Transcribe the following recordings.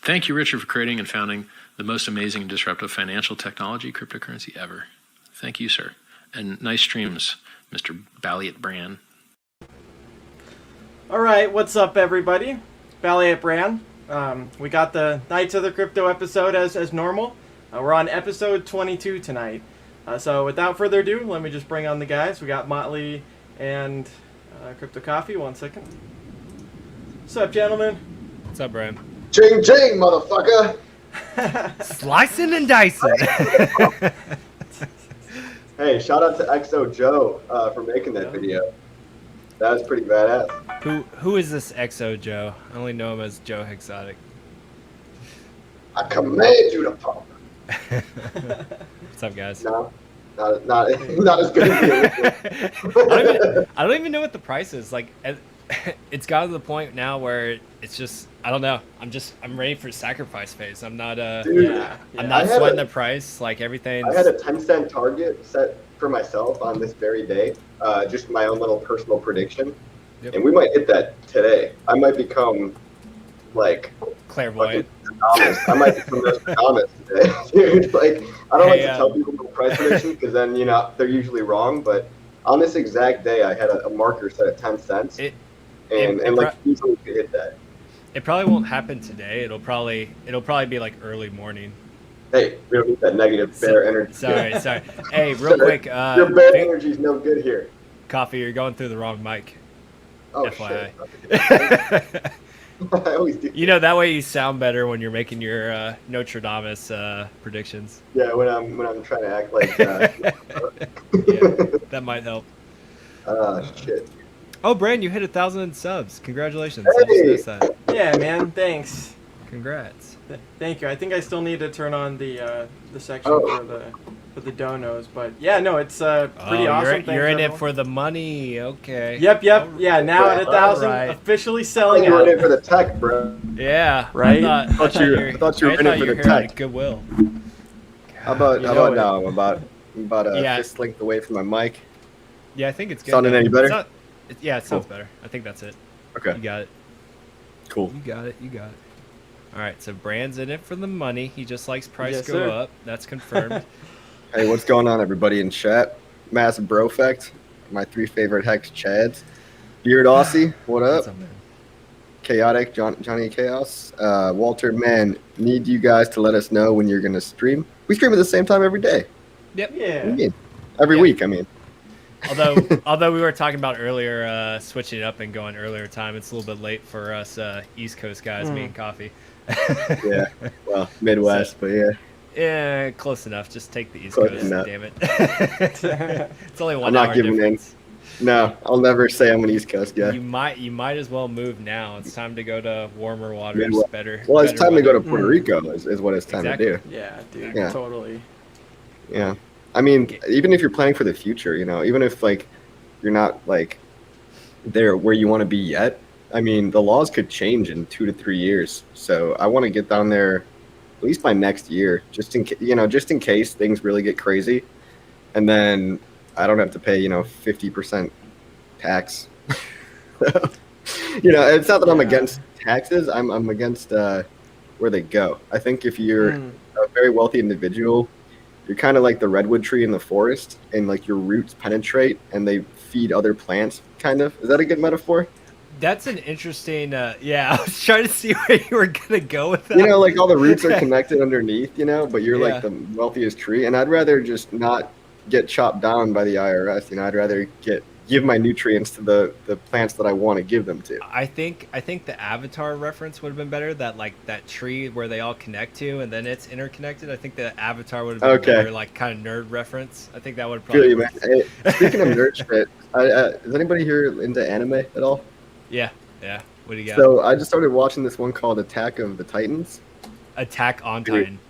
Thank you, Richard, for creating and founding the most amazing and disruptive financial technology cryptocurrency ever. Thank you, sir. And nice streams, Mr. Balliet Brand. All right, what's up, everybody? Balliet Brand. We got the Knights of the Crypto episode as normal. We're on episode 22 tonight. So without further ado, let me just bring on the guys. We got Motley and Crypto Coffee. 1 second. What's up, gentlemen? What's up, Brian? Ching ching, motherfucker! Slicing and dicing. Hey, shout out to XO Joe for making that video. That was pretty badass. Who is this XO Joe? I only know him as Joe Exotic. I command you to pump. What's up, guys? No, not as good as you. I don't even know what the price is. Like, it's gotten to the point now where it's just, I don't know. I'm ready for sacrifice phase. I'm not Dude, I'm not sweating the price. Like everything's. I had a 10-cent target set for myself on this very day. Just my own little personal prediction. Yep. And we might hit that today. I might become like clairvoyant. I might become Nostradamus today. Dude, like I don't like to tell people my price prediction because then they're usually wrong. But on this exact day, I had a marker set at 10 cents, and like easily could hit that. It probably won't happen today. It'll probably be like early morning. Hey, we don't need that negative bear energy. Sorry. Hey, real quick. Your bear energy is no good here. Coffee, you're going through the wrong mic. Oh, FYI. Shit. I always do. That way you sound better when you're making your Nostradamus predictions. Yeah, when I'm trying to act like. Yeah, that might help. Shit. Oh, Brand, you hit 1,000 subs. Congratulations. Hey. I just noticed that. Yeah, man. Thanks. Congrats. Thank you. I think I still need to turn on the section for the donos, but yeah, no, it's pretty awesome. You're in it for the money. Okay. Yep. Yeah, now at 1,000, officially selling You're out. in it for the tech, bro. Yeah. Right? I thought you were in it for the tech. Goodwill. How about now? I'm about a fist length away from my mic. Yeah, I think it's good. Sounding any better? It sounds better. I think that's it. Okay. You got it. Cool. You got it. All right, so Brand's in it for the money. He just likes price Yes, up. That's confirmed. Hey, what's going on, everybody in chat? Massive Brofect, my 3 favorite Hex Chads. Beard Aussie, what up? What's up, man? Chaotic, Johnny Chaos. Walter, man, need you guys to let us know when you're going to stream. We stream at the same time every day. Yep. Yeah. What do you mean? Every week, I mean. Although we were talking about earlier, switching it up and going earlier time, it's a little bit late for us East Coast guys, me and Coffee. Yeah, well, Midwest, but yeah. Yeah, close enough. Just take the East Close Coast, enough. damn it. It's only 1 I'm hour not giving difference. in. No, I'll never say I'm an East Coast guy. You might as well move now. It's time to go to warmer waters, Midwest. better. Well, it's time to go to weather. Puerto Rico is what it's time to do. Yeah, dude. Yeah. Totally. Yeah. I mean, even if you're planning for the future, even if like you're not like there where you want to be yet, I mean, the laws could change in 2 to 3 years. So I want to get down there at least by next year, just in case things really get crazy, and then I don't have to pay 50% tax. It's not that I'm against taxes. I'm against where they go. I think if you're a very wealthy individual, you're kind of like the redwood tree in the forest, and like your roots penetrate and they feed other plants. Kind of. Is that a good metaphor? That's an interesting. I was trying to see where you were gonna go with that. Like all the roots are connected underneath, but you're like the wealthiest tree, and I'd rather just not get chopped down by the IRS. I'd rather give my nutrients to the plants that I want to give them to. I think the Avatar reference would have been better. That tree where they all connect to, and then it's interconnected. I think the Avatar would have been better, like kind of nerd reference. I think that would probably. Man. Hey, speaking of nerd shit, is anybody here into anime at all? Yeah. What do you got? So I just started watching this one called Attack of the Titans. Attack on Titan.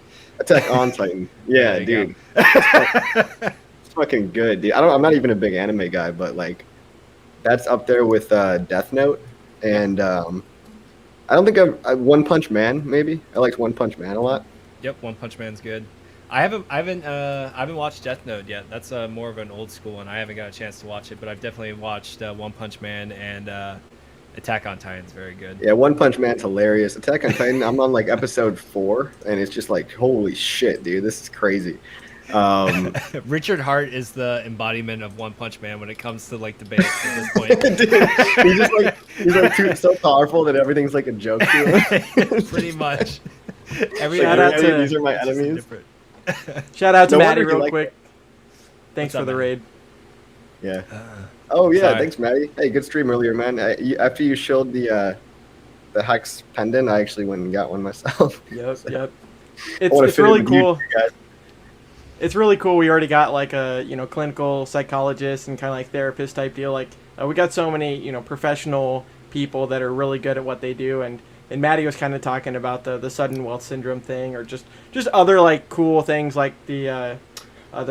Attack on Titan. Yeah, dude. It's fucking good, dude. I'm not even a big anime guy, but like, that's up there with Death Note, and I don't think One Punch Man. Maybe I liked One Punch Man a lot. Yep, One Punch Man's good. I haven't watched Death Note yet. That's more of an old school one. I haven't got a chance to watch it, but I've definitely watched One Punch Man and Attack on Titan's very good. Yeah, One Punch Man's hilarious. Attack on Titan, I'm on like episode 4, and it's just like, holy shit, dude, this is crazy. Richard Hart is the embodiment of One Punch Man when it comes to like debates at this point. Dude, he's so powerful that everything's like a joke to him. Pretty much. These are my enemies. Shout out to No Maddie wonder you real like quick. Thanks What's for up, the man? raid. Yeah. Oh yeah, Sorry. thanks, Maddie. Hey, good stream earlier, man. After you showed the Hex pendant, I actually went and got one myself. Yep, So, yep. I wanna It's fit really in with you cool. guys. It's really cool. We already got like a clinical psychologist and kind of like therapist type deal. Like we got so many professional people that are really good at what they do. And Maddie was kind of talking about the sudden wealth syndrome thing, or just other like cool things like the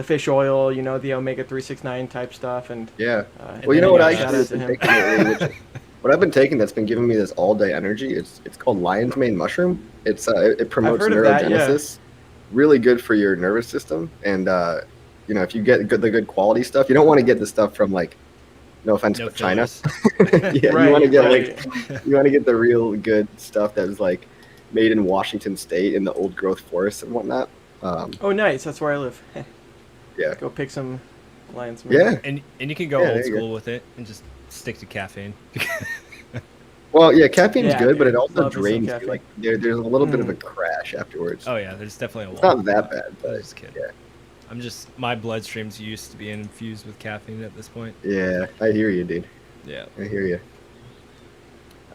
fish oil, the omega 369 type stuff. And Yeah. and Well, you then, know what I shout actually out to have him. been taking lately, what I've been taking that's been giving me this all day energy. It's called lion's mane mushroom. It promotes heard of that, yeah. neurogenesis. Really good for your nervous system, and if you get the good quality stuff, you don't want to get the stuff from like, no offense, No but China. fillers. Yeah, Right, you want to get right. you want to get the real good stuff that is like made in Washington State in the old growth forests and whatnot. Oh, nice. That's where I live. Yeah. Go pick some lion's mane. Yeah. And you can go Yeah, old there you go. school with it and just stick to caffeine. Well, yeah, caffeine's Yeah, good, but it dude. also Love me some drains you. caffeine. Like there's a little bit of a crash afterwards. Oh yeah, there's definitely a It's wall. not that bad, I'm but just kidding. yeah. My bloodstream's used to being infused with caffeine at this point. Yeah, I hear you, dude. Yeah. I hear you.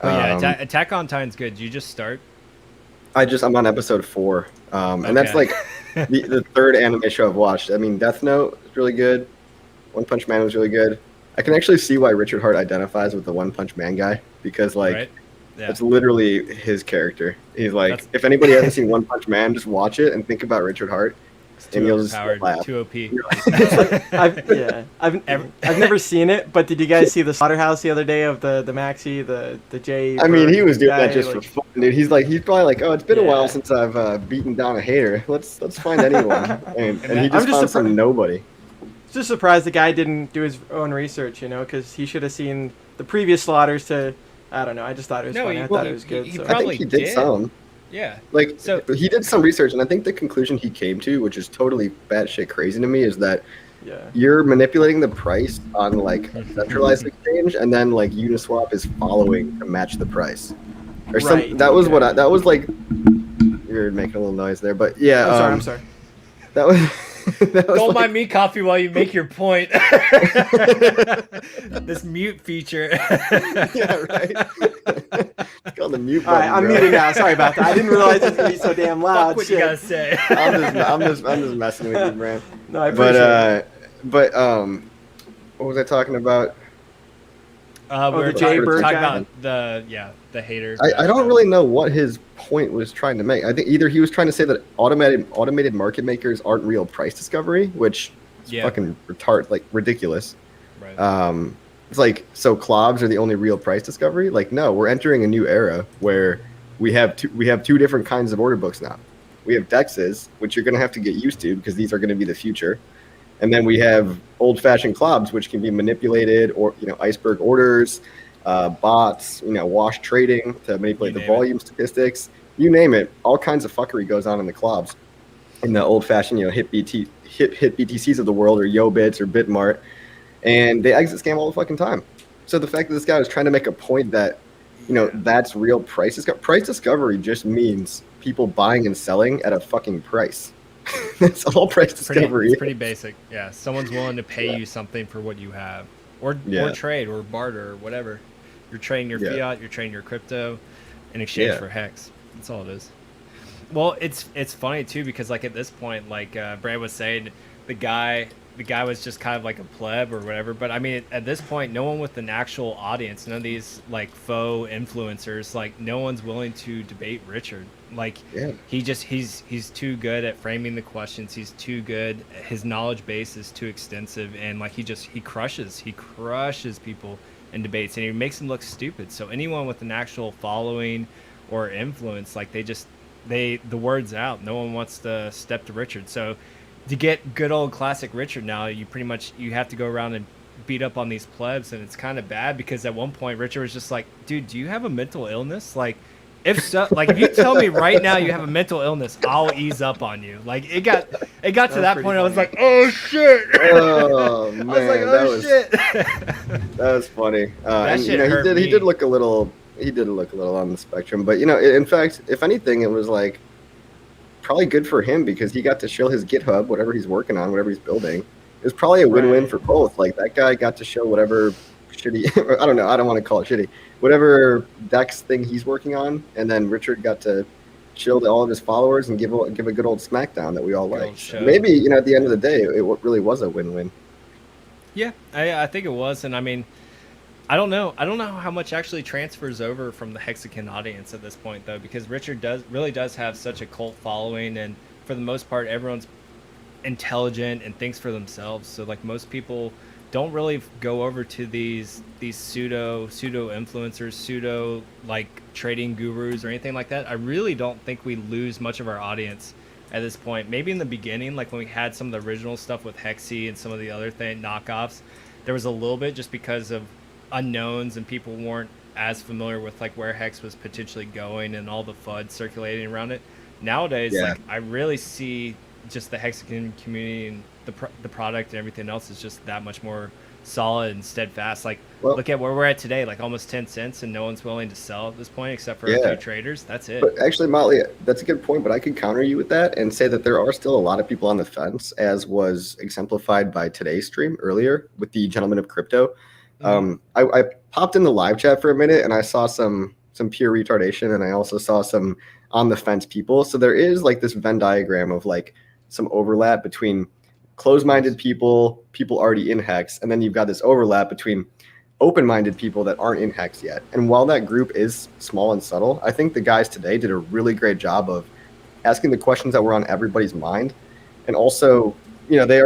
But yeah, Attack on Titan's good. Did you just start? I'm on episode 4, and that's Okay. like the third anime show I've watched. I mean, Death Note is really good. One Punch Man was really good. I can actually see why Richard Hart identifies with the One Punch Man guy, because like Right? Yeah. that's literally his character. He's like, That's- if anybody hasn't seen One Punch Man, just watch it and think about Richard Hart, and Too you'll just overpowered, laugh. too OP. I've never seen it, but did you guys see the slaughterhouse the other day of the Maxi, the J? I mean, he was doing guy, that just like, for fun, dude. He's probably like, oh, it's been a Yeah. while since I've beaten down a hater. Let's find anyone, and he I'm just just found some nobody. Just surprised the guy didn't do his own research, because he should have seen the previous slaughters to. I don't know. I just thought it was No, funny. he- I thought he- it was good. he so. I probably think he did did. some. Yeah. Like, So- he did some research, and I think the conclusion he came to, which is totally batshit crazy to me, is that Yeah. you're manipulating the price on like a centralized exchange, and then like Uniswap is following to match the price. Or some. Right, That was okay. that was like. You're making a little noise there, but yeah. I'm sorry. That was. That was Don't like- mind me, Coffee, while you make your point. This mute feature. Yeah, right. It's called the mute All right, button. I'm bro. muted now. Sorry about that. I didn't realize it was gonna be so damn loud. Fuck what Shit. you gotta say. I'm just messing with you, man. No, I appreciate But what was I talking about? We're the talking, Jaybird talking guy? about the hater. I don't really know what his point was trying to make. I think either he was trying to say that automated market makers aren't real price discovery, which is Yeah. fucking like ridiculous. Right. It's like, so clobs are the only real price discovery? Like, no, we're entering a new era where we have two different kinds of order books now. We have dexes, which you're going to have to get used to because these are going to be the future. And then we have old-fashioned clobs, which can be manipulated, or iceberg orders, bots, wash trading to manipulate You the name it. volume statistics. You name it. All kinds of fuckery goes on in the clobs. In the old-fashioned, hit BTCs of the world, or YoBits or Bitmart, and they exit scam all the fucking time. So the fact that this guy was trying to make a point that, that's real price discovery. Price discovery just means people buying and selling at a fucking price. That's all price discovery. It's pretty basic. Yeah, someone's willing to pay you something for what you have, or trade, or barter, or whatever. You're trading your fiat, you're trading your crypto, in exchange for Hex. That's all it is. Well, it's funny too because like at this point, like Brad was saying, the guy was just kind of like a pleb or whatever. But I mean, at this point, no one with an actual audience, none of these like faux influencers, like no one's willing to debate Richard. Like he's too good at framing the questions. He's too good. His knowledge base is too extensive, and like he crushes people in debates, and he makes them look stupid. So anyone with an actual following or influence, like the word's out. No one wants to step to Richard. So to get good old classic Richard now, you have to go around and beat up on these plebs, and it's kind of bad because at one point Richard was just like, dude, do you have a mental illness? Like, if so, like if you tell me right now you have a mental illness, I'll ease up on you. Like it got to that point. I was like, oh shit. Oh man, I was like, oh shit. That was funny. And shit hurt he me. did look a little on the spectrum, but in fact, if anything, it was like probably good for him because he got to show his GitHub, whatever he's working on, whatever he's building. It was probably a win-win for both. Like that guy got to show whatever shitty, I don't know, I don't want to call it shitty, whatever Dex thing he's working on, and then Richard got to chill to all of his followers and give a good old smackdown that we all like. So maybe at the end of the day, it really was a win-win. Yeah, I think it was, and I mean, I don't know how much actually transfers over from the Hexican audience at this point though, because Richard really does have such a cult following, and for the most part, everyone's intelligent and thinks for themselves. So like most people don't really go over to these pseudo influencers, pseudo like trading gurus or anything like that. I really don't think we lose much of our audience at this point. Maybe in the beginning, like when we had some of the original stuff with Hexy and some of the other knockoffs, there was a little bit just because of unknowns and people weren't as familiar with like where Hex was potentially going and all the FUD circulating around it. Nowadays, like I really see just the Hexican community and the product and everything else is just that much more solid and steadfast. Like look at where we're at today, like almost 10 cents, and no one's willing to sell at this point except for a few traders. That's it. But actually, Motley, that's a good point, but I could counter you with that and say that there are still a lot of people on the fence, as was exemplified by today's stream earlier with the Gentleman of Crypto. I popped in the live chat for a minute and I saw some pure retardation, and I also saw some on the fence people. So there is like this Venn diagram of like some overlap between closed-minded people already in Hex, and then you've got this overlap between open-minded people that aren't in Hex yet. And while that group is small and subtle, I think the guys today did a really great job of asking the questions that were on everybody's mind, and also they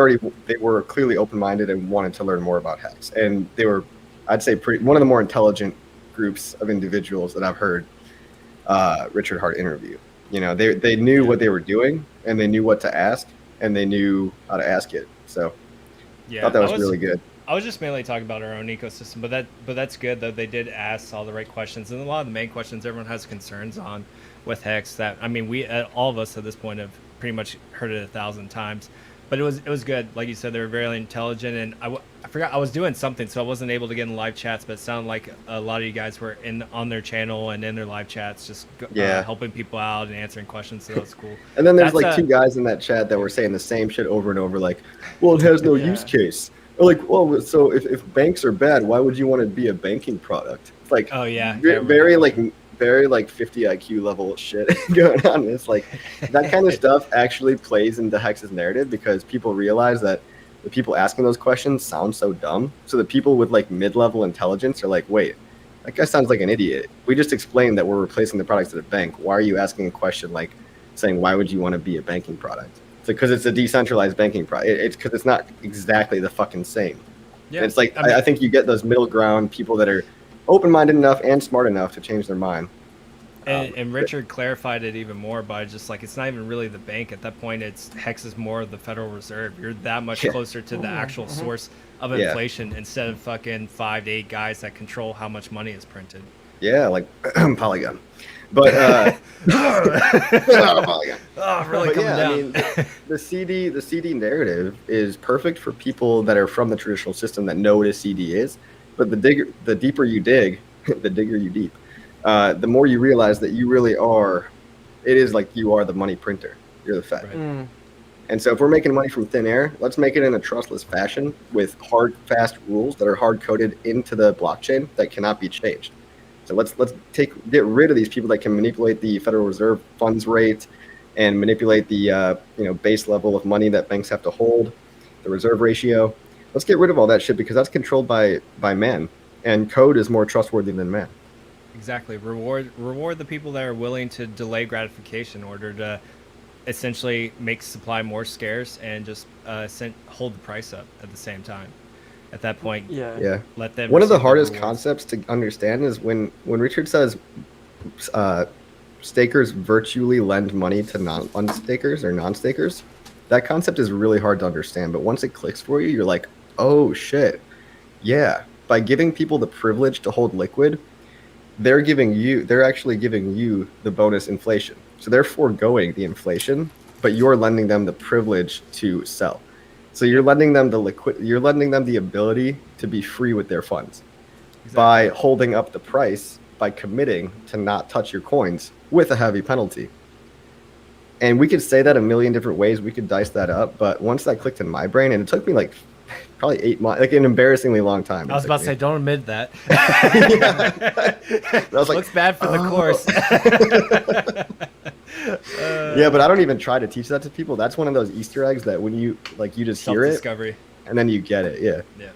were clearly open-minded and wanted to learn more about Hex, and they were, I'd say, one of the more intelligent groups of individuals that I've heard Richard Hart interview. They knew what they were doing, and they knew what to ask, and they knew how to ask it. So I thought that was really good. I was just mainly talking about our own ecosystem, but that's good though. They did ask all the right questions, and a lot of the main questions everyone has concerns on with Hex. That I mean, all of us at this point have pretty much heard it 1,000 times. But it was good. Like you said, they were very intelligent, and I forgot I was doing something, so I wasn't able to get in live chats. But it sounded like a lot of you guys were on their channel and in their live chats, just helping people out and answering questions. So that was cool. And then there's two guys in that chat that were saying the same shit over and over, like, "Well, it has no use case." Or like, "Well, so if banks are bad, why would you want to be a banking product?" It's like, oh yeah, very 50 IQ level shit going on. It's like that kind of stuff actually plays into Hex's narrative because people realize that the people asking those questions sound so dumb. So the people with like mid-level intelligence are like, wait, that guy sounds like an idiot. We just explained that we're replacing the products at a bank. Why are you asking a question like saying, why would you want to be a banking product? It's because it's a decentralized banking product. It's because it's not exactly the fucking same. Yeah, and it's like, I think you get those middle ground people that are open-minded enough and smart enough to change their mind. And Richard clarified it even more by just like, it's not even really the bank at that point. It's Hex is more of the Federal Reserve. You're that much closer to the actual source of inflation instead of fucking 5 to 8 guys that control how much money is printed. Yeah, like Polygon. But Polygon. Oh, really coming down. I mean, the CD narrative is perfect for people that are from the traditional system that know what a CD is. But the deeper you dig, the digger you deep, the more you realize that you really are, it is like you are the money printer. You're the Fed. Right. And so if we're making money from thin air, let's make it in a trustless fashion with hard, fast rules that are hard-coded into the blockchain that cannot be changed. So let's get rid of these people that can manipulate the Federal Reserve funds rate and manipulate the base level of money that banks have to hold, the reserve ratio. Let's get rid of all that shit because that's controlled by man, and code is more trustworthy than man. Exactly. Reward the people that are willing to delay gratification in order to essentially make supply more scarce and just hold the price up at the same time. At that point, let them. One of the hardest concepts to understand is when Richard says stakers virtually lend money to unstakers or non-stakers. That concept is really hard to understand, but once it clicks for you, you're like, oh shit. Yeah, by giving people the privilege to hold liquid, they're actually giving you the bonus inflation. So they're foregoing the inflation, but you're lending them the privilege to sell. So you're lending them you're lending them the ability to be free with their funds. Exactly. By holding up the price, by committing to not touch your coins with a heavy penalty. And we could say that a million different ways. We could dice that up. But once that clicked in my brain, and it took me like probably 8 months, like an embarrassingly long time. I was about to say, don't admit that. I was like, looks bad for the course. Yeah, but I don't even try to teach that to people. That's one of those Easter eggs that when you just hear it, and then you get it. Yeah.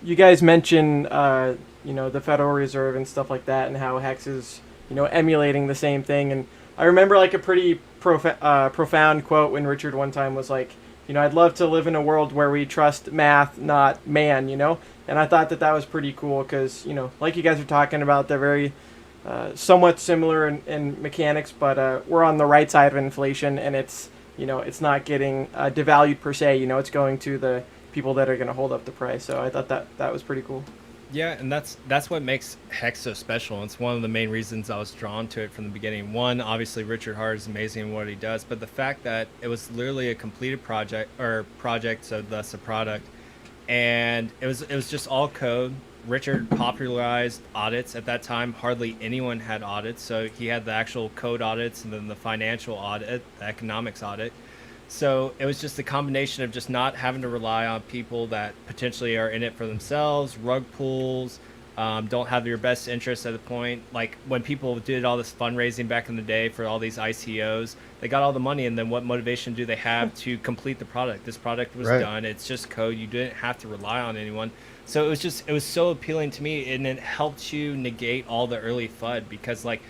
You guys mentioned, the Federal Reserve and stuff like that, and how Hex is, emulating the same thing. And I remember like a pretty profound quote when Richard one time was like, I'd love to live in a world where we trust math, not man, And I thought that was pretty cool because, like you guys are talking about, they're very somewhat similar in mechanics, but we're on the right side of inflation, and it's, it's not getting devalued per se. It's going to the people that are going to hold up the price. So I thought that was pretty cool. Yeah, and that's what makes Hex so special. It's one of the main reasons I was drawn to it from the beginning. One, obviously Richard Hart is amazing in what he does, but the fact that it was literally a completed project, so thus a product, and it was just all code. Richard popularized audits at that time. Hardly anyone had audits, so he had the actual code audits and then the financial audit, the economics audit. So it was just a combination of just not having to rely on people that potentially are in it for themselves, rug pulls, don't have your best interests at the point. Like when people did all this fundraising back in the day for all these ICOs, they got all the money, and then what motivation do they have to complete the product? This product was done. It's just code. You didn't have to rely on anyone. So it was so appealing to me, and it helped you negate all the early FUD because like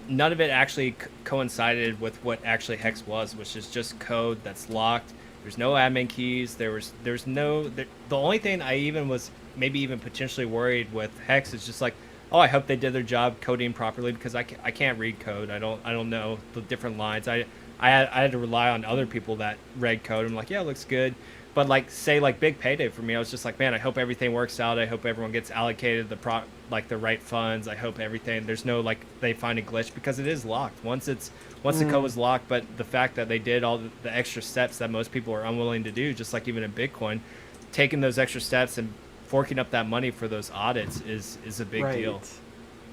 none of it actually coincided with what actually Hex was, which is just code that's locked. There's no admin keys. There's no the only thing I even was maybe even potentially worried with Hex is just like, oh, I hope they did their job coding properly because I can't read code. I don't know the different lines. I had to rely on other people that read code. I'm like, yeah, it looks good. But like say like big payday for me, I was just like, man, I hope everything works out. I hope everyone gets allocated the right funds. I hope everything, there's no like they find a glitch because it is locked. Once the code was locked, but the fact that they did all the extra steps that most people are unwilling to do, just like even in Bitcoin, taking those extra steps and forking up that money for those audits is a big deal.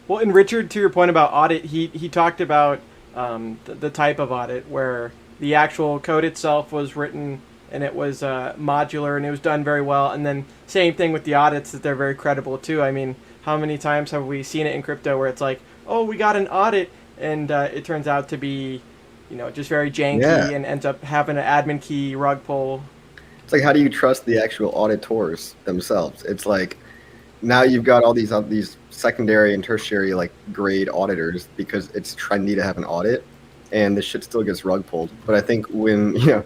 Well, and Richard, to your point about audit, he talked about the type of audit where the actual code itself was written and it was modular and it was done very well. And then same thing with the audits, that they're very credible too. I mean, how many times have we seen it in crypto where it's like, oh, we got an audit, and it turns out to be, just very janky and ends up having an admin key rug pull. It's like, how do you trust the actual auditors themselves? It's like now you've got all these secondary and tertiary like grade auditors because it's trendy to have an audit, and this shit still gets rug pulled. But I think when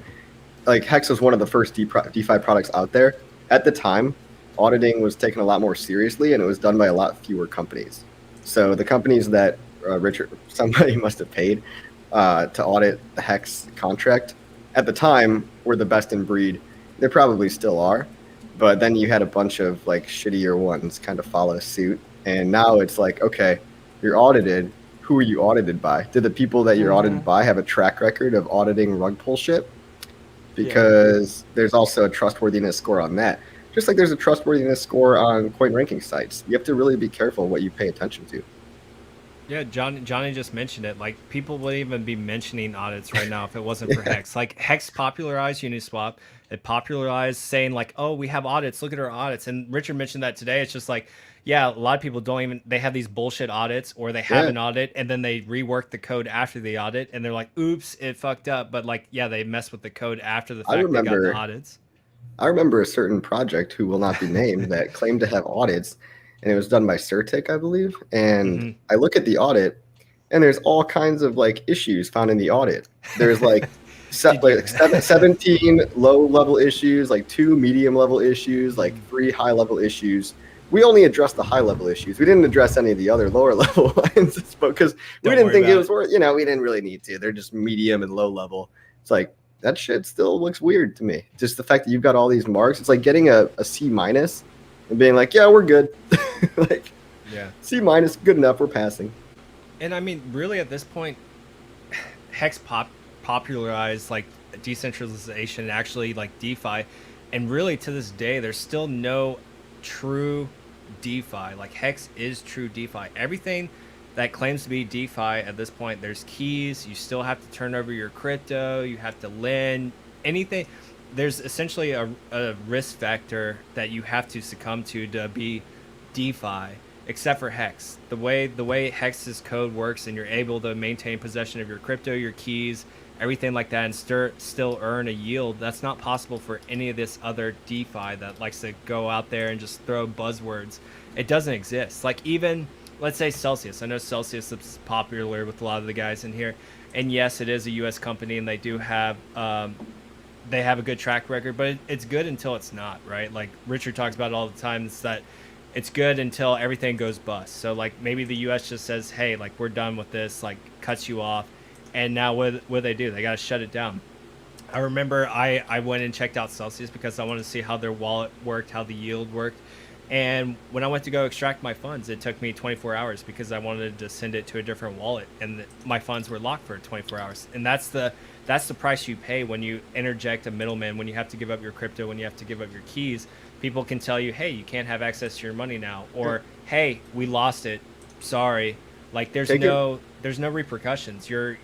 like Hex was one of the first DeFi products out there. At the time, auditing was taken a lot more seriously, and it was done by a lot fewer companies. So the companies that somebody must have paid to audit the Hex contract at the time were the best in breed. They probably still are, but then you had a bunch of like shittier ones kind of follow suit, and now it's like, okay, you're audited. Who are you audited by? Did the people that you're audited by have a track record of auditing rug pull shit? Because there's also a trustworthiness score on that. Just like there's a trustworthiness score on coin ranking sites. You have to really be careful what you pay attention to. Yeah, Johnny just mentioned it. Like people wouldn't even be mentioning audits right now if it wasn't for Hex. Like Hex popularized Uniswap. It popularized saying like, oh, we have audits. Look at our audits. And Richard mentioned that today. It's just like, yeah, a lot of people they have these bullshit audits, or they have an audit and then they rework the code after the audit and they're like, oops, it fucked up. But like, yeah, they mess with the code after the fact they got the audits. I remember a certain project who will not be named that claimed to have audits, and it was done by Certic, I believe. And I look at the audit and there's all kinds of like issues found in the audit. There's like 17 low level issues, like 2 medium level issues, like 3 high level issues. We only addressed the high level issues. We didn't address any of the other lower level ones because we didn't think it was worth, we didn't really need to. They're just medium and low level. It's like, that shit still looks weird to me. Just the fact that you've got all these marks. It's like getting a C minus and being like, yeah, we're good. Like, Yeah. C minus, good enough. We're passing. And I mean, really, at this point, Hex popularized like decentralization, actually like DeFi, and really to this day, there's still no true DeFi. Like Hex is true DeFi. Everything that claims to be DeFi at this point, there's keys. You still have to turn over your crypto. You have to lend anything. There's essentially a risk factor that you have to succumb to be DeFi, except for Hex. The way Hex's code works, and you're able to maintain possession of your crypto, your keys, everything like that, and still earn a yield. That's not possible for any of this other DeFi that likes to go out there and just throw buzzwords. It doesn't exist. Like even, let's say Celsius. I know Celsius is popular with a lot of the guys in here, and yes, it is a U.S. company, and they do have they have a good track record, but it's good until it's not, right? Like Richard talks about it all the time. It's that it's good until everything goes bust. So like maybe the U.S. just says, hey, like we're done with this, like cuts you off. And now what they do? They got to shut it down. I remember I went and checked out Celsius because I wanted to see how their wallet worked, how the yield worked. And when I went to go extract my funds, it took me 24 hours because I wanted to send it to a different wallet, and my funds were locked for 24 hours. And that's the price you pay when you interject a middleman, when you have to give up your crypto, when you have to give up your keys. People can tell you, hey, you can't have access to your money now, or hey, we lost it, sorry. Like there's no repercussions. You're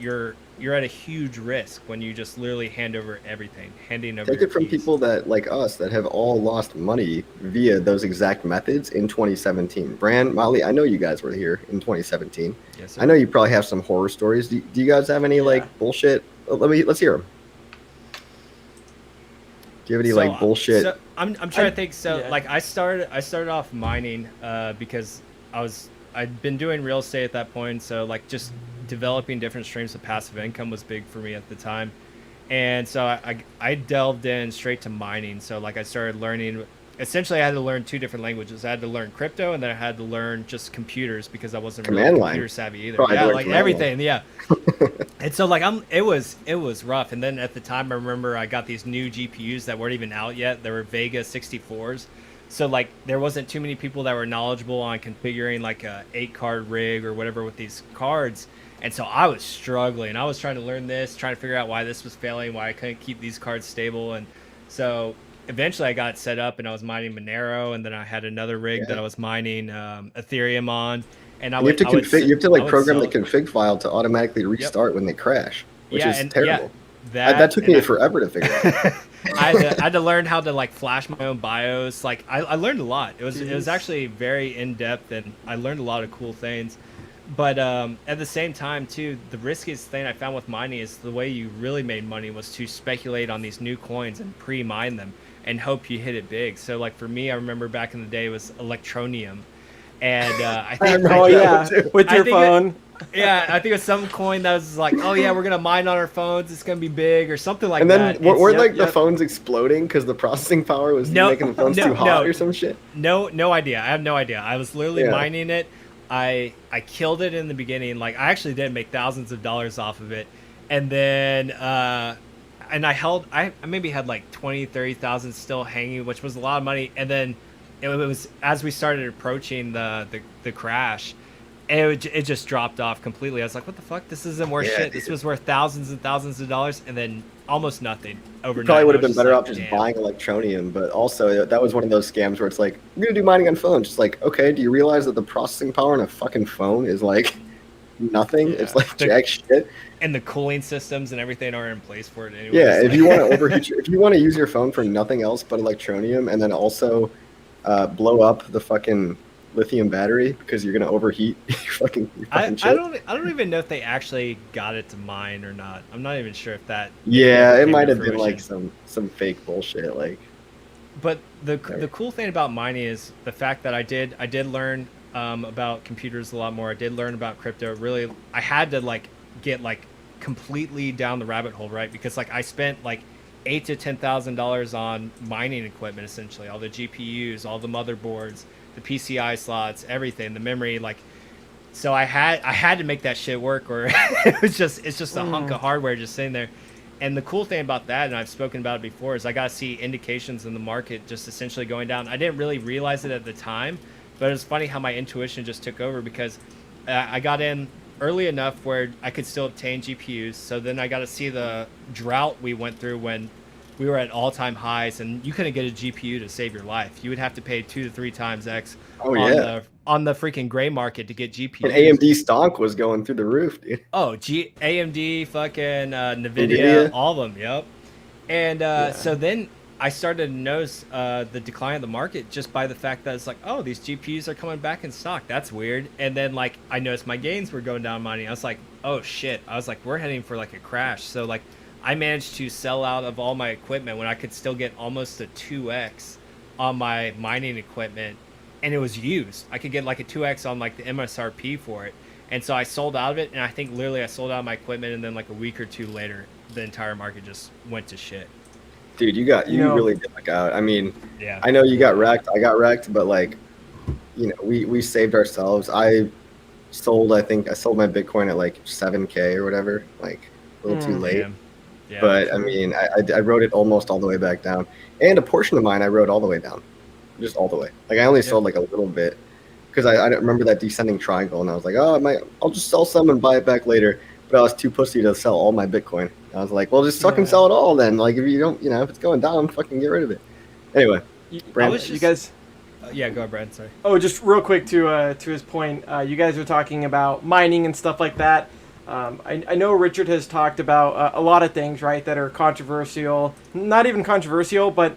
at a huge risk when you just literally hand over everything, handing over. Take it from people that like us that have all lost money via those exact methods in 2017. Bran, Molly, I know you guys were here in 2017. Yes, sir. I know you probably have some horror stories. Do you guys have any like bullshit? Let's hear them. Do you have any like bullshit? So I'm trying to think. So like I started off mining because I'd been doing real estate at that point. So like just developing different streams of passive income was big for me at the time. And so I delved in straight to mining. So like I started learning, essentially I had to learn two different languages. I had to learn crypto, and then I had to learn just computers because I wasn't really computer savvy either. Yeah, like everything. Yeah. And so like it was rough. And then at the time I remember I got these new GPUs that weren't even out yet. They were Vega 64s. So like there wasn't too many people that were knowledgeable on configuring like a 8-card rig or whatever with these cards. And so I was struggling. I was trying to learn this, trying to figure out why this was failing, why I couldn't keep these cards stable. And so eventually I got set up and I was mining Monero, and then I had another rig that I was mining Ethereum on. And you have to like program the config file to automatically restart when they crash, which is terrible. That took me forever to figure out. I had to learn how to like flash my own BIOS. Like I learned a lot. It was actually very in depth, and I learned a lot of cool things. But at the same time too, the riskiest thing I found with mining is the way you really made money was to speculate on these new coins and pre-mine them and hope you hit it big. So like for me, I remember back in the day it was Electronium, and I think with your phone. I think it was some coin that was like, oh yeah, we're gonna mine on our phones, it's gonna be big or something like that. And then were like the phones exploding because the processing power was making the phones too hot or some shit? No idea. I have no idea. I was literally mining it. I killed it in the beginning. Like I actually did make thousands of dollars off of it, and then and I maybe had like 20,000-30,000 still hanging, which was a lot of money. And then it was as we started approaching the crash, it just dropped off completely. I was like, what the fuck? This isn't worth shit. This was worth thousands and thousands of dollars, and then almost nothing overnight. Probably would have been better off just buying Electronium, but also that was one of those scams where it's like, we're gonna do mining on phones. Just like, okay, do you realize that the processing power on a fucking phone is like nothing? Yeah. It's like jack shit. And the cooling systems and everything are in place for it anyway. Yeah, if you want to overheat, if you want to use your phone for nothing else but Electronium, and then also blow up the fucking lithium battery because you're gonna overheat your fucking shit. I don't even know if they actually got it to mine or not. I'm not even sure if that. Yeah, it might have been like some fake bullshit like. But the cool thing about mining is the fact that I did learn about computers a lot more. I did learn about crypto. Really, I had to like get like completely down the rabbit hole, right? Because like I spent like $8,000 to $10,000 on mining equipment, essentially all the GPUs, all the motherboards, the PCI slots, everything, the memory, like. So I had to make that shit work, or it's just a hunk of hardware just sitting there. And the cool thing about that, and I've spoken about it before, is I got to see indications in the market just essentially going down. I didn't really realize it at the time, but it was funny how my intuition just took over, because I got in early enough where I could still obtain GPUs. So then I got to see the drought we went through when we were at all-time highs, and you couldn't get a GPU to save your life. You would have to pay 2 to 3 times X on the freaking gray market to get GPUs. And AMD stock was going through the roof, dude. Oh, AMD, fucking NVIDIA, all of them, yep. And so then I started to notice the decline of the market just by the fact that it's like, oh, these GPUs are coming back in stock. That's weird. And then, like, I noticed my gains were going down mining. I was like, oh, shit. I was like, we're heading for, like, a crash. So, like, I managed to sell out of all my equipment when I could still get almost a 2x on my mining equipment, and it was used. I could get like a 2x on like the MSRP for it. And so I sold out of it, and I think literally I sold out my equipment, and then like a week or two later, the entire market just went to shit. Dude, you really did luck out. I mean, yeah. I know you got wrecked. I got wrecked, but like, you know, we saved ourselves. I sold my Bitcoin at like 7K or whatever, like a little too late. Yeah, but I mean, I wrote it almost all the way back down, and a portion of mine I wrote all the way down, just all the way. Like I only sold like a little bit because I remember that descending triangle, and I was like, oh, I'll just sell some and buy it back later. But I was too pussy to sell all my Bitcoin. I was like, well, just fucking sell it all then. Like if you don't, if it's going down, fucking get rid of it. Anyway, Brand, you guys. Yeah, go ahead, Brad. Sorry. Oh, just real quick to his point. You guys were talking about mining and stuff like that. I know Richard has talked about a lot of things, right, that are controversial. Not even controversial, but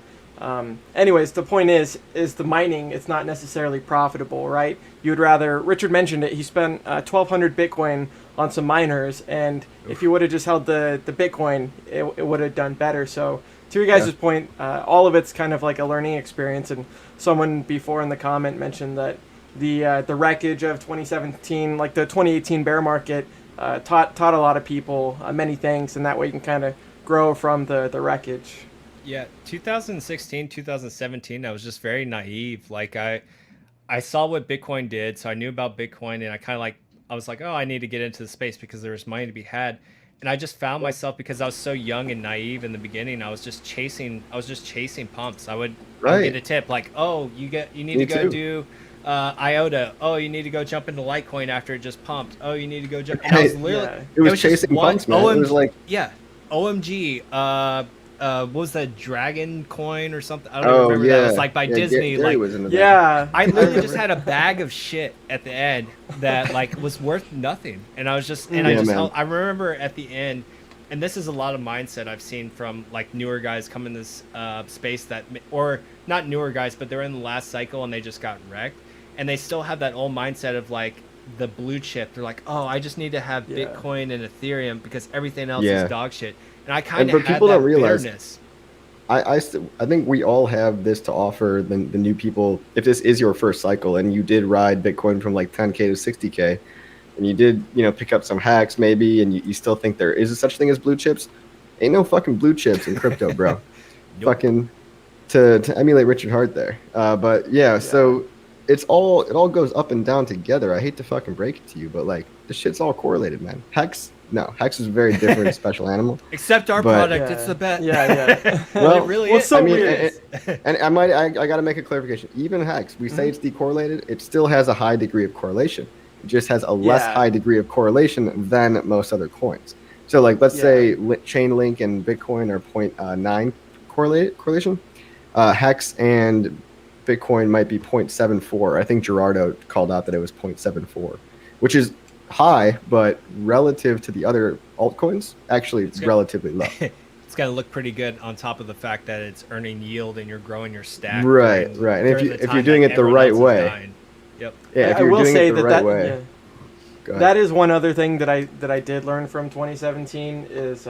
anyways, the point is the mining, it's not necessarily profitable, right? You'd rather, Richard mentioned it, he spent 1,200 Bitcoin on some miners, and if he would have just held the Bitcoin, it would have done better. So to your guys' point, all of it's kind of like a learning experience, and someone before in the comment mentioned that the wreckage of 2017, like the 2018 bear market, taught a lot of people many things, and that way you can kind of grow from the wreckage. Yeah, 2016, 2017, I was just very naive. Like I saw what Bitcoin did, so I knew about Bitcoin, and I was like, oh, I need to get into the space because there's money to be had. And I just found myself, because I was so young and naive in the beginning, I was just chasing pumps. I would get a tip like, oh, you need to go do IOTA. Oh, you need to go jump into Litecoin after it just pumped. Oh, you need to go jump. And I was literally, it was chasing pumps, man. It was like, OMG. What was that, Dragon Coin or something? I don't remember that. It was like by Disney. Gary was into that. I literally just had a bag of shit at the end that like was worth nothing, and I was just I remember at the end, and this is a lot of mindset I've seen from like newer guys come in this space that, or not newer guys, but they're in the last cycle and they just got wrecked, and they still have that old mindset of like the blue chip. They're like, oh, I just need to have Bitcoin and Ethereum because everything else is dog shit. And I kind of had people that don't realize, bitterness. I think we all have this to offer the new people. If this is your first cycle and you did ride Bitcoin from like 10K to 60K, and you did, pick up some hacks maybe, and you still think there is such thing as blue chips, ain't no fucking blue chips in crypto, bro. Fucking to emulate Richard Hart there. But so it all goes up and down together. I hate to fucking break it to you, but like the shit's all correlated, man. Hex is a very different special animal. Except our product, it's the best. Yeah. Well, it really is. So weird. And I got to make a clarification. Even Hex, we say it's decorrelated. It still has a high degree of correlation. It just has a less high degree of correlation than most other coins. So like, let's say Chainlink and Bitcoin are 0.9 correlation. Hex and Bitcoin might be 0.74. I think Gerardo called out that it was 0.74, which is high, but relative to the other altcoins, actually it's relatively low. It's got to look pretty good on top of the fact that it's earning yield and you're growing your stack. Right. And if you're doing it the right way. Yep. Yeah, if you're doing it the right way. That is one other thing that I did learn from 2017 is,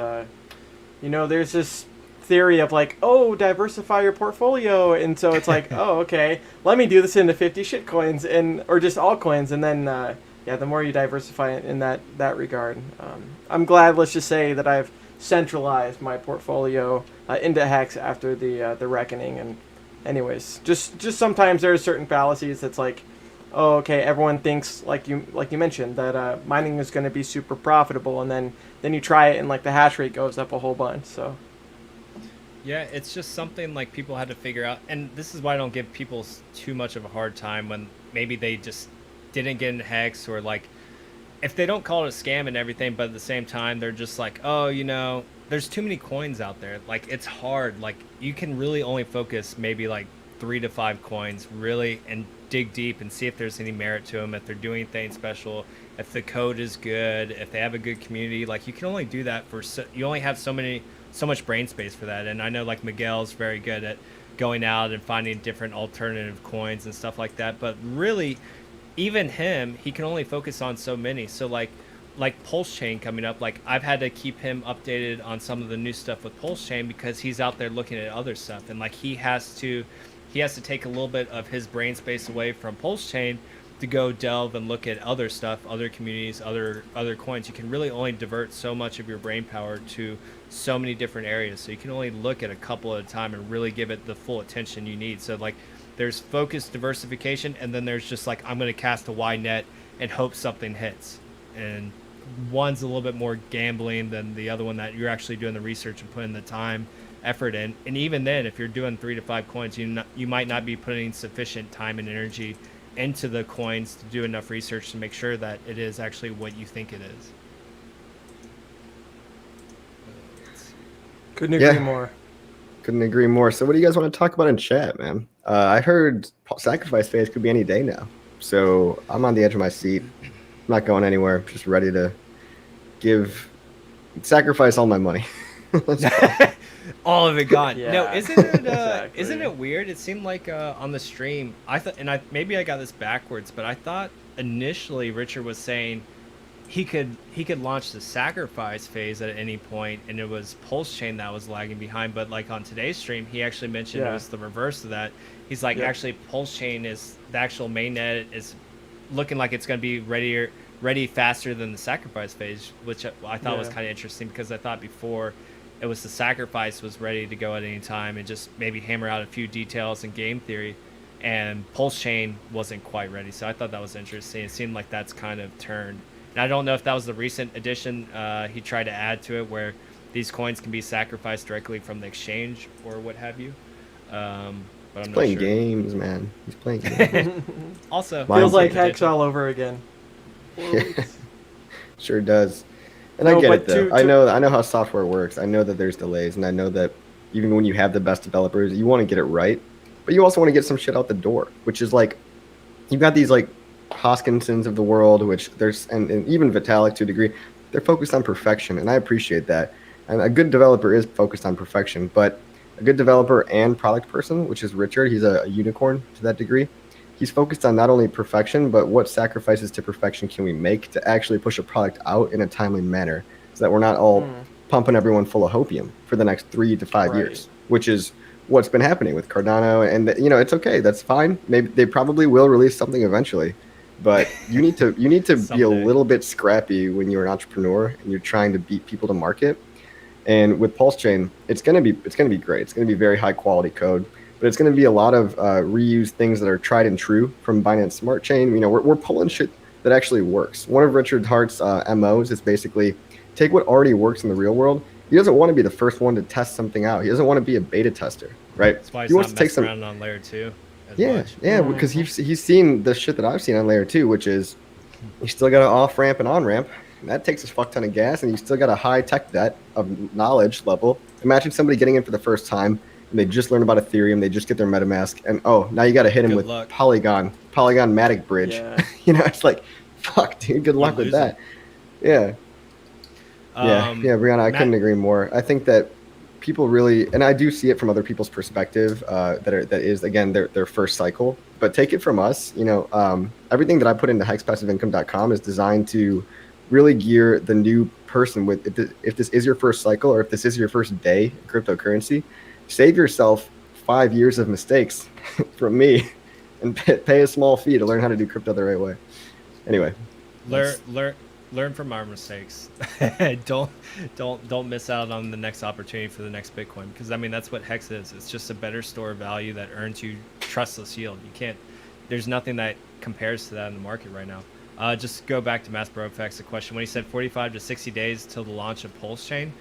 there's this theory of like, oh, diversify your portfolio, and so it's like, oh, okay, let me do this into 50 shit coins or just altcoins, and then the more you diversify in that regard. I'm glad, let's just say, that I've centralized my portfolio into Hex after the reckoning. And anyways, just sometimes there are certain fallacies that's like, oh, okay, everyone thinks like you mentioned that mining is going to be super profitable, and then you try it and like the hash rate goes up a whole bunch. So Yeah, it's just something like people had to figure out, and this is why I don't give people too much of a hard time when maybe they just didn't get into Hex, or like if they don't call it a scam and everything, but at the same time they're just like, oh, there's too many coins out there. Like it's hard. Like you can really only focus maybe like 3 to 5 coins really and dig deep and see if there's any merit to them, if they're doing anything special, if the code is good, if they have a good community. Like you can only do that you only have so much brain space for that. And I know like Miguel's very good at going out and finding different alternative coins and stuff like that, but really even him, he can only focus on so many. So like Pulse Chain coming up, like I've had to keep him updated on some of the new stuff with Pulse Chain because he's out there looking at other stuff, and like he has to take a little bit of his brain space away from Pulse Chain to go delve and look at other stuff, other communities, other coins. You can really only divert so much of your brain power to so many different areas, so you can only look at a couple at a time and really give it the full attention you need. So like there's focused diversification, and then there's just like I'm going to cast a wide net and hope something hits, and one's a little bit more gambling than the other one that you're actually doing the research and putting the time effort in. And even then, if you're doing 3 to 5 coins, you might not be putting sufficient time and energy into the coins to do enough research to make sure that it is actually what you think it is. Couldn't agree more. Couldn't agree more. So what do you guys want to talk about in chat, man? I heard sacrifice phase could be any day now. So I'm on the edge of my seat. I'm not going anywhere. I'm just ready to sacrifice all my money. All of it gone. Yeah. No, isn't it Exactly. isn't it weird? It seemed like on the stream I thought, and maybe I got this backwards, but I thought initially Richard was saying he could launch the sacrifice phase at any point, and it was Pulse Chain that was lagging behind. But like on today's stream, he actually mentioned it was the reverse of that. He's like, actually, Pulse Chain is the actual mainnet is looking like it's going to be ready faster than the sacrifice phase, which I thought was kind of interesting, because I thought before it was the sacrifice was ready to go at any time and just maybe hammer out a few details in game theory, and Pulse Chain wasn't quite ready. So I thought that was interesting. It seemed like that's kind of turned. And I don't know if that was the recent addition he tried to add to it, where these coins can be sacrificed directly from the exchange or what have you. But I'm not playing sure. games, man. He's playing games. Also, Feels like Hex all over again. Yeah. Sure does. And I get it though. I know how software works. I know that there's delays, and I know that even when you have the best developers, you want to get it right, but you also want to get some shit out the door, which is like you've got these like Hoskinsons of the world, which there's and even Vitalik to a degree, they're focused on perfection, and I appreciate that. And a good developer is focused on perfection, but a good developer and product person, which is Richard, he's a unicorn to that degree. He's focused on not only perfection, but what sacrifices to perfection can we make to actually push a product out in a timely manner, so that we're not all pumping everyone full of hopium for the next 3 to 5 years, which is what's been happening with Cardano. And it's okay, that's fine. Maybe they probably will release something eventually, but you need to be a little bit scrappy when you're an entrepreneur and you're trying to beat people to market. And with Pulse Chain, it's gonna be great. It's gonna be very high quality code, but it's gonna be a lot of reused things that are tried and true from Binance Smart Chain. We're pulling shit that actually works. One of Richard Hart's MOs is basically take what already works in the real world. He doesn't want to be the first one to test something out. He doesn't want to be a beta tester, right? That's why he wants to take some around on layer 2. Because he's seen the shit that I've seen on layer 2, which is you still got an off ramp and on ramp. And that takes a fuck ton of gas, and you still got a high tech debt of knowledge level. Imagine somebody getting in for the first time, and they just learn about Ethereum, they just get their MetaMask, and now you got to hit him with Polygon Matic Bridge. Yeah. It's like, fuck, dude, good luck with that. Yeah. Brianna, I couldn't agree more. I think that people really, and I do see it from other people's perspective, that is again their first cycle. But take it from us, everything that I put into hexpassiveincome.com is designed to really gear the new person with, if this is your first cycle or if this is your first day in cryptocurrency, save yourself 5 years of mistakes from me and pay a small fee to learn how to do crypto the right way. Anyway, learn from our mistakes. don't miss out on the next opportunity for the next Bitcoin, because that's what Hex is. It's just a better store of value that earns you trustless yield. You there's nothing that compares to that in the market right now. Just go back to Mass Bro Effects, the question when he said 45 to 60 days till the launch of Pulse Chain.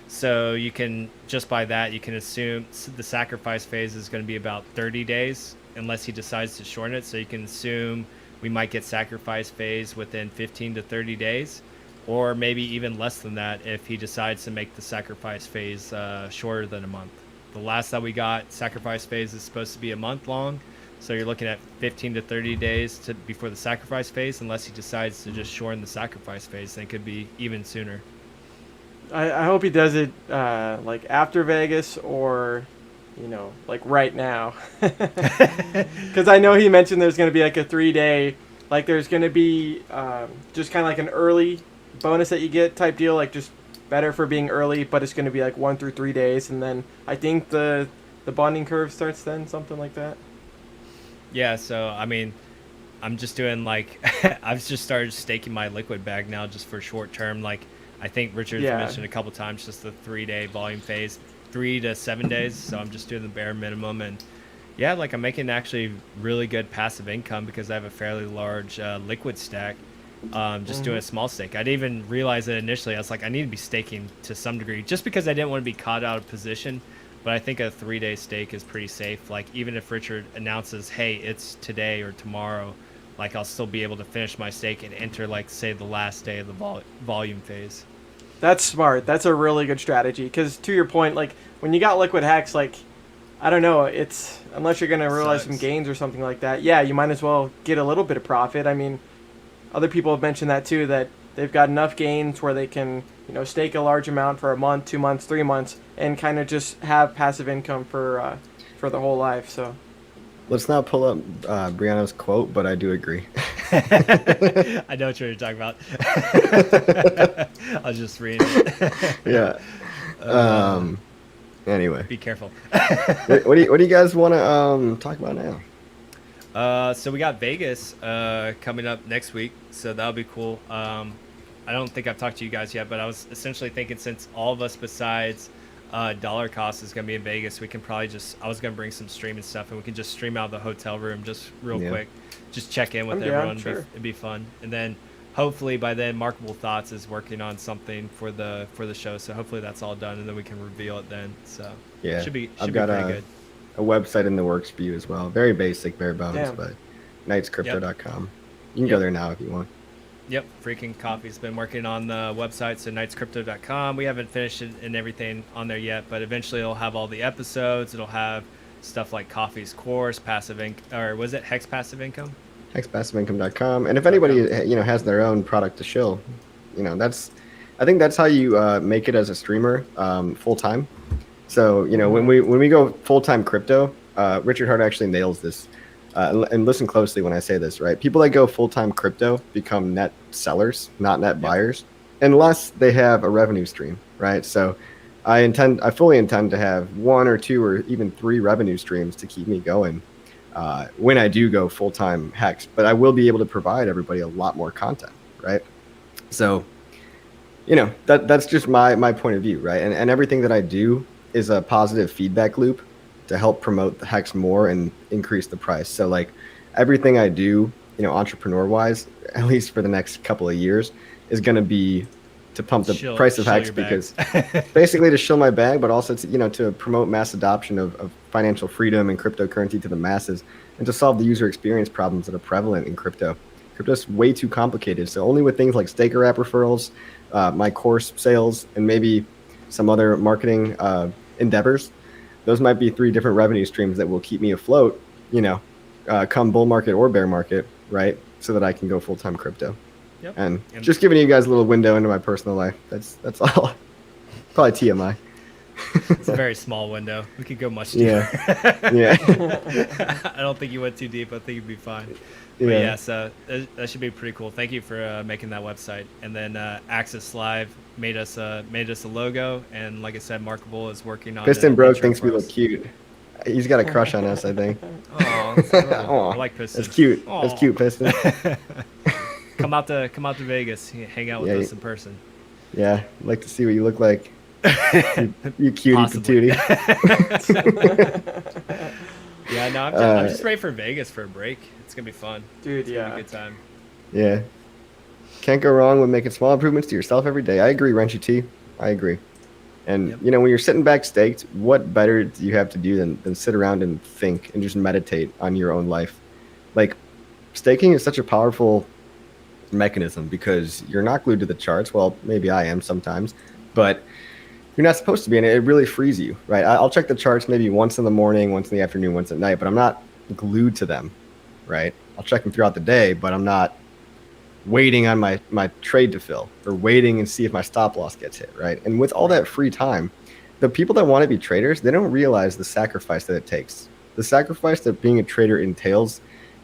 So you can, just by that, you can assume the sacrifice phase is going to be about 30 days unless he decides to shorten it. So you can assume we might get sacrifice phase within 15 to 30 days, or maybe even less than that if he decides to make the sacrifice phase shorter than a month. The last that we got, sacrifice phase is supposed to be a month long. So you're looking at 15 to 30 days before the sacrifice phase, unless he decides to just shorten the sacrifice phase. Then it could be even sooner. I hope he does it like after Vegas or, like right now. Because I know he mentioned there's going to be like a 3-day, like there's going to be just kind of like an early bonus that you get type deal, like just better for being early, but it's going to be like 1 through 3 days. And then I think the bonding curve starts then, something like that. Yeah, so I mean, I'm just doing like I've just started staking my liquid bag now just for short term. Like I think Richard's mentioned a couple times, just the 3-day volume phase, 3 to 7 days. So I'm just doing the bare minimum, and yeah, like I'm making actually really good passive income because I have a fairly large liquid stack. Just doing a small stake. I didn't even realize it initially. I was like, I need to be staking to some degree, just because I didn't want to be caught out of position. But I think a 3-day stake is pretty safe. Like even if Richard announces, hey, it's today or tomorrow, like I'll still be able to finish my stake and enter, like, say, the last day of the volume phase. That's smart. That's a really good strategy. Because to your point, like when you got liquid Hex, like I don't know, it's unless you're gonna realize some gains or something like that. Yeah, you might as well get a little bit of profit. I mean, other people have mentioned that too, that they've got enough gains where they can, stake a large amount for a month, 2 months, 3 months, and kind of just have passive income for the whole life. So let's not pull up Brianna's quote, but I do agree. I know what you're talking about. I was just reading it. Yeah. Anyway, be careful. What do you guys want to talk about now? So we got Vegas coming up next week, so that'll be cool. I don't think I've talked to you guys yet, but I was essentially thinking, since all of us besides Dollar Cost is going to be in Vegas, we can probably I was going to bring some streaming stuff, and we can just stream out of the hotel room just real quick, just check in with everyone. Sure. It'd be fun. And then hopefully by then Markable Thoughts is working on something for the show, so hopefully that's all done, and then we can reveal it then. So yeah, should be I've got pretty good. A website in the works for you as well. Very basic, bare bones, but knightscrypto.com. You can go there now if you want. Yep, Freaking Coffee's been working on the website, so knightscrypto.com. We haven't finished it and everything on there yet, but eventually it'll have all the episodes. It'll have stuff like Coffee's course, passive income, or was it Hex Passive Income? HexPassiveIncome.com. And if anybody has their own product to shill, I think that's how you make it as a streamer full time. So when we go full time crypto, Richard Hart actually nails this. And listen closely when I say this, right? People that go full-time crypto become net sellers, not net buyers, unless they have a revenue stream, right? So I fully intend to have 1 or 2 or even 3 revenue streams to keep me going when I do go full-time Hex. But I will be able to provide everybody a lot more content, right? So, that's just my point of view, right? And everything that I do is a positive feedback loop to help promote the Hex more and increase the price. So like everything I do, entrepreneur wise, at least for the next couple of years, is going to be to pump the price of Hex, because basically to shill my bag, but also to, to promote mass adoption of financial freedom and cryptocurrency to the masses, and to solve the user experience problems that are prevalent in crypto. Crypto's way too complicated. So only with things like Staker app referrals, my course sales, and maybe some other marketing endeavors, those might be 3 different revenue streams that will keep me afloat, come bull market or bear market, right? So that I can go full-time crypto. Yep. And just giving you guys a little window into my personal life. That's all. Probably TMI. It's a very small window. We could go much deeper. Yeah. I don't think you went too deep. I think you'd be fine. But yeah, so that should be pretty cool. Thank you for making that website. And then Axis Live made us a logo, and like I said, Markable is working on Piston Bro thinks we look cute. He's got a crush on us, I think. Oh, I like Piston. That's cute. Aww. That's cute, Piston. Come out to Vegas, hang out with us in person. Yeah, I'd like to see what you look like. You cutie patootie. Yeah, no, I'm just ready for Vegas for a break. It's gonna be fun, dude. It's gonna be a good time. Yeah. Can't go wrong with making small improvements to yourself every day. I agree, Wrenchy T. I agree. And, Yep. when you're sitting back staked, what better do you have to do than sit around and think and just meditate on your own life? Like, staking is such a powerful mechanism because you're not glued to the charts. Well, maybe I am sometimes, but you're not supposed to be, and it really frees you, right? I'll check the charts maybe once in the morning, once in the afternoon, once at night, but I'm not glued to them, right? I'll check them throughout the day, but I'm not waiting on my trade to fill or waiting and see if my stop loss gets hit, right? And with all that free time, the people that want to be traders, they don't realize the sacrifice that it takes. The sacrifice that being a trader entails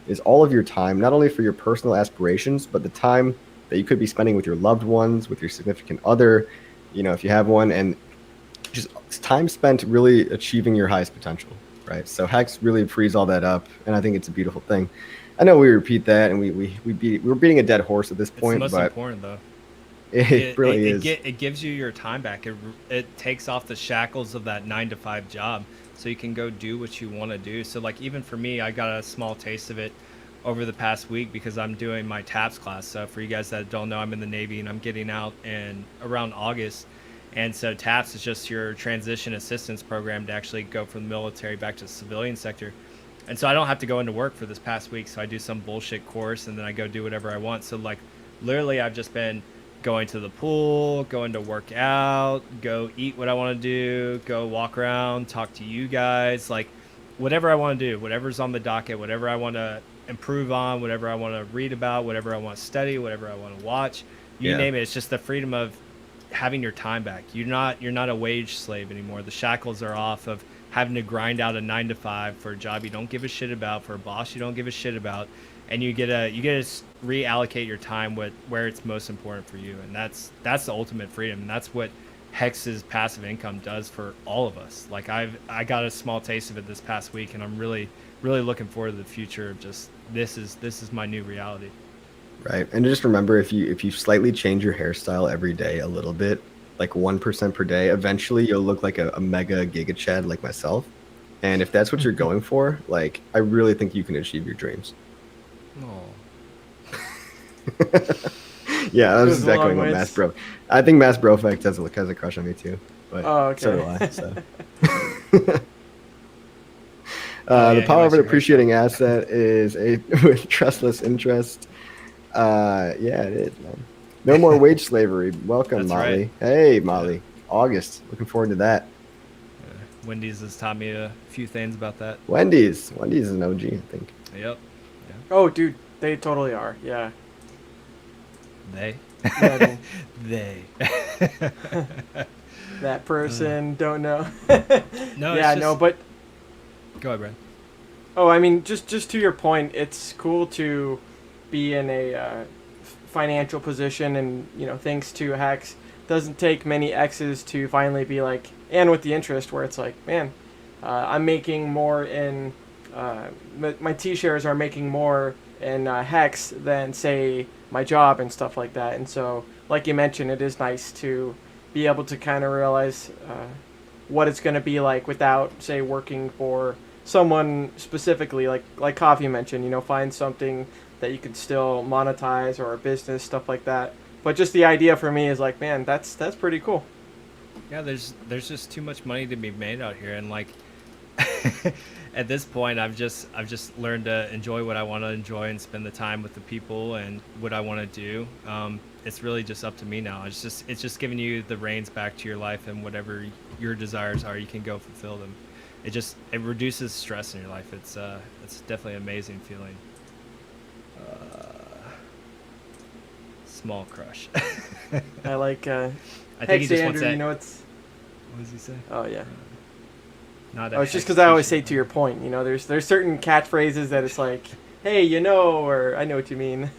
is all of your time, not only for your personal aspirations, but the time that you could be spending with your loved ones, with your significant other, if you have one, and just time spent really achieving your highest potential, right? So Hex really frees all that up, and I think it's a beautiful thing. I know we repeat that, and we're beating a dead horse at this point, it's the most but important though. it really is. It gives you your time back. It takes off the shackles of that 9-to-5 job, so you can go do what you want to do. So like even for me, I got a small taste of it over the past week because I'm doing my TAPS class. So for you guys that don't know, I'm in the Navy and I'm getting out in around August. And so TAPS is just your transition assistance program to actually go from the military back to the civilian sector. And so I don't have to go into work for this past week. So I do some bullshit course and then I go do whatever I want. So like literally I've just been going to the pool, going to work out, go eat what I want to do, go walk around, talk to you guys, like whatever I want to do, whatever's on the docket, whatever I want to improve on, whatever I want to read about, whatever I want to study, whatever I want to watch, you name it. It's just the freedom of having your time back. You're not a wage slave anymore. The shackles are off of having to grind out a 9-to-5 for a job you don't give a shit about, for a boss you don't give a shit about, and you get to reallocate your time where it's most important for you. And that's the ultimate freedom. And that's what Hex's passive income does for all of us. Like I got a small taste of it this past week, and I'm really looking forward to the future of just this is my new reality. Right. And just remember, if you slightly change your hairstyle every day a little bit, like 1% per day, eventually you'll look like a mega giga chad like myself. And if that's what you're going for, like, I really think you can achieve your dreams. Oh. Yeah, that was exactly what Mass Bro. I think Mass Brofect has a crush on me too. But okay. So do I. So. The power of an appreciating asset is with trustless interest. Yeah, it is, man. No more wage slavery. Welcome, Molly. Right. Hey, Molly. August. Looking forward to that. Wendy's has taught me a few things about that. Wendy's is an OG, I think. Yep. Yeah. Oh, dude, they totally are. Yeah. They. Yeah, they. That person don't know. No. Yeah, no, but. Go ahead, Brad. Oh, I mean, just to your point, it's cool to be in a financial position, and thanks to Hex, doesn't take many X's to finally be like, and with the interest where it's like, man, I'm making more in my T-shares are making more in Hex than say my job and stuff like that. And so, like you mentioned, it is nice to be able to kind of realize what it's going to be like without, say, working for someone specifically, like Coffee mentioned, find something that you could still monetize, or a business, stuff like that. But just the idea for me is like, man, that's pretty cool. Yeah, there's just too much money to be made out here, and like at this point, I've just learned to enjoy what I want to enjoy and spend the time with the people and what I want to do. It's really just up to me now. It's just giving you the reins back to your life, and whatever your desires are, you can go fulfill them. It reduces stress in your life. It's definitely an amazing feeling. Small crush. I like I think he just wants Andrew, that. it's. What does he say? Oh yeah. Not Oh, it's just because I always say to your point. There's certain catchphrases that it's like, hey, or I know what you mean.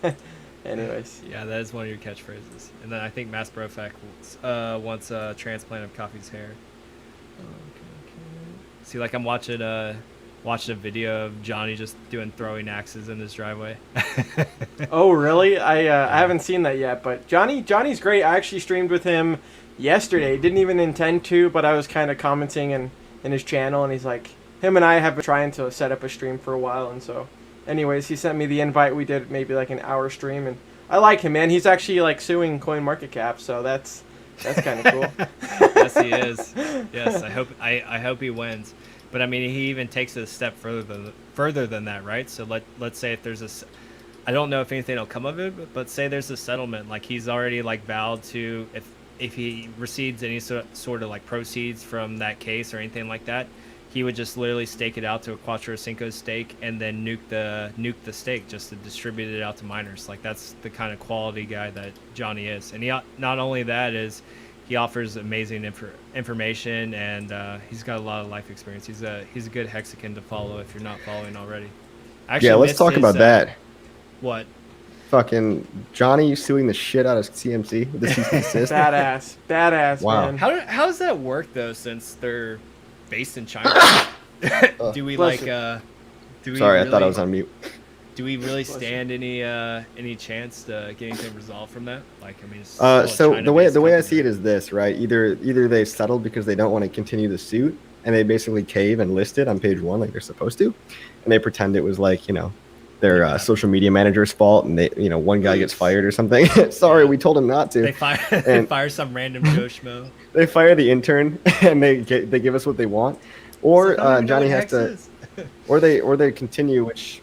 Anyways. Yeah, that is one of your catchphrases. And then I think Mass Brofak wants a transplant of Coffee's hair. Okay. See, like I'm watching a video of Johnny just throwing axes in his driveway. Oh, really? I haven't seen that yet, but Johnny's great. I actually streamed with him yesterday. Didn't even intend to, but I was kind of commenting in his channel, and he's like, him and I have been trying to set up a stream for a while, and so, anyways, he sent me the invite. We did maybe like an hour stream, and I like him, man. He's actually like suing CoinMarketCap, so that's kind of cool. Yes, he is. Yes, I hope he wins. But I mean, he even takes it a step further than that, right? So let's say if there's I don't know if anything will come of it, but say there's a settlement, like he's already like vowed to, if he receives any sort of like proceeds from that case or anything like that, he would just literally stake it out to a Quattro Cinco stake and then nuke the stake just to distribute it out to miners. Like that's the kind of quality guy that Johnny is. And he not only that is he offers amazing information, and he's got a lot of life experience. He's a good Hexican to follow if you're not following already. Yeah, let's talk about that. What? Fucking Johnny suing the shit out of CMC with the cease and desist. Badass, Wow. man. How does that work though? Since they're based in China, do we Bless like? Do we Sorry, really, I thought I was on mute. Do we really stand any chance to get anything resolved from that? Like, I mean, So the way I see it is this, right? Either they settled because they don't want to continue the suit, and they basically cave and list it on page 1 like they're supposed to, and they pretend it was like their social media manager's fault, and they one guy gets fired or something. Sorry, we told him not to. They fire some random Joe Schmo. They fire the intern, and they give us what they want, or Johnny has to, or they continue, which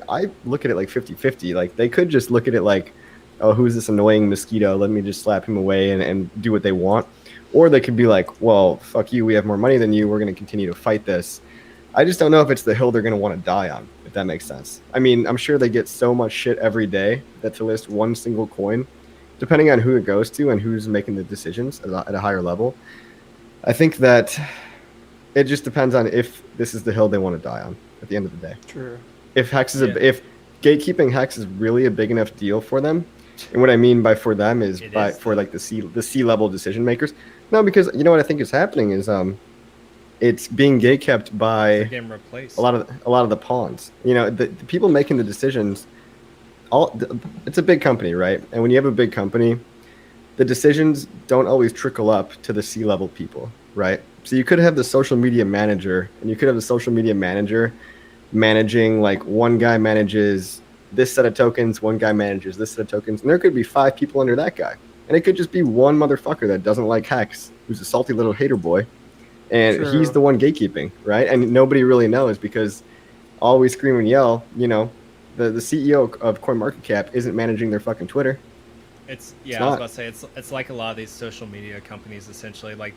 I look at it like 50-50. Like they could just look at it like, oh, who's this annoying mosquito? Let me just slap him away and do what they want. Or they could be like, well, fuck you. We have more money than you. We're going to continue to fight this. I just don't know if it's the hill they're going to want to die on, if that makes sense. I mean, I'm sure they get so much shit every day that to list one single coin, depending on who it goes to and who's making the decisions at a higher level, I think that it just depends on if this is the hill they want to die on at the end of the day. True. If Hex is if gatekeeping Hex is really a big enough deal for them, and what I mean by for them is for like the C level decision makers. No, because you know what I think is happening is it's being gatekept by getting replaced. a lot of the pawns. The people making the decisions. It's a big company, right? And when you have a big company, the decisions don't always trickle up to the C level people, right? So you could have the social media manager, and you could have the social media manager managing, like, one guy manages this set of tokens, one guy manages this set of tokens, and there could be 5 people under that guy. And it could just be one motherfucker that doesn't like Hex, who's a salty little hater boy, and True. He's the one gatekeeping, right? And nobody really knows because all we scream and yell, the CEO of CoinMarketCap isn't managing their fucking Twitter. I was about to say it's like a lot of these social media companies essentially, like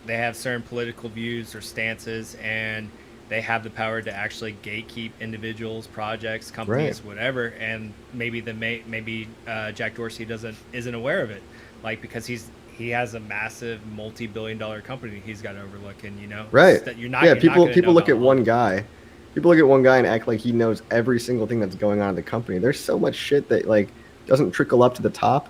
they have certain political views or stances, and they have the power to actually gatekeep individuals, projects, companies, whatever. And maybe Jack Dorsey isn't aware of it, like because he has a massive multi-billion-dollar company he's got to overlook, and right. That you're not. People look at one guy. People look at one guy and act like he knows every single thing that's going on in the company. There's so much shit that like doesn't trickle up to the top.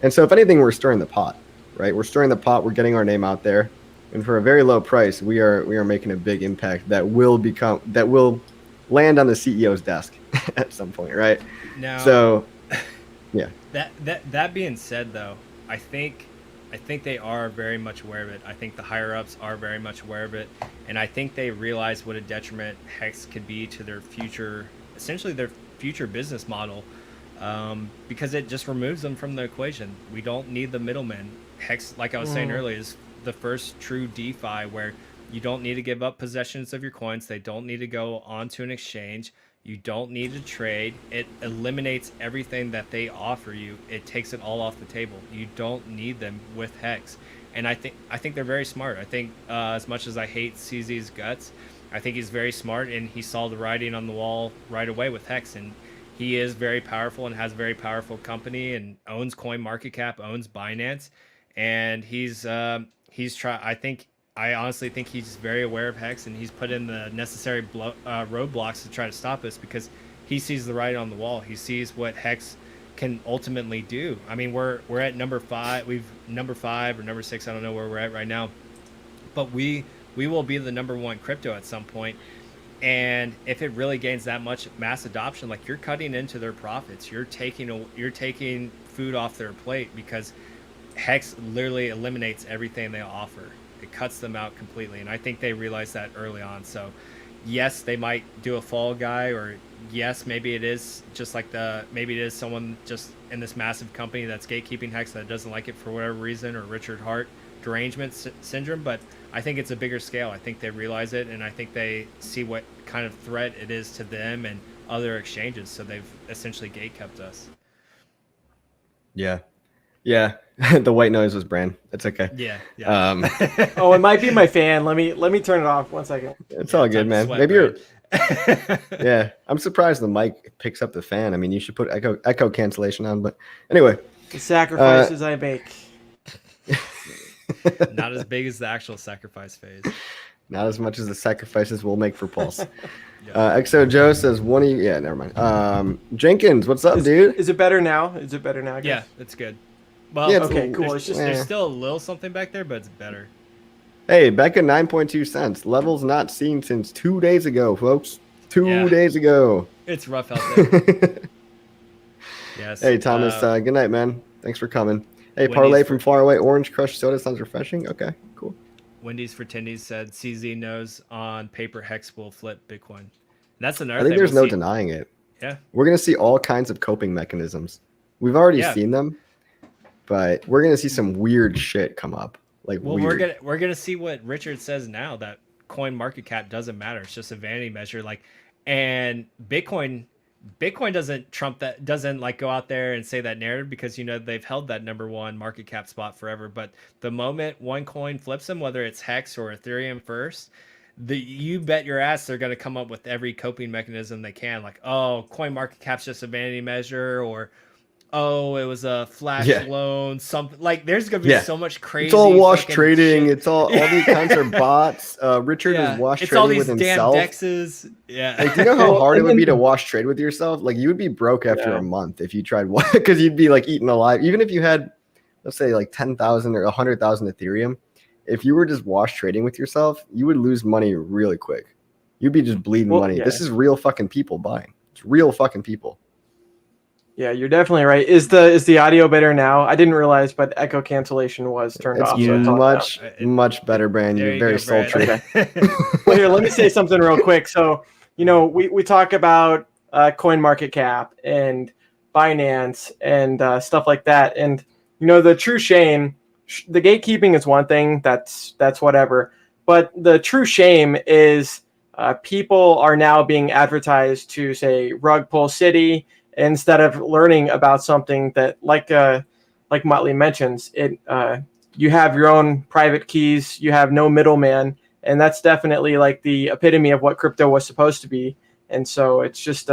And so if anything, we're stirring the pot, right? We're stirring the pot. We're getting our name out there. And for a very low price, we are making a big impact that will land on the CEO's desk at some point, right? Now, so, yeah. That being said, though, I think they are very much aware of it. I think the higher ups are very much aware of it, and I think they realize what a detriment Hex could be to their future, essentially their future business model, because it just removes them from the equation. We don't need the middleman. Hex, like I was saying earlier, is the first true DeFi where you don't need to give up possessions of your coins. They don't need to go onto an exchange. You don't need to trade. It eliminates everything that they offer you. It takes it all off the table. You don't need them with Hex. And I think they're very smart. I think as much as I hate CZ's guts, I think he's very smart, and he saw the writing on the wall right away with Hex. And he is very powerful and has a very powerful company and owns CoinMarketCap, owns Binance. And I honestly think he's very aware of Hex, and he's put in the necessary roadblocks to try to stop us because he sees the writing on the wall. He sees what Hex can ultimately do. I mean, we're at number 5. We've number 5 or number 6. I don't know where we're at right now, but we will be the number 1 crypto at some point. And if it really gains that much mass adoption, like you're cutting into their profits, you're taking food off their plate because Hex literally eliminates everything they offer. It cuts them out completely, and I think they realized that early on. So yes, they might do a fall guy, or yes, maybe it is just like maybe it is someone just in this massive company that's gatekeeping Hex that doesn't like it for whatever reason, or Richard Hart derangement syndrome. But I think it's a bigger scale. I think they realize it, and I think they see what kind of threat it is to them and other exchanges. So they've essentially gatekept us. Yeah. The white noise was Bran. It's okay. Yeah. Oh, it might be my fan. Let me turn it off. 1 second. It's all good, man. Sweat, Maybe Bran. you're. Yeah, I'm surprised the mic picks up the fan. I mean, you should put echo cancellation on. But anyway, The sacrifices I make. Not as big as the actual sacrifice phase. Not as much as the sacrifices we'll make for Pulse. XO Joe says one of you. Yeah, never mind. Jenkins, what's up, dude? Is it better now? Is it better now? Guys? Yeah, it's good. Well, Yeah, Okay, cool. It's just there's still a little something back there, but it's better. Hey, back at 9.2 cents. Levels not seen since 2 days ago, folks. 2 days ago. It's rough out there. Yes. Hey, Thomas. Good night, man. Thanks for coming. Hey, Wendy's parlay from far away. Orange Crush soda sounds refreshing. Okay, cool. Wendy's for Tendies said CZ knows on paper Hex will flip Bitcoin. And that's another I think thing. there's no denying it. Yeah. We're going to see all kinds of coping mechanisms. We've already seen them, but we're going to see some weird shit come up. Weird. we're gonna see what Richard says now, that coin market cap doesn't matter. It's just a vanity measure. And Bitcoin doesn't like go out there and say that narrative, because they've held that #1 market cap spot forever. But the moment one coin flips them, whether it's Hex or Ethereum first, you bet your ass they're gonna come up with every coping mechanism they can. Like, oh, coin market cap's just a vanity measure, or oh, it was a flash loan, something. Like, there's gonna be so much crazy. It's all wash trading. Shit. It's all the accounts are bots. Richard is wash trading with himself. It's all these damn dexes. Yeah. Like, do you know how hard it would be to wash trade with yourself? Like, you would be broke after a month if you tried one, because you'd be like eaten alive. Even if you had, let's say, like 10,000 or 100,000 Ethereum, if you were just wash trading with yourself, you would lose money really quick. You'd be just bleeding money. This is real fucking people buying. It's real fucking people. Yeah, you're definitely right. Is the audio better now? I didn't realize, but echo cancellation was turned off. It's much better, Brand. You're very sultry. Okay. Well, here, let me say something real quick. So, we talk about coin market cap and Binance and stuff like that. And, the true shame, the gatekeeping is one thing. That's whatever. But the true shame is people are now being advertised to, say, rug pull city, instead of learning about something that, like Motley mentions, you have your own private keys, you have no middleman, and that's definitely like the epitome of what crypto was supposed to be. And so it's just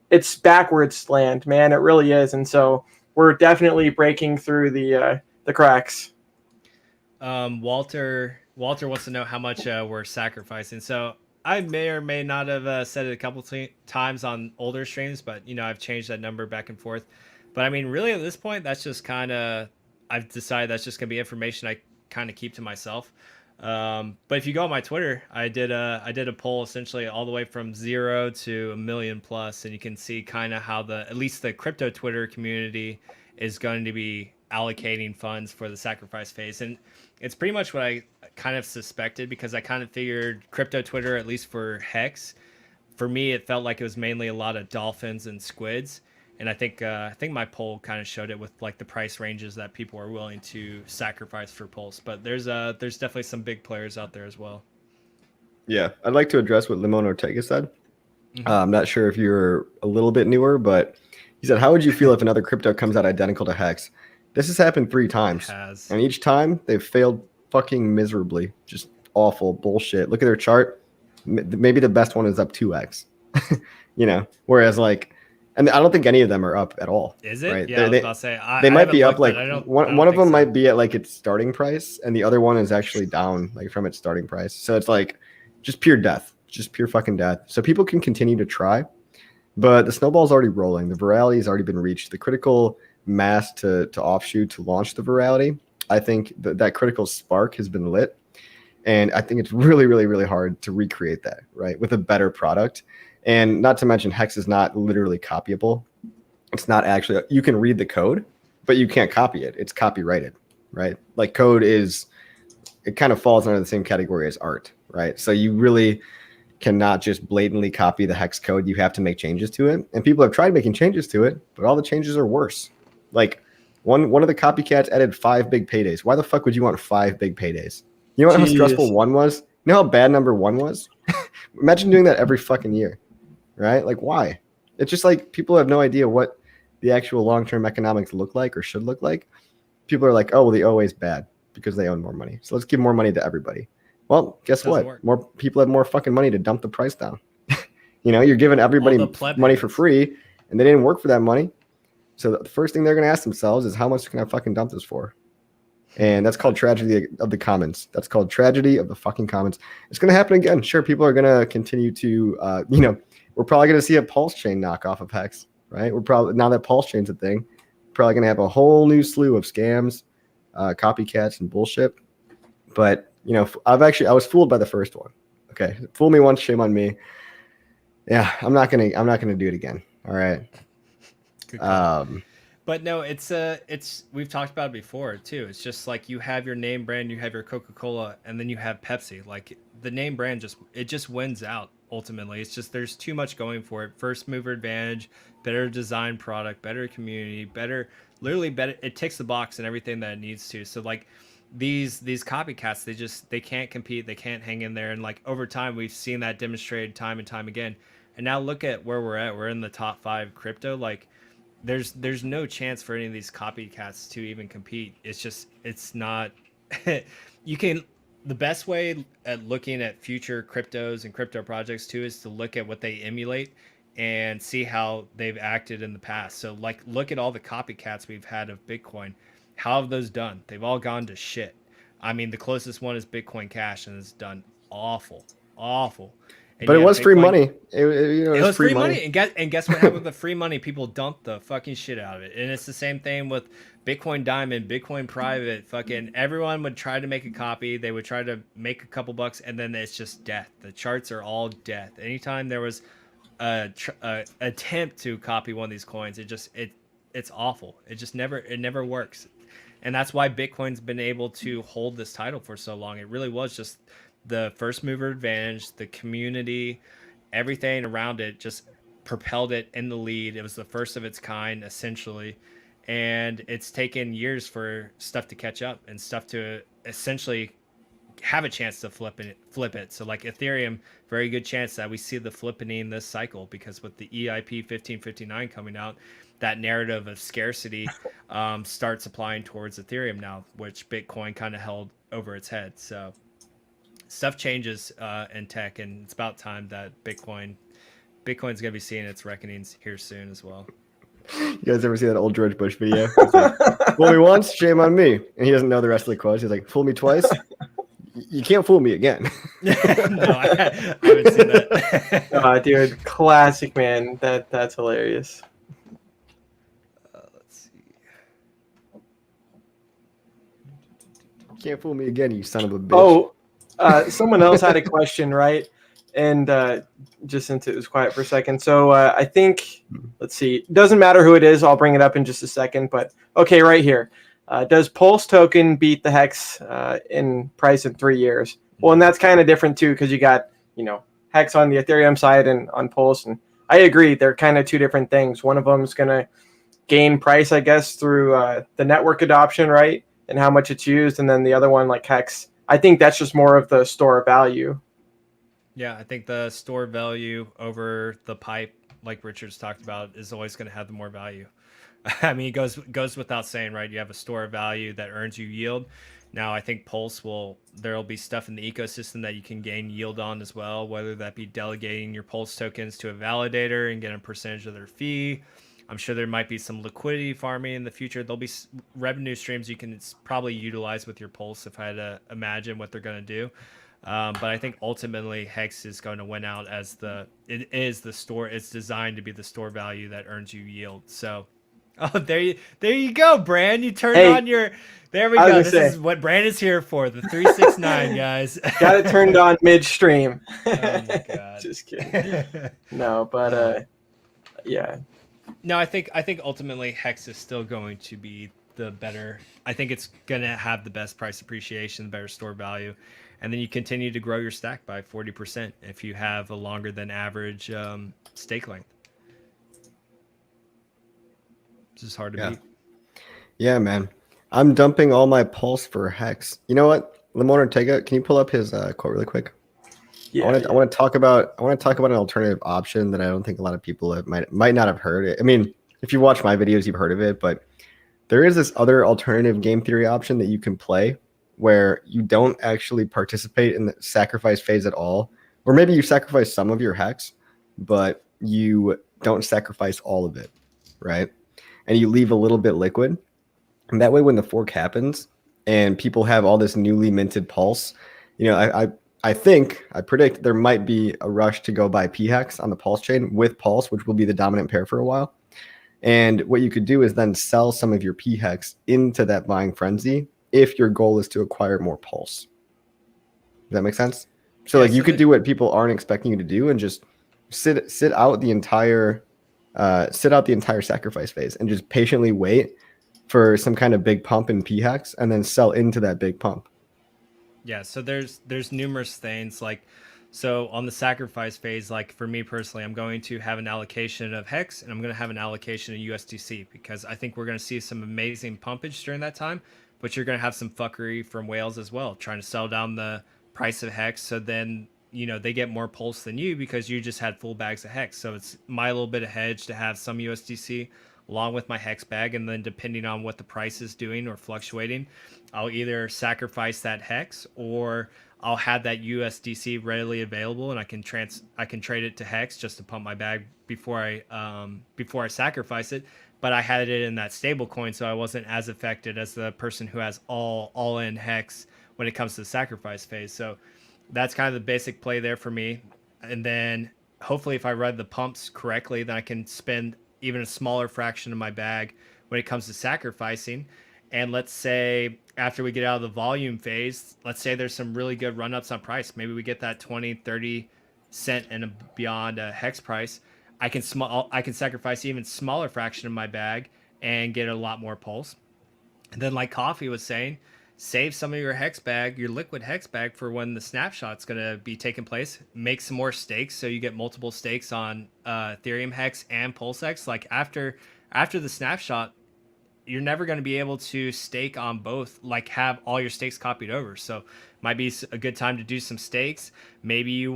it's backwards land, man. It really is. And so we're definitely breaking through the cracks. Walter wants to know how much we're sacrificing. So I may or may not have said it a couple times on older streams, but I've changed that number back and forth. But I mean, really at this point, that's just I've decided that's just gonna be information I kind of keep to myself. But if you go on my Twitter, I did a poll essentially all the way from 0 to 1 million plus, and you can see kind of how at least the crypto Twitter community is going to be allocating funds for the sacrifice phase. And it's pretty much what I kind of suspected, because I kind of figured crypto Twitter, at least for Hex, for me, it felt like it was mainly a lot of dolphins and squids. And I think my poll kind of showed it with like the price ranges that people are willing to sacrifice for Pulse. But there's definitely some big players out there as well. Yeah, I'd like to address what Limon Ortega said. I'm not sure if you're a little bit newer, but he said, how would you feel if another crypto comes out identical to Hex? This has happened 3 times. It has. And each time they've failed fucking miserably. Just awful bullshit. Look at their chart. Maybe the best one is up 2x. Whereas and I don't think any of them are up at all. Is it? Right? Yeah, I was about to say. They might be up one of them might be at like its starting price, and the other one is actually down like from its starting price. So it's like just pure death, just pure fucking death. So people can continue to try, but the snowball's already rolling. The virality has already been reached. The critical mass to offshoot to launch the virality, I think that critical spark has been lit, and I think it's really, really, really hard to recreate that, right, with a better product. And not to mention, Hex is not literally copyable. It's not actually, you can read the code, but you can't copy it. It's copyrighted, right? Like code is it kind of falls under the same category as art, right? So you really cannot just blatantly copy the hex code. You have to make changes to it. And people have tried making changes to it, but all the changes are worse. Like one of the copycats added 5 big paydays. Why the fuck would you want 5 big paydays? You know how stressful 1 was? You know how bad number 1 was? Imagine doing that every fucking year, right? Like, why? It's just like people have no idea what the actual long-term economics look like or should look like. People are like, oh, well, the OA is bad because they own more money. So let's give more money to everybody. Well, guess what? Work. More people have more fucking money to dump the price down. You're giving everybody money for free, and they didn't work for that money. So the first thing they're going to ask themselves is, how much can I fucking dump this for? And that's called tragedy of the commons. That's called tragedy of the fucking commons. It's going to happen again. Sure, people are going to continue to, we're probably going to see a pulse chain knockoff of Hex, right? We're probably, now that pulse chain's a thing, probably going to have a whole new slew of scams, copycats, and bullshit. But, I was fooled by the first one. Okay. Fool me once, shame on me. Yeah, I'm not going to do it again. All right. But no, it's we've talked about it before too. It's just like you have your name brand, you have your Coca-Cola, and then you have Pepsi. Like the name brand just wins out ultimately. It's just there's too much going for it. First mover advantage, better design product, better community, better. It ticks the box and everything that it needs to. So like these copycats, they can't compete, they can't hang in there. And like over time, we've seen that demonstrated time and time again. And now look at where we're at. We're in the top 5 crypto. Like there's no chance for any of these copycats to even compete. It's not. The best way at looking at future cryptos and crypto projects too is to look at what they emulate and see how they've acted in the past. So like look at all the copycats we've had of Bitcoin. How have those done? They've all gone to shit. I mean, the closest one is Bitcoin Cash, and it's done awful. And but it was Bitcoin, free money. It was free money. And guess what happened with the free money? People dumped the fucking shit out of it. And it's the same thing with Bitcoin Diamond, Bitcoin Private. Fucking everyone would try to make a copy. They would try to make a couple bucks, and then it's just death. The charts are all death. Anytime there was a attempt to copy one of these coins, it's awful. It never works. And that's why Bitcoin's been able to hold this title for so long. It really was just the first mover advantage, the community, everything around it just propelled it in the lead. It was the first of its kind, essentially. And it's taken years for stuff to catch up and stuff to essentially have a chance to flip it. So like Ethereum, very good chance that we see the flippening this cycle, because with the EIP 1559 coming out, that narrative of scarcity starts applying towards Ethereum now, which Bitcoin kind of held over its head. So stuff changes in tech, and it's about time that Bitcoin's going to be seeing its reckonings here soon as well. You guys ever see that old George Bush video? Like, fool me once, shame on me. And he doesn't know the rest of the quotes. He's like, fool me twice, you can't fool me again. No, I haven't seen that. Dude, classic, man. That's hilarious. Let's see. You can't fool me again, you son of a bitch. Someone else had a question, right? And just since it was quiet for a second. So I think, let's see, doesn't matter who it is. I'll bring it up in just a second. But okay, right here. Does Pulse token beat the Hex in price in 3 years? Well, and that's kind of different too, because you got, Hex on the Ethereum side and on Pulse. And I agree, they're kind of two different things. One of them is going to gain price, I guess, through the network adoption, right? And how much it's used. And then the other one, like Hex, I think that's just more of the store of value. Yeah, I think the store value over the pipe, like Richard's talked about, is always going to have the more value. I mean, it goes without saying, right? You have a store of value that earns you yield. Now, I think Pulse there'll be stuff in the ecosystem that you can gain yield on as well, whether that be delegating your Pulse tokens to a validator and get a percentage of their fee. I'm sure there might be some liquidity farming in the future. There'll be revenue streams you can probably utilize with your Pulse, if I had to imagine what they're going to do. But I think ultimately Hex is going to win out as it is the store. It's designed to be the store value that earns you yield. So, there you go, Brand. You turned on your. There we go. This is what Brand is here for. The 369 guys. Got it turned on midstream. Oh my god. Just kidding. No, but yeah. No, I think ultimately Hex is still going to be the better. I think it's gonna have the best price appreciation, the better store value, and then you continue to grow your stack by 40% if you have a longer than average stake length. It's just hard to beat. Yeah, man. I'm dumping all my pulse for Hex. You know what? Lamont Ortega, can you pull up his quote really quick? Yeah, I want to talk about an alternative option that I don't think a lot of people might not have heard it. I mean, if you watch my videos, you've heard of it, but there is this other alternative game theory option that you can play where you don't actually participate in the sacrifice phase at all, or maybe you sacrifice some of your Hex, but you don't sacrifice all of it, right? And you leave a little bit liquid. And that way, when the fork happens and people have all this newly minted pulse, I predict there might be a rush to go buy P-Hex on the pulse chain with pulse, which will be the dominant pair for a while. And what you could do is then sell some of your P-Hex into that buying frenzy if your goal is to acquire more pulse. Does that make sense? So you could do what people aren't expecting you to do and just sit out the entire sacrifice phase and just patiently wait for some kind of big pump in P-Hex and then sell into that big pump. Yeah, so there's numerous things so on the sacrifice phase, like for me personally, I'm going to have an allocation of Hex and I'm going to have an allocation of USDC because I think we're going to see some amazing pumpage during that time, but you're going to have some fuckery from whales as well, trying to sell down the price of Hex. So then, they get more pulse than you because you just had full bags of Hex. So it's my little bit of hedge to have some USDC along with my Hex bag. And then depending on what the price is doing or fluctuating, I'll either sacrifice that Hex or I'll have that USDC readily available and I can trade it to Hex just to pump my bag before I sacrifice it. But I had it in that stable coin, so I wasn't as affected as the person who has all in Hex when it comes to the sacrifice phase. So that's kind of the basic play there for me. And then hopefully if I read the pumps correctly, then I can spend even a smaller fraction of my bag when it comes to sacrificing. And let's say after we get out of the volume phase, let's say there's some really good run-ups on price. Maybe we get that 20, 30 cent and beyond Hex price. I can sacrifice even smaller fraction of my bag and get a lot more pulse. And then like Coffee was saying, save some of your Hex bag, your liquid Hex bag for when the snapshot's going to be taking place. Make some more stakes so you get multiple stakes on Ethereum Hex and Pulse Hex. Like after the snapshot, you're never going to be able to stake on both, like have all your stakes copied over. So might be a good time to do some stakes. Maybe you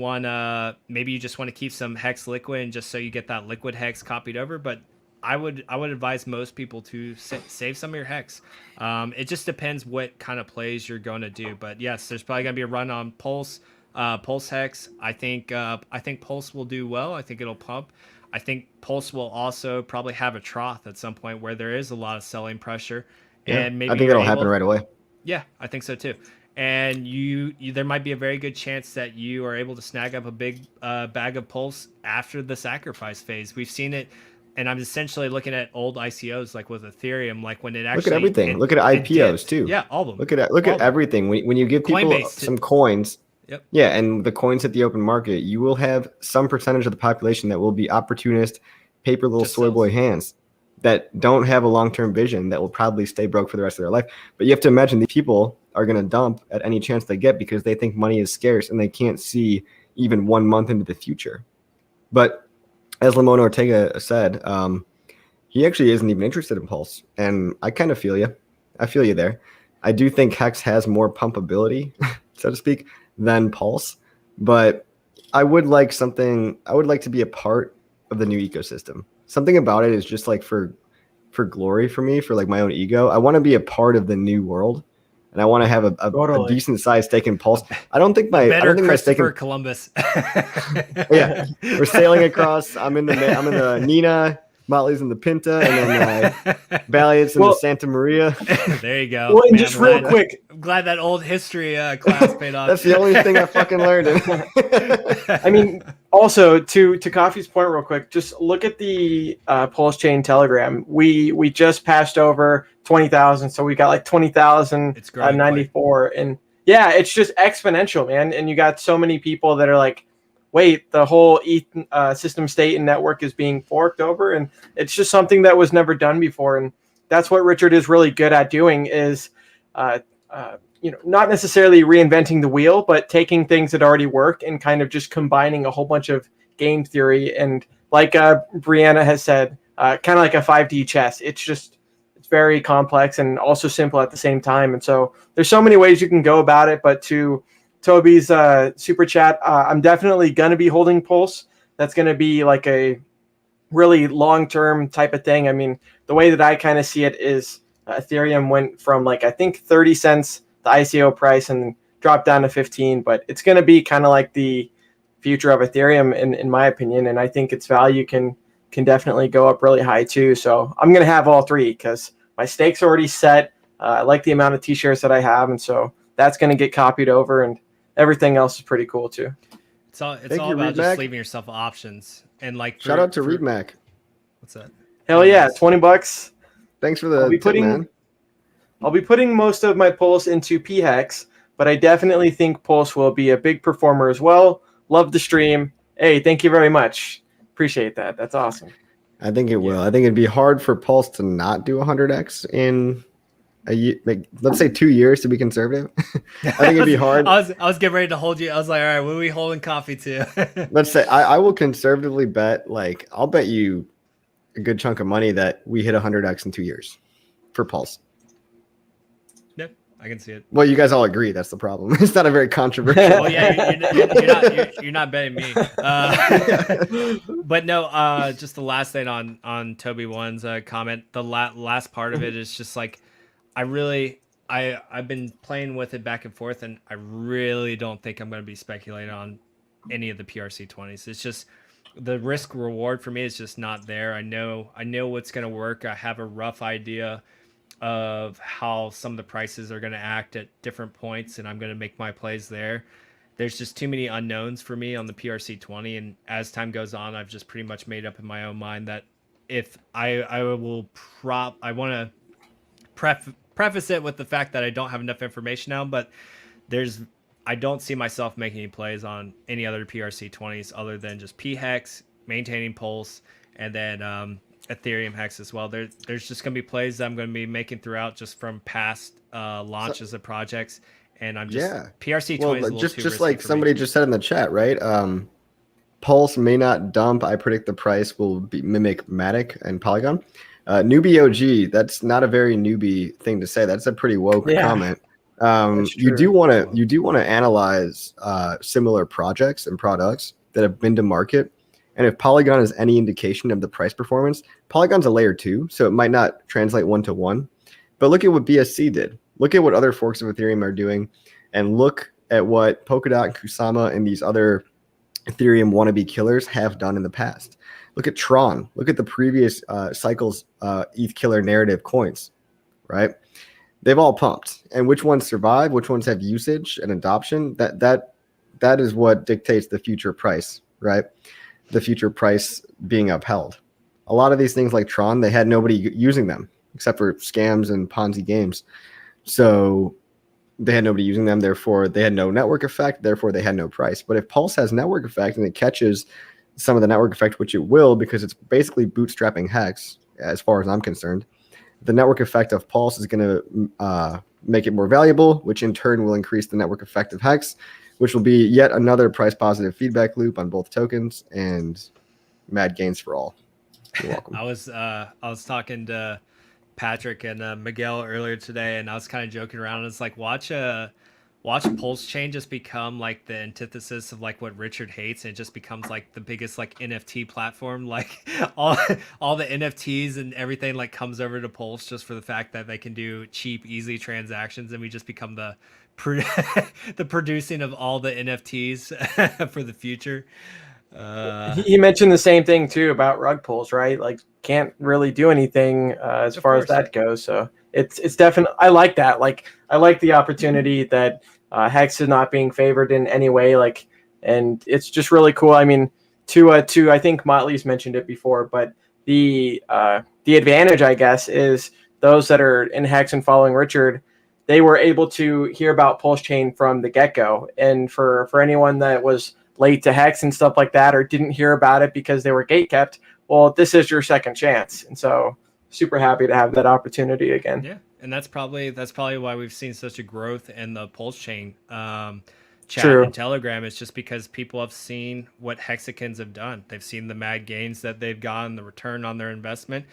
just want to keep some Hex liquid and just so you get that liquid Hex copied over. But I would advise most people to save some of your Hex. It just depends what kind of plays you're going to do. But yes, there's probably going to be a run on Pulse Hex. I think Pulse will do well. I think it'll pump. I think Pulse will also probably have a trough at some point where there is a lot of selling pressure. Yeah, and maybe I think it'll happen right away. Yeah, I think so too. And you there might be a very good chance that you are able to snag up a big bag of Pulse after the sacrifice phase. We've seen it, and I'm essentially looking at old ICOs like with Ethereum, like when it actually look at everything. Look at IPOs too. Yeah, all of them. Look at everything. When you give people some coins. Yep. Yeah, and the coins hit the open market, you will have some percentage of the population that will be opportunist, paper little soy boy hands that don't have a long-term vision that will probably stay broke for the rest of their life. But you have to imagine these people are going to dump at any chance they get because they think money is scarce and they can't see even 1 month into the future. But as Lamont Ortega said, he actually isn't even interested in Pulse. And I kind of feel you. I feel you there. I do think Hex has more pumpability, so to speak, than Pulse, but I would like to be a part of the new ecosystem. Something about it is just like for glory for me, for like my own ego. I want to be a part of the new world, and I want to have a decent sized stake in Pulse. I don't think my Christopher Columbus. Yeah, we're sailing across. I'm in the Nina. Motley's in the Pinta, and then Valiant's in the Santa Maria. There you go. Well, and just real quick, I'm glad that old history class paid off. That's the only thing I fucking learned. I mean, also to Coffee's point, real quick, just look at the Pulse Chain Telegram. We just passed over 20,000, so we got like 20,094, and yeah, it's just exponential, man. And you got so many people that are like, wait, the whole system state and network is being forked over, and it's just something that was never done before. And that's what Richard is really good at doing is, not necessarily reinventing the wheel, but taking things that already work and kind of just combining a whole bunch of game theory. And like Brianna has said, kind of like a 5D chess. It's very complex and also simple at the same time. And so there's so many ways you can go about it. But to Toby's super chat, I'm definitely going to be holding Pulse. That's going to be like a really long-term type of thing. I mean, the way that I kind of see it is Ethereum went from I think 30 cents, the ICO price, and dropped down to 15, but it's going to be kind of like the future of Ethereum in my opinion. And I think its value can definitely go up really high too. So I'm going to have all three because my stake's already set. I like the amount of t-shirts that I have. And so that's going to get copied over, and everything else is pretty cool too. It's all about just leaving yourself options. And shout out to Reed Mac. What's that? Hell yeah, $20. Thanks for the tip, man. I'll be putting most of my Pulse into PHEX, but I definitely think Pulse will be a big performer as well. Love the stream. Hey, thank you very much. Appreciate that. That's awesome. I think it will. I think it'd be hard for Pulse to not do 100x in a year, let's say 2 years to be conservative. I think it'd be hard. I was getting ready to hold you. I was like, all right, what are we holding coffee to? Let's say I will conservatively bet, I'll bet you a good chunk of money that we hit 100x in 2 years for Pulse. Yeah, I can see it. Well, you guys all agree that's the problem. It's not a very controversial. Well, yeah, you're not betting me. But no, just the last thing on Toby One's comment. The last part of it is just I've been playing with it back and forth, and I really don't think I'm going to be speculating on any of the PRC20s. It's just the risk reward for me is just not there. I know what's going to work. I have a rough idea of how some of the prices are going to act at different points, and I'm going to make my plays there. There's just too many unknowns for me on the PRC20, and as time goes on, I've just pretty much made up in my own mind that if I want to preface it with the fact that I don't have enough information now, but I don't see myself making any plays on any other PRC20s other than just PHEX, maintaining Pulse, and then Ethereum Hex as well. There's just going to be plays that I'm going to be making throughout just from past launches of projects, and I'm just PRC20 is a little just like somebody just said in the chat, right? Pulse may not dump. I predict the price will mimic Matic and Polygon. Newbie OG, that's not a very newbie thing to say. That's a pretty woke comment. You do want to analyze similar projects and products that have been to market, and if Polygon is any indication of the price performance, Polygon's a layer 2, so it might not translate 1-to-1. But look at what BSC did. Look at what other forks of Ethereum are doing, and look at what Polkadot, Kusama, and these other Ethereum wannabe killers have done in the past. Look at Tron. Look at the previous cycles ETH killer narrative coins, right? They've all pumped. And which ones survive, which ones have usage and adoption, that is what dictates the future price, right? The future price being upheld. A lot of these things like Tron, they had nobody using them except for scams and Ponzi games. So they had nobody using them. Therefore, they had no network effect. Therefore, they had no price. But if Pulse has network effect and it catches some of the network effect, which it will, because it's basically bootstrapping Hex, as far as I'm concerned, the network effect of Pulse is going to make it more valuable, which in turn will increase the network effect of Hex, which will be yet another price positive feedback loop on both tokens and mad gains for all. You're welcome. I was talking to Patrick and Miguel earlier today, and I was kind of joking around. It's like watch Pulse Chain just become like the antithesis of like what Richard hates, and it just becomes like the biggest like NFT platform. Like all the NFTs and everything like comes over to Pulse just for the fact that they can do cheap, easy transactions, and we just become the producing of all the NFTs for the future. He mentioned the same thing too about rug pulls, right? Like can't really do anything as far as that goes. So it's definitely, I like that. Like I like the opportunity that Hex is not being favored in any way. Like, and it's just really cool. I mean, to I think Motley's mentioned it before, but the advantage, I guess, is those that are in Hex and following Richard, they were able to hear about Pulse Chain from the get-go. And for anyone that was late to Hex and stuff like that, or didn't hear about it because they were gatekept, well, this is your second chance. And so super happy to have that opportunity again. Yeah, and that's probably why we've seen such a growth in the Pulse chain chat True. and Telegram. It's just because people have seen what Hexicans have done. They've seen the mad gains that they've gotten, the return on their investment,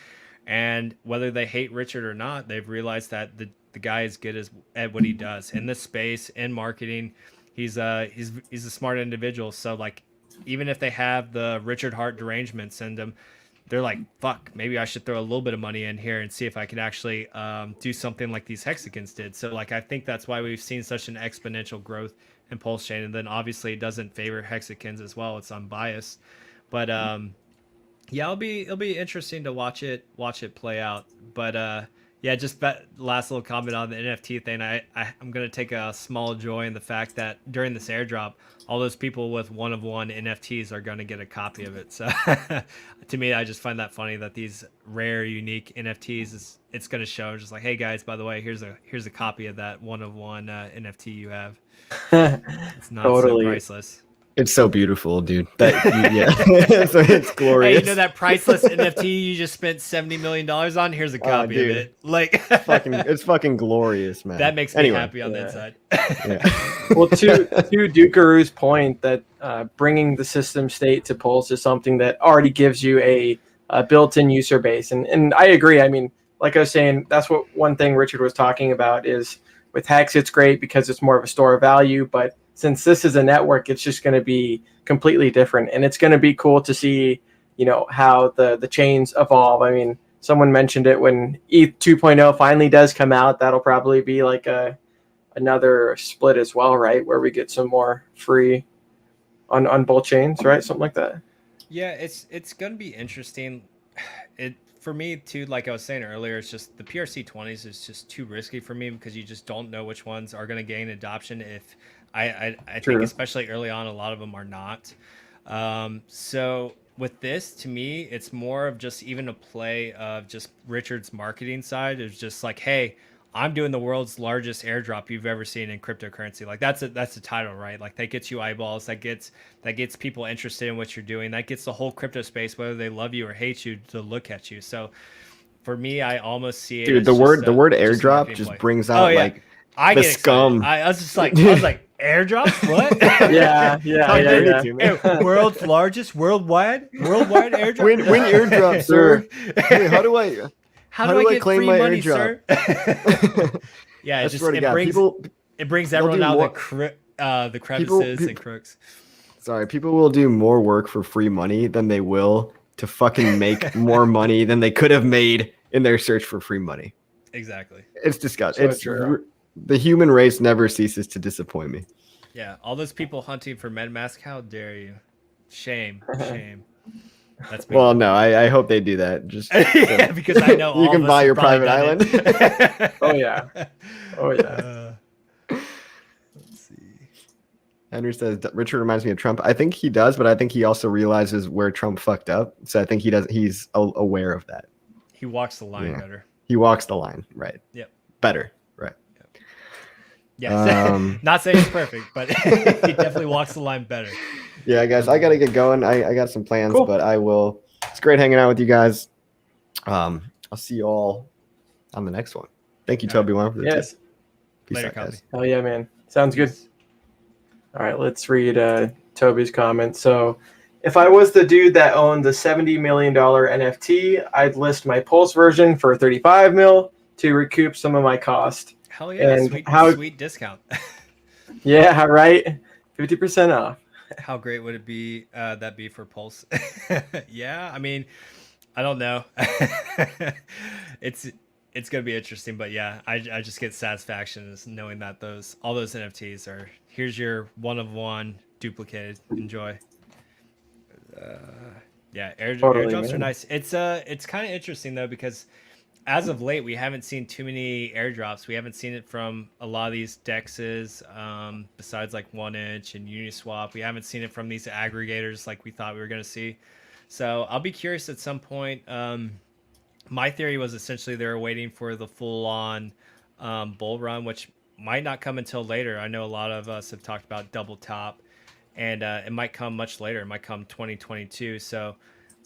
and whether they hate Richard or not, they've realized that the guy is good at what he does in this space, in marketing. He's a smart individual. So like, even if they have the Richard Hart derangement syndrome, they're like, fuck, maybe I should throw a little bit of money in here and see if I can actually do something like these Hexicans did. So like, I think that's why we've seen such an exponential growth in Pulse Chain. And then obviously it doesn't favor Hexicans as well. It's unbiased, but yeah, it'll be interesting to watch it play out. But yeah, just that last little comment on the NFT thing. I'm gonna take a small joy in the fact that during this airdrop, all those people with one of one NFTs are gonna get a copy of it. So to me, I just find that funny that these rare, unique NFTs it's gonna show just like, hey guys, by the way, here's a copy of that one of one NFT you have. It's not Totally. so priceless. It's so beautiful, dude. Yeah, so it's glorious. Hey, you know that priceless NFT you just spent $70 million on? Here's a copy of it. Like, it's fucking glorious, man. That makes me happy on the inside. Yeah. Well, to Dukaru's point that bringing the system state to Pulse is something that already gives you a built-in user base, and I agree. I mean, like I was saying, that's what one thing Richard was talking about is with Hex, it's great because it's more of a store of value, but since this is a network, it's just going to be completely different, and it's going to be cool to see, how the chains evolve. I mean, someone mentioned it when ETH 2.0 finally does come out. That'll probably be like another split as well, right? Where we get some more free on both chains, right? Something like that. Yeah, it's going to be interesting. For me too, like I was saying earlier, it's just the PRC20s is just too risky for me because you just don't know which ones are going to gain adoption. If I think especially early on, a lot of them are not. So with this, to me, it's more of just even a play of just Richard's marketing side. It's just like, hey, I'm doing the world's largest airdrop you've ever seen in cryptocurrency. Like that's the title, right? Like that gets you eyeballs, that gets people interested in what you're doing. That gets the whole crypto space, whether they love you or hate you, to look at you. So for me, I almost see it. Dude, the word airdrop just brings out like the scum. I was just like, airdrops? What? yeah. Hey, world's largest worldwide airdrop. Win airdrop, sir. Hey, how do I get claim free my money, airdrop? Sir? Yeah, it brings everyone out the crevices and crooks. Sorry, people will do more work for free money than they will to fucking make more money than they could have made in their search for free money. Exactly. It's disgusting. The human race never ceases to disappoint me. Yeah, all those people hunting for MetaMask, how dare you? Shame. That's me. Well, no, I hope they do that. Just yeah, because I know you can buy your private island. Oh yeah. Let's see. Henry says Richard reminds me of Trump. I think he does, but I think he also realizes where Trump fucked up. So I think he's aware of that. He walks the line better. He walks the line, right? Yep. Better, right? Yes. Not saying it's perfect, but he definitely walks the line better. Yeah, guys, I gotta get going. I got some plans, but I will. It's great hanging out with you guys. I'll see you all on the next one. Thank you, Toby One, for the yes. Peace Later, out, guys. Oh yeah, man. Sounds good. All right, let's read Toby's comment. So, if I was the dude that owned the $70 million NFT, I'd list my Pulse version for $35 million to recoup some of my cost. Hell yeah, and sweet discount. Yeah, right. 50% off. How great would it be that be for Pulse? Yeah, I mean, I don't know. It's gonna be interesting, but yeah, I just get satisfaction knowing that all those NFTs are here's your one of one duplicated. Enjoy. Yeah, airdrops are nice. It's kind of interesting though because as of late we haven't seen too many airdrops. We haven't seen it from a lot of these dexes, besides like 1inch and Uniswap. We haven't seen it from these aggregators like we thought we were gonna see. So I'll be curious at some point. My theory was essentially they were waiting for the full-on bull run, which might not come until later. I know a lot of us have talked about double top, and it might come much later. It might come 2022. So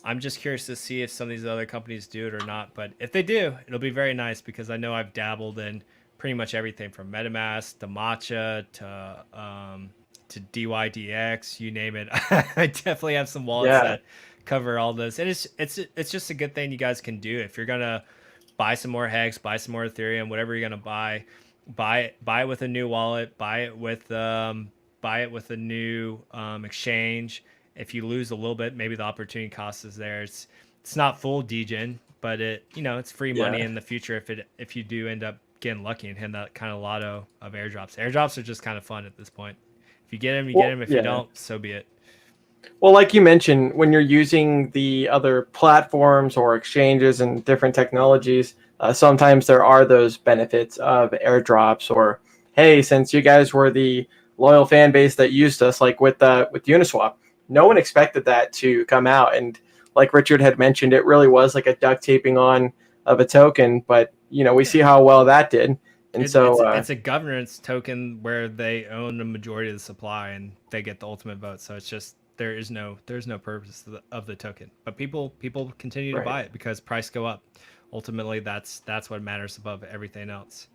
I'm just curious to see if some of these other companies do it or not. But if they do, it'll be very nice because I know I've dabbled in pretty much everything from MetaMask to Matcha to DYDX, you name it. I definitely have some wallets that cover all this, and it's just a good thing you guys can do if you're gonna buy some more Hex, buy some more Ethereum, whatever you're gonna buy it with a new wallet, buy it with a new exchange. If you lose a little bit, maybe the opportunity cost is there. It's not full degen, but it's free money in the future if you do end up getting lucky and hit that kind of lotto of airdrops. Airdrops are just kind of fun at this point. If you get them, you get them. If you don't, so be it. Well, like you mentioned, when you're using the other platforms or exchanges and different technologies, sometimes there are those benefits of airdrops or, hey, since you guys were the loyal fan base that used us, like with Uniswap, no one expected that to come out. And like Richard had mentioned, it really was like a duct taping on of a token. But, we see how well that did. And it's a governance token where they own the majority of the supply and they get the ultimate vote. So it's just there's no purpose of the token. But people continue to buy it because price go up. Ultimately, that's what matters above everything else.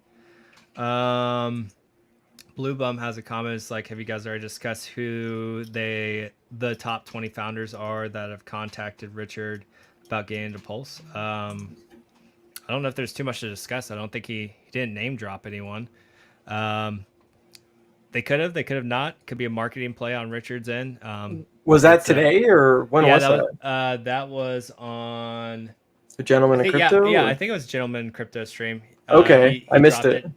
Blue Bum has a comment. It's like, have you guys already discussed who the top 20 founders are that have contacted Richard about getting into Pulse? I don't know if there's too much to discuss. I don't think he didn't name drop anyone. They could have not. Could be a marketing play on Richard's end. Was that today or when was that? That was on the Gentleman in Crypto. Yeah, I think it was Gentleman in Crypto stream. Okay, he I missed it.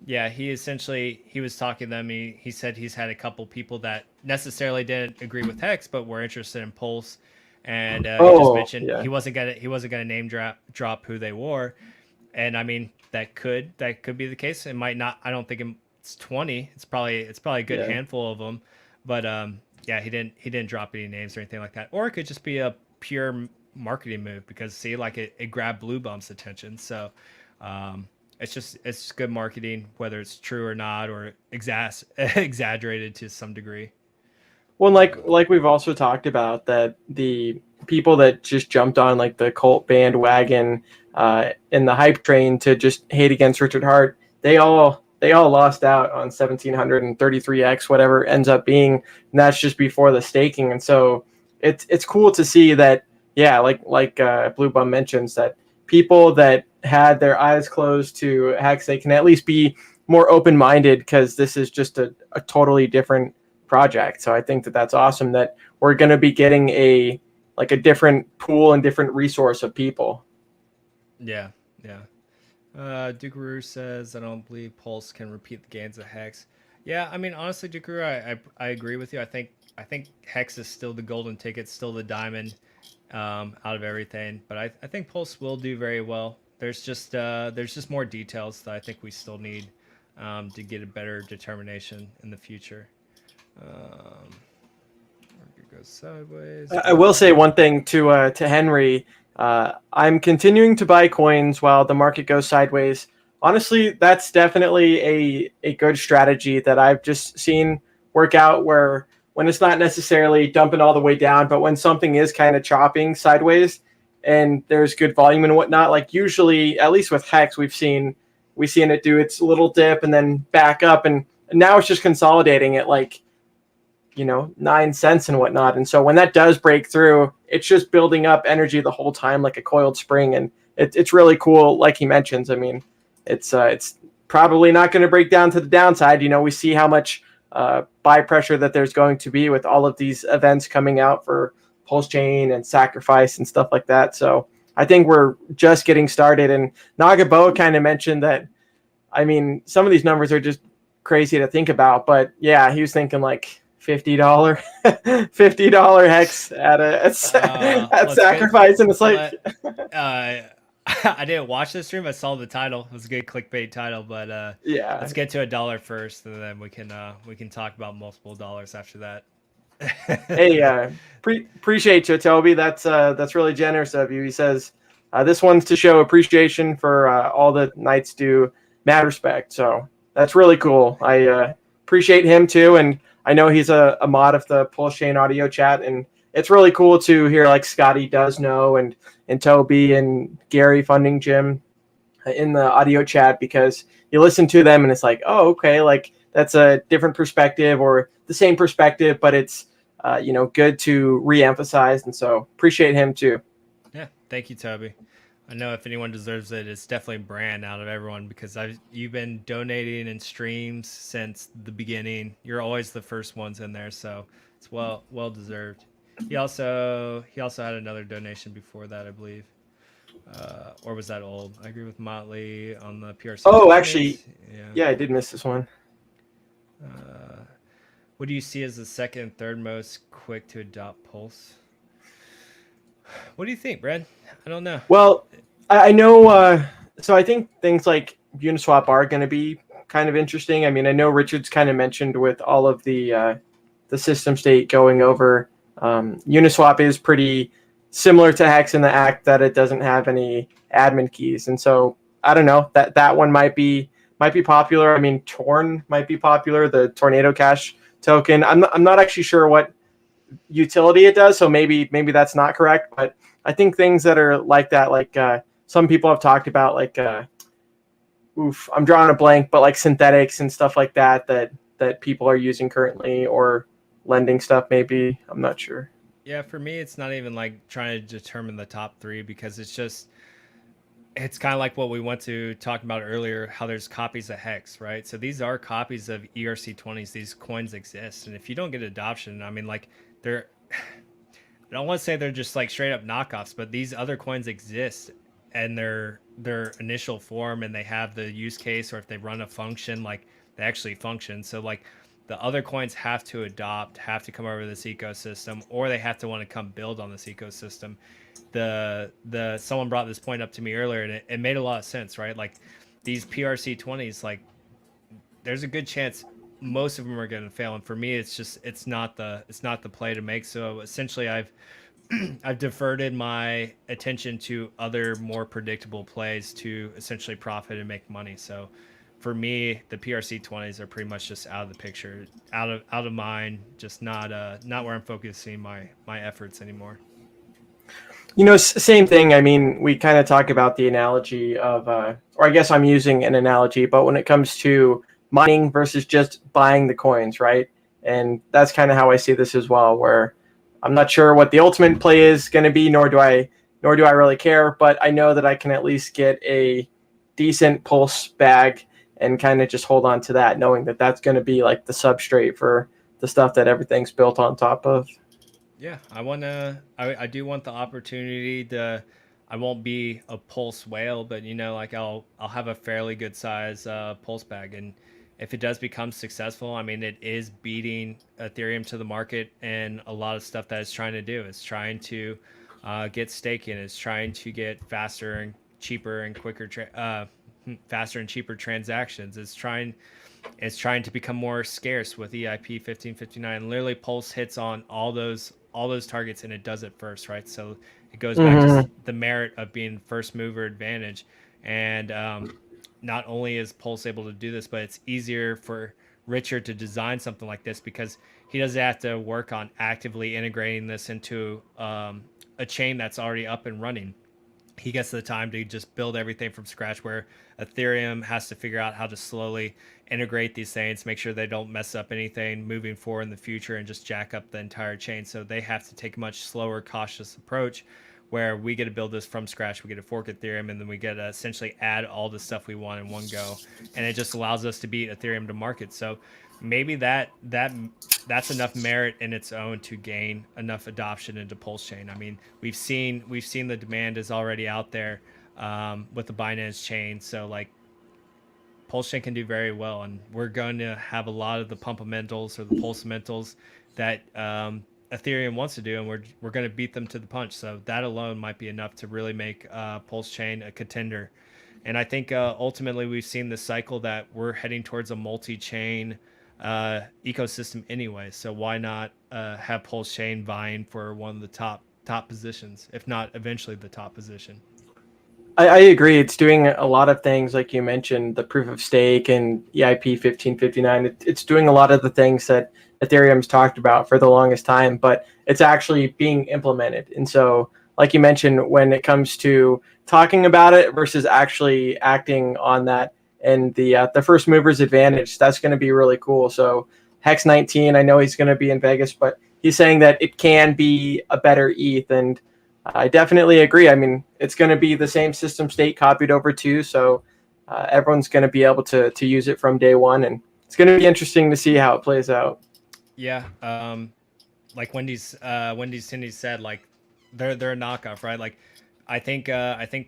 Yeah, he was talking to them. He said he's had a couple people that necessarily didn't agree with Hex, but were interested in Pulse. And he just mentioned he wasn't gonna name drop who they were, and I mean that could be the case. It might not. I don't think it's 20. It's probably a good handful of them, but he didn't drop any names or anything like that. Or it could just be a pure marketing move because it grabbed Blue Bum's attention. So it's good marketing, whether it's true or not, or exaggerated to some degree. Well, like we've also talked about, that the people that just jumped on like the cult bandwagon in the hype train to just hate against Richard Hart, they all lost out on 1733x, whatever it ends up being, and that's just before the staking. And so it's cool to see that, like Blue Bum mentions, that people that had their eyes closed to Hex, they can at least be more open-minded because this is just a totally different project. So I think that's awesome that we're going to be getting a different pool and different resource of people. Yeah. Dukaroo says, I don't believe Pulse can repeat the gains of Hex. Yeah, I mean, honestly, Dukaroo, I agree with you. I think Hex is still the golden ticket, still the diamond out of everything. But I think Pulse will do very well. There's just more details that I think we still need to get a better determination in the future. It goes sideways. I will say one thing to Henry. I'm continuing to buy coins while the market goes sideways. Honestly, that's definitely a good strategy that I've just seen work out, where when it's not necessarily dumping all the way down, but when something is kind of chopping sideways and there's good volume and whatnot, like usually, at least with Hex, we've seen it do its little dip and then back up, and now it's just consolidating at 9 cents and whatnot. And so when that does break through, it's just building up energy the whole time like a coiled spring, and it's really cool. Like he mentions, I mean, it's probably not going to break down to the downside. We see how much buy pressure that there's going to be with all of these events coming out for Pulse Chain and Sacrifice and stuff like that. So I think we're just getting started. And Nagabo kind of mentioned that, I mean, some of these numbers are just crazy to think about, but yeah, he was thinking like $50 Hex at Sacrifice, and it's like I didn't watch this stream. I saw the title. It was a good clickbait title, but let's get to $1 first, and then we can talk about multiple dollars after that. Hey, appreciate you, Toby. That's really generous of you. He says this one's to show appreciation for all that Knights do. Mad respect. So that's really cool. I appreciate him too, and I know he's a mod of the Pulse Chain audio chat, and it's really cool to hear like Scotty does know and Toby and Gary funding Jim in the audio chat, because you listen to them and it's like, oh, okay, like that's a different perspective or the same perspective, but it's good to re-emphasize. And so appreciate him too. Yeah, thank you, Toby. I know if anyone deserves it, it's definitely Brand out of everyone, because you've been donating in streams since the beginning. You're always the first ones in there, so it's well deserved. He also had another donation before that, I believe. Or was that old? I agree with Motley on the PRC. Oh, actually, yeah, I did miss this one. What do you see as the second and third most quick to adopt Pulse? What do you think, Brad? I don't know. Well, I know. So I think things like Uniswap are going to be kind of interesting. I mean, I know Richard's kind of mentioned with all of the system state going over. Uniswap is pretty similar to Hex in the act that it doesn't have any admin keys, and so I don't know, that one might be popular. I mean, Torn might be popular, the Tornado Cash token. I'm not actually sure what utility it does, so maybe that's not correct, but I think things that are like that, like some people have talked about, like I'm drawing a blank, but like synthetics and stuff like that people are using currently, or lending stuff maybe. I'm not sure. Yeah, for me, it's not even like trying to determine the top three, because it's kind of like what we went to talk about earlier, how there's copies of Hex, right? So these are copies of ERC20s. These coins exist. And if you don't get adoption, I mean, like, I don't want to say they're just like straight up knockoffs, but these other coins exist, and their initial form, and they have the use case, or if they run a function, like they actually function. So like the other coins have to come over this ecosystem, or they have to want to come build on this ecosystem. Someone brought this point up to me earlier, and it made a lot of sense, right? Like these PRC20s, like there's a good chance most of them are going to fail, and for me it's not the play to make. So essentially I've diverted my attention to other more predictable plays to essentially profit and make money. So for me, the PRC20s are pretty much just out of the picture, out of mind, just not where I'm focusing my efforts anymore. Same thing. I mean, we kind of talk about the analogy of, or I guess I'm using an analogy, but when it comes to mining versus just buying the coins, right? And that's kind of how I see this as well, where I'm not sure what the ultimate play is going to be, nor do I really care, but I know that I can at least get a decent Pulse bag and kind of just hold on to that, knowing that that's going to be like the substrate for the stuff that everything's built on top of. Yeah, I do want the opportunity to. I won't be a Pulse whale, but like I'll have a fairly good size Pulse bag, and if it does become successful, I mean, it is beating Ethereum to the market, and a lot of stuff that it's trying to do. It's trying to get staking. It's trying to get faster and cheaper and quicker, faster and cheaper transactions. It's trying to become more scarce with EIP 1559. Literally, Pulse hits on all those targets, and it does it first, right? So it goes back to the merit of being first mover advantage. And not only is Pulse able to do this, but it's easier for Richard to design something like this, because he doesn't have to work on actively integrating this into a chain that's already up and running. He gets the time to just build everything from scratch, where Ethereum has to figure out how to slowly integrate these things, make sure they don't mess up anything moving forward in the future and just jack up the entire chain. So they have to take a much slower, cautious approach, where we get to build this from scratch. We get to fork Ethereum, and then we get to essentially add all the stuff we want in one go. And it just allows us to beat Ethereum to market. So maybe that's enough merit in its own to gain enough adoption into Pulse Chain. I mean, we've seen the demand is already out there with the Binance chain. So like Pulse Chain can do very well, and we're going to have a lot of the Pumpamentals or the Pulsamentals that Ethereum wants to do, and we're going to beat them to the punch. So that alone might be enough to really make Pulse Chain a contender. And I think ultimately we've seen this cycle that we're heading towards a multi-chain ecosystem anyway. So why not have Pulse Chain vying for one of the top positions, if not eventually the top position? I agree. It's doing a lot of things, like you mentioned, the proof of stake and EIP 1559. It's doing a lot of the things that Ethereum's talked about for the longest time, but it's actually being implemented. And so, like you mentioned, when it comes to talking about it versus actually acting on that, and the first mover's advantage, that's going to be really cool. So Hex 19, I know he's going to be in Vegas, but he's saying that it can be a better ETH, and I definitely agree. I mean, it's going to be the same system state copied over too, so everyone's going to be able to use it from day one, and it's going to be interesting to see how it plays out. Yeah, like Wendy's Cindy said, like they're a knockoff, right? Like I think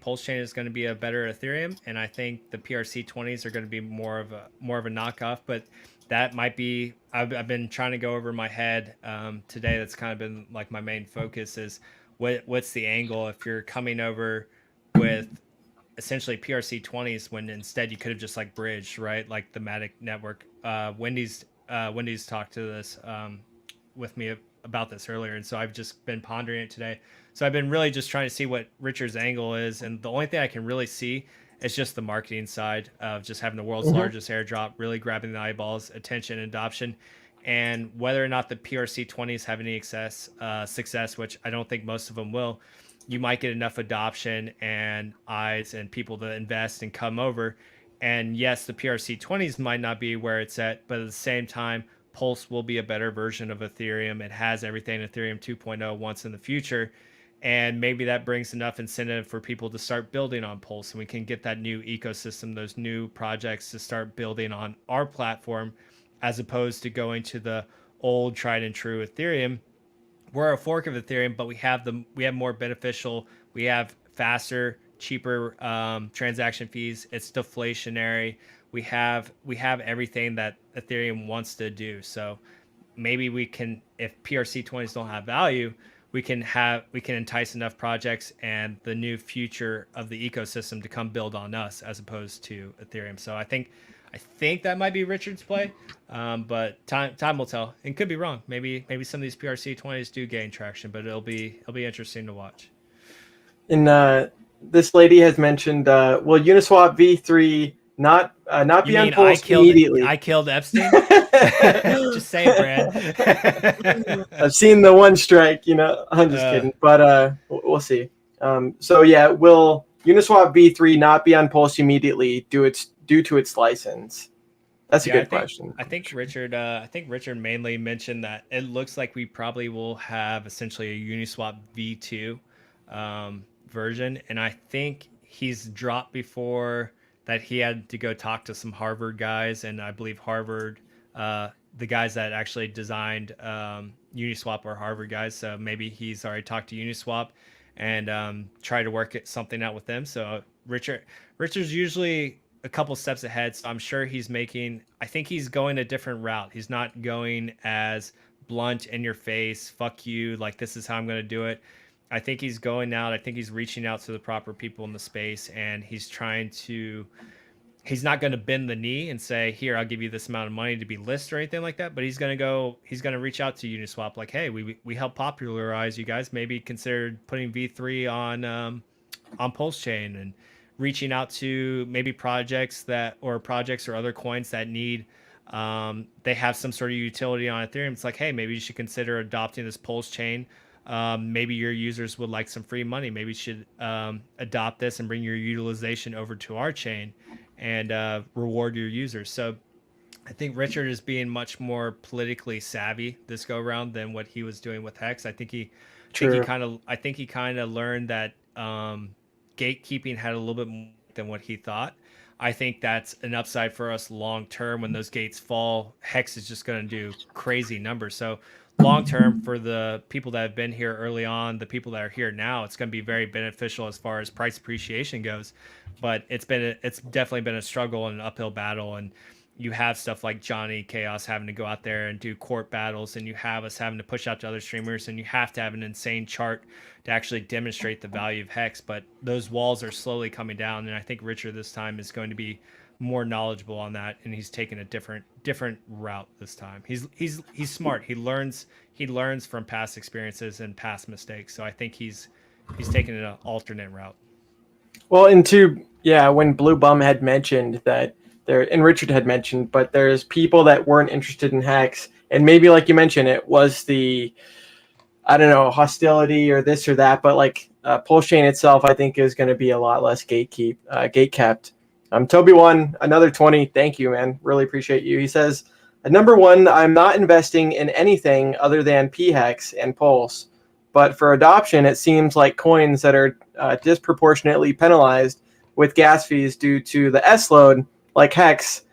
Pulse Chain is going to be a better Ethereum, and I think the PRC20s are going to be more of a knockoff. But that might be I've been trying to go over my head today. That's kind of been like my main focus is what's the angle if you're coming over with essentially PRC20s when instead you could have just like bridged, right? Like the Matic network. Wendy's talked to this with me about this earlier, and so I've just been pondering it today. So I've been really just trying to see what Richard's angle is, and the only thing I can really see is just the marketing side of just having the world's largest airdrop, really grabbing the eyeballs, attention, and adoption, and whether or not the PRC20s have any success, which I don't think most of them will. You might get enough adoption and eyes and people to invest and come over. And yes, the PRC20s might not be where it's at, but at the same time, Pulse will be a better version of Ethereum. It has everything Ethereum 2.0 wants in the future. And maybe that brings enough incentive for people to start building on Pulse, and we can get that new ecosystem, those new projects to start building on our platform, as opposed to going to the old tried and true Ethereum. We're a fork of Ethereum, but we have more beneficial, we have faster, cheaper transaction fees. It's deflationary. We have everything that Ethereum wants to do. So maybe we can, if PRC20s don't have value, we can entice enough projects and the new future of the ecosystem to come build on us as opposed to Ethereum. So I think that might be Richard's play, but time will tell. And could be wrong. Maybe some of these PRC20s do gain traction, but it'll be interesting to watch. And this lady has mentioned, will Uniswap v3 not be on Pulse immediately? I killed Epstein. Just saying, Brad. I've seen the one strike. I'm just kidding, but we'll see. So yeah, will Uniswap v3 not be on Pulse immediately due to its license? That's a good question. I think Richard mainly mentioned that it looks like we probably will have essentially a Uniswap v2 version, and I think he's dropped before that he had to go talk to some Harvard guys, and I believe Harvard, the guys that actually designed Uniswap are Harvard guys, so maybe he's already talked to Uniswap and tried to work something out with them. So Richard's usually a couple steps ahead, so I'm sure I think he's going a different route. He's not going as blunt, in your face, fuck you, like this is how I'm going to do it. I think he's going out. I think he's reaching out to the proper people in the space, and he's not going to bend the knee and say, here, I'll give you this amount of money to be listed or anything like that. But he's going to reach out to Uniswap like, hey, we helped popularize you guys. Maybe consider putting V3 on Pulse Chain, and reaching out to maybe projects or other coins that need, they have some sort of utility on Ethereum. It's like, hey, maybe you should consider adopting this Pulse Chain. Maybe your users would like some free money. Maybe you should adopt this and bring your utilization over to our chain and reward your users. So I think Richard is being much more politically savvy this go around than what he was doing with Hex. I think he kind of learned that gatekeeping had a little bit more than what he thought. I think that's an upside for us long term. When those gates fall, Hex is just going to do crazy numbers. So long term, for the people that have been here early on, the people that are here now, it's going to be very beneficial as far as price appreciation goes. But it's definitely been a struggle and an uphill battle. And you have stuff like Johnny Chaos having to go out there and do court battles, and you have us having to push out to other streamers, and you have to have an insane chart to actually demonstrate the value of Hex. But those walls are slowly coming down, and I think Richard this time is going to be more knowledgeable on that, and he's taking a different route this time. He's smart. He learns from past experiences and past mistakes. So I think he's taking an alternate route. Well, when Blue Bum had mentioned that and Richard had mentioned, but there's people that weren't interested in Hex And maybe like you mentioned, it was the, I don't know, hostility or this or that, but like Pulse Chain itself, I think is going to be a lot less gate kept. Toby won another 20. Thank you, man. Really appreciate you. He says, number one, I'm not investing in anything other than PHEX and Pulse. But for adoption, it seems like coins that are disproportionately penalized with gas fees due to the S load, like Hex,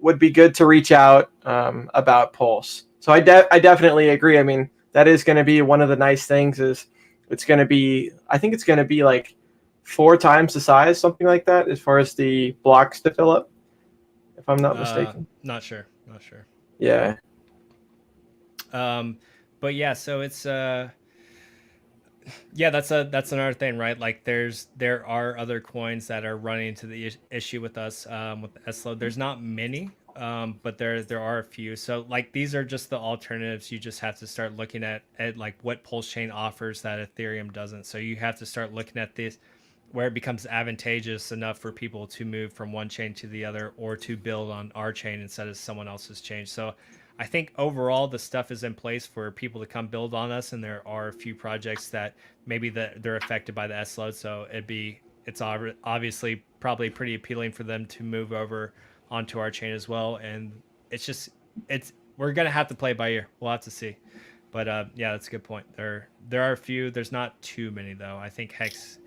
would be good to reach out about Pulse. So I definitely agree. I mean, that is going to be one of the nice things is it's going to be, I think it's going to be like 4 times the size, something like that, as far as the blocks to fill up, if I'm not mistaken. Not sure. Yeah. But yeah, so it's yeah, that's another thing, right? Like there are other coins that are running into the issue with us with the S-Load. There's not many, but there are a few. So like these are just the alternatives. You just have to start looking at like what Pulse Chain offers that Ethereum doesn't. So you have to start looking at this where it becomes advantageous enough for people to move from one chain to the other or to build on our chain instead of someone else's chain. So I think overall the stuff is in place for people to come build on us, and there are a few projects that maybe they're affected by the S load, so it's obviously probably pretty appealing for them to move over onto our chain as well. And we're gonna have to play by ear. We'll have to see. But yeah, that's a good point. There are a few. There's not too many though. I think Hex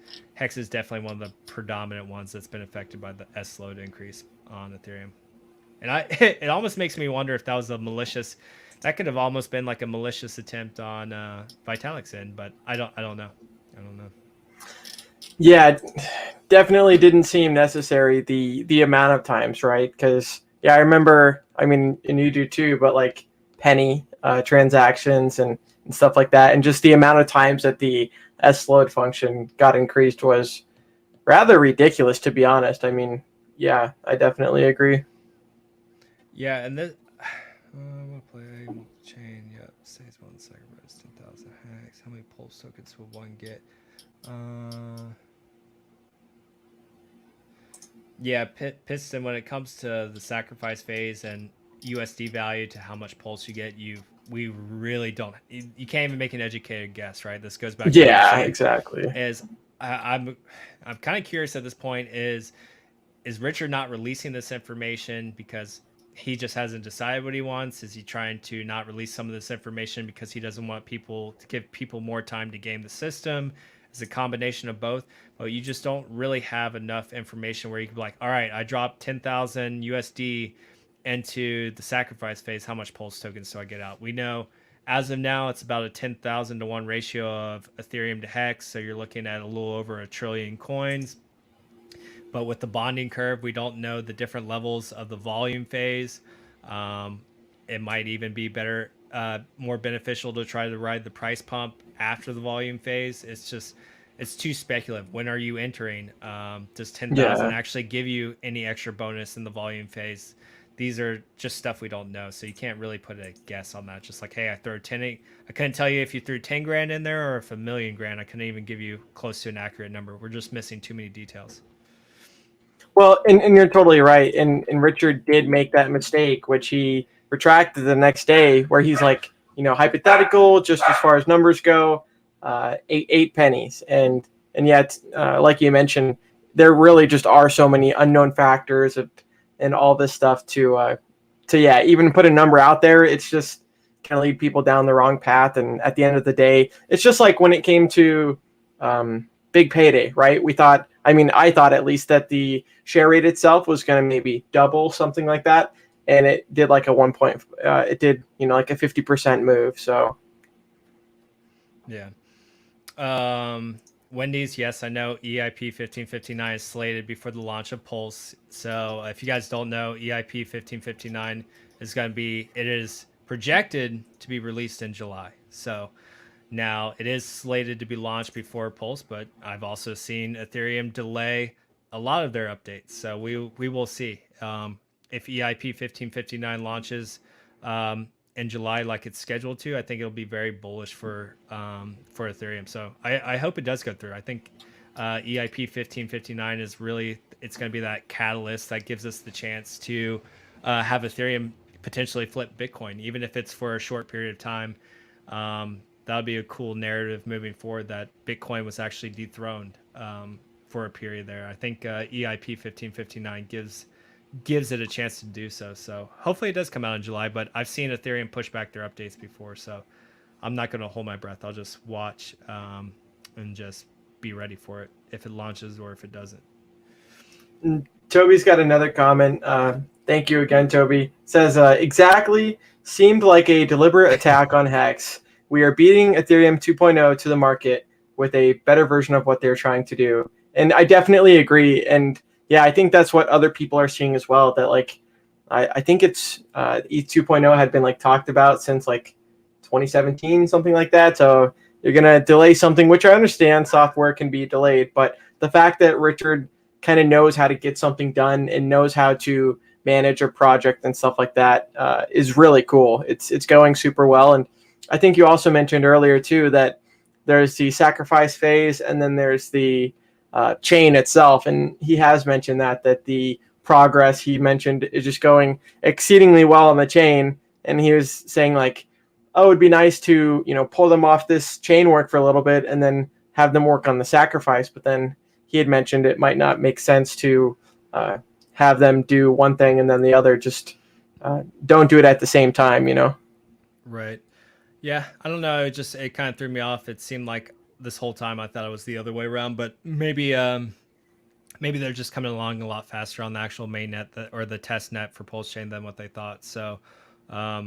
is definitely one of the predominant ones that's been affected by the S load increase on Ethereum. And it almost makes me wonder if that was a malicious. That could have almost been like a malicious attempt on Vitalik's end, but I don't know. Yeah, definitely didn't seem necessary the amount of times, right? Because I remember. I mean, and you do too, but like penny transactions and stuff like that, and just the amount of times that the S load function got increased was rather ridiculous, to be honest. I mean, yeah, I definitely agree. Yeah, and this we'll play chain. Yep, stays 1 second. 10,000 hacks. How many Pulse tokens will one get? Yeah, Piston. When it comes to the sacrifice phase and USD value to how much Pulse you get, we really don't. You can't even make an educated guess, right? This goes back. Yeah, exactly. I'm kind of curious at this point. Is Richard not releasing this information because he just hasn't decided what he wants? Is he trying to not release some of this information because he doesn't want people to give people more time to game the system? It's a combination of both, but you just don't really have enough information where you can be like, all right, I dropped 10,000 USD into the sacrifice phase. How much Pulse tokens do I get out? We know as of now, it's about a 10,000 to 1 ratio of Ethereum to Hex. So you're looking at a little over 1 trillion coins. But with the bonding curve, we don't know the different levels of the volume phase. It might even be better, more beneficial to try to ride the price pump after the volume phase. It's too speculative. When are you entering? Does 10,000 actually give you any extra bonus in the volume phase? These are just stuff we don't know. So you can't really put a guess on that. Just like, hey, I throw 10. I couldn't tell you if you threw 10 grand in there or if $1 million grand. I couldn't even give you close to an accurate number. We're just missing too many details. Well, and you're totally right. And Richard did make that mistake, which he retracted the next day, where he's like, hypothetical, just as far as numbers go, eight pennies. And yet, like you mentioned, there really just are so many unknown factors and all this stuff to even put a number out there. It's just kind of lead people down the wrong path. And at the end of the day, it's just like when it came to big payday, right? I thought at least that the share rate itself was going to maybe double, something like that. And it did like like a 50% move. So. Yeah. Wendy's, yes, I know EIP 1559 is slated before the launch of Pulse. So if you guys don't know, EIP 1559 it is projected to be released in July. So now it is slated to be launched before Pulse, but I've also seen Ethereum delay a lot of their updates. So we will see if EIP 1559 launches in July like it's scheduled to. I think it'll be very bullish for Ethereum. So I hope it does go through. I think EIP 1559 it's going to be that catalyst that gives us the chance to have Ethereum potentially flip Bitcoin, even if it's for a short period of time. That would be a cool narrative moving forward, that Bitcoin was actually dethroned for a period there. I think EIP 1559 gives it a chance to do so. So hopefully it does come out in July, but I've seen Ethereum push back their updates before, so I'm not going to hold my breath. I'll just watch and just be ready for it if it launches or if it doesn't. Toby's got another comment. Thank you again, Toby. Says, exactly, seemed like a deliberate attack on Hex. We are beating Ethereum 2.0 to the market with a better version of what they're trying to do. And I definitely agree. And yeah, I think that's what other people are seeing as well. That like, I think it's ETH 2.0 had been like talked about since like 2017, something like that. So you're going to delay something, which I understand software can be delayed. But the fact that Richard kind of knows how to get something done and knows how to manage a project and stuff like that is really cool. It's going super well. And I think you also mentioned earlier too that there's the sacrifice phase and then there's the chain itself. And he has mentioned that the progress he mentioned is just going exceedingly well on the chain. And he was saying like, oh, it'd be nice to, pull them off this chain work for a little bit and then have them work on the sacrifice. But then he had mentioned it might not make sense to have them do one thing and then the other. Just don't do it at the same time, Right. Yeah, I don't know. It kind of threw me off. It seemed like this whole time I thought it was the other way around, but maybe they're just coming along a lot faster on the actual mainnet or the test net for Pulse Chain than what they thought. So, I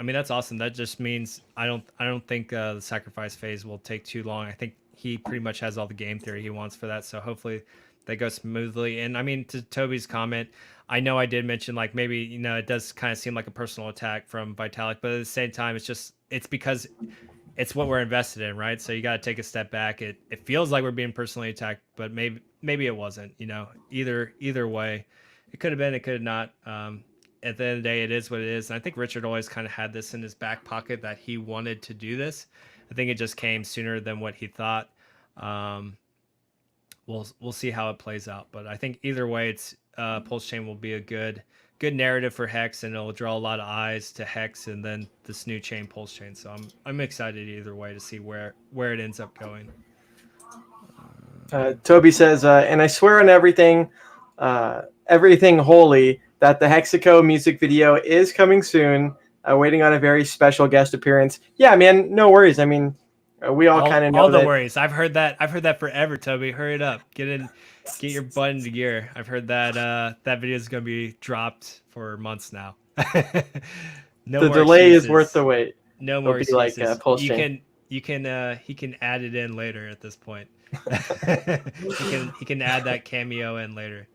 mean, that's awesome. That just means I don't think the sacrifice phase will take too long. I think he pretty much has all the game theory he wants for that. So hopefully that goes smoothly. And I mean, to Toby's comment, I know I did mention like maybe, it does kind of seem like a personal attack from Vitalik, but at the same time, it's because it's what we're invested in, right? So you got to take a step back. It feels like we're being personally attacked, but maybe it wasn't, either way. It could have been, it could have not. At the end of the day, it is what it is. And I think Richard always kind of had this in his back pocket that he wanted to do this. I think it just came sooner than what he thought. We'll see how it plays out, but I think either way, it's Pulse Chain will be a good narrative for Hex, and it'll draw a lot of eyes to Hex and then this new chain, Pulse Chain. So I'm excited either way to see where it ends up going. Toby says, and I swear on everything holy that the Hexico music video is coming soon. Waiting on a very special guest appearance. Yeah, man, no worries. I mean, we all kind of know all the worries. I've heard that forever, Toby. Hurry it up. Get your butt into gear. I've heard that that video is going to be dropped for months now. No the more delay excuses. is worth the wait. No more excuses. Like Pulse Chain. He can add it in later at this point. he can add that cameo in later.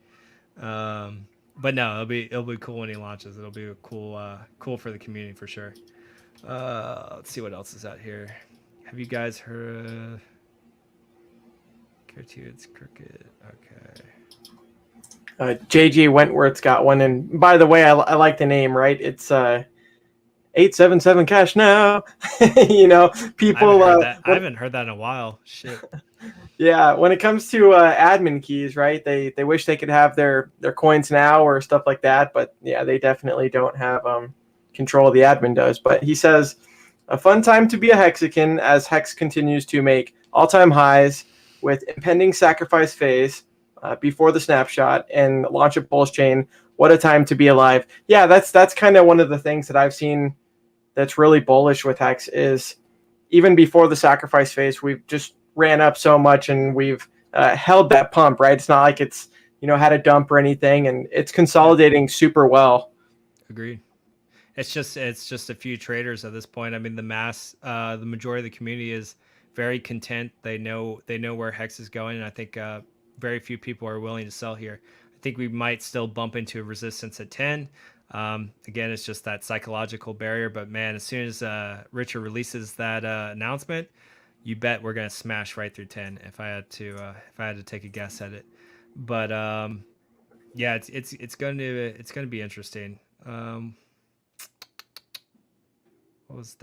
But no, it'll be cool when he launches. It'll be cool for the community for sure. Let's see what else is out here. Have you guys heard? It's crooked. Okay. JG Wentworth's got one, and by the way, I like the name. Right? It's 877 cash now. People. I haven't heard that in a while. Shit. Yeah, when it comes to admin keys, right? They wish they could have their coins now or stuff like that, but yeah, they definitely don't have control. The admin does. But he says, a fun time to be a Hexican as Hex continues to make all-time highs with impending sacrifice phase before the snapshot and launch of Pulse Chain. What a time to be alive. Yeah, that's kind of one of the things that I've seen that's really bullish with Hex is even before the sacrifice phase, we've just ran up so much and we've held that pump, right? It's not like it's, had a dump or anything, and it's consolidating super well. Agreed. It's just a few traders at this point. I mean, the majority of the community is very content. They know where Hex is going, and I think very few people are willing to sell here. I think we might still bump into a resistance at 10. Again, it's just that psychological barrier. But man, as soon as Richard releases that announcement, you bet we're gonna smash right through 10. If I had to take a guess at it, but yeah, it's gonna be interesting.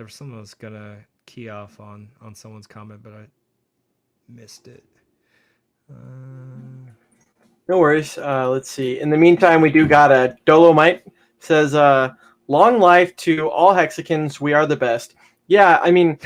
Someone was gonna key off on someone's comment, but I missed it. No worries. Let's see. In the meantime, we do got a Dolomite says long life to all Hexicans. We are the best. Yeah, I mean,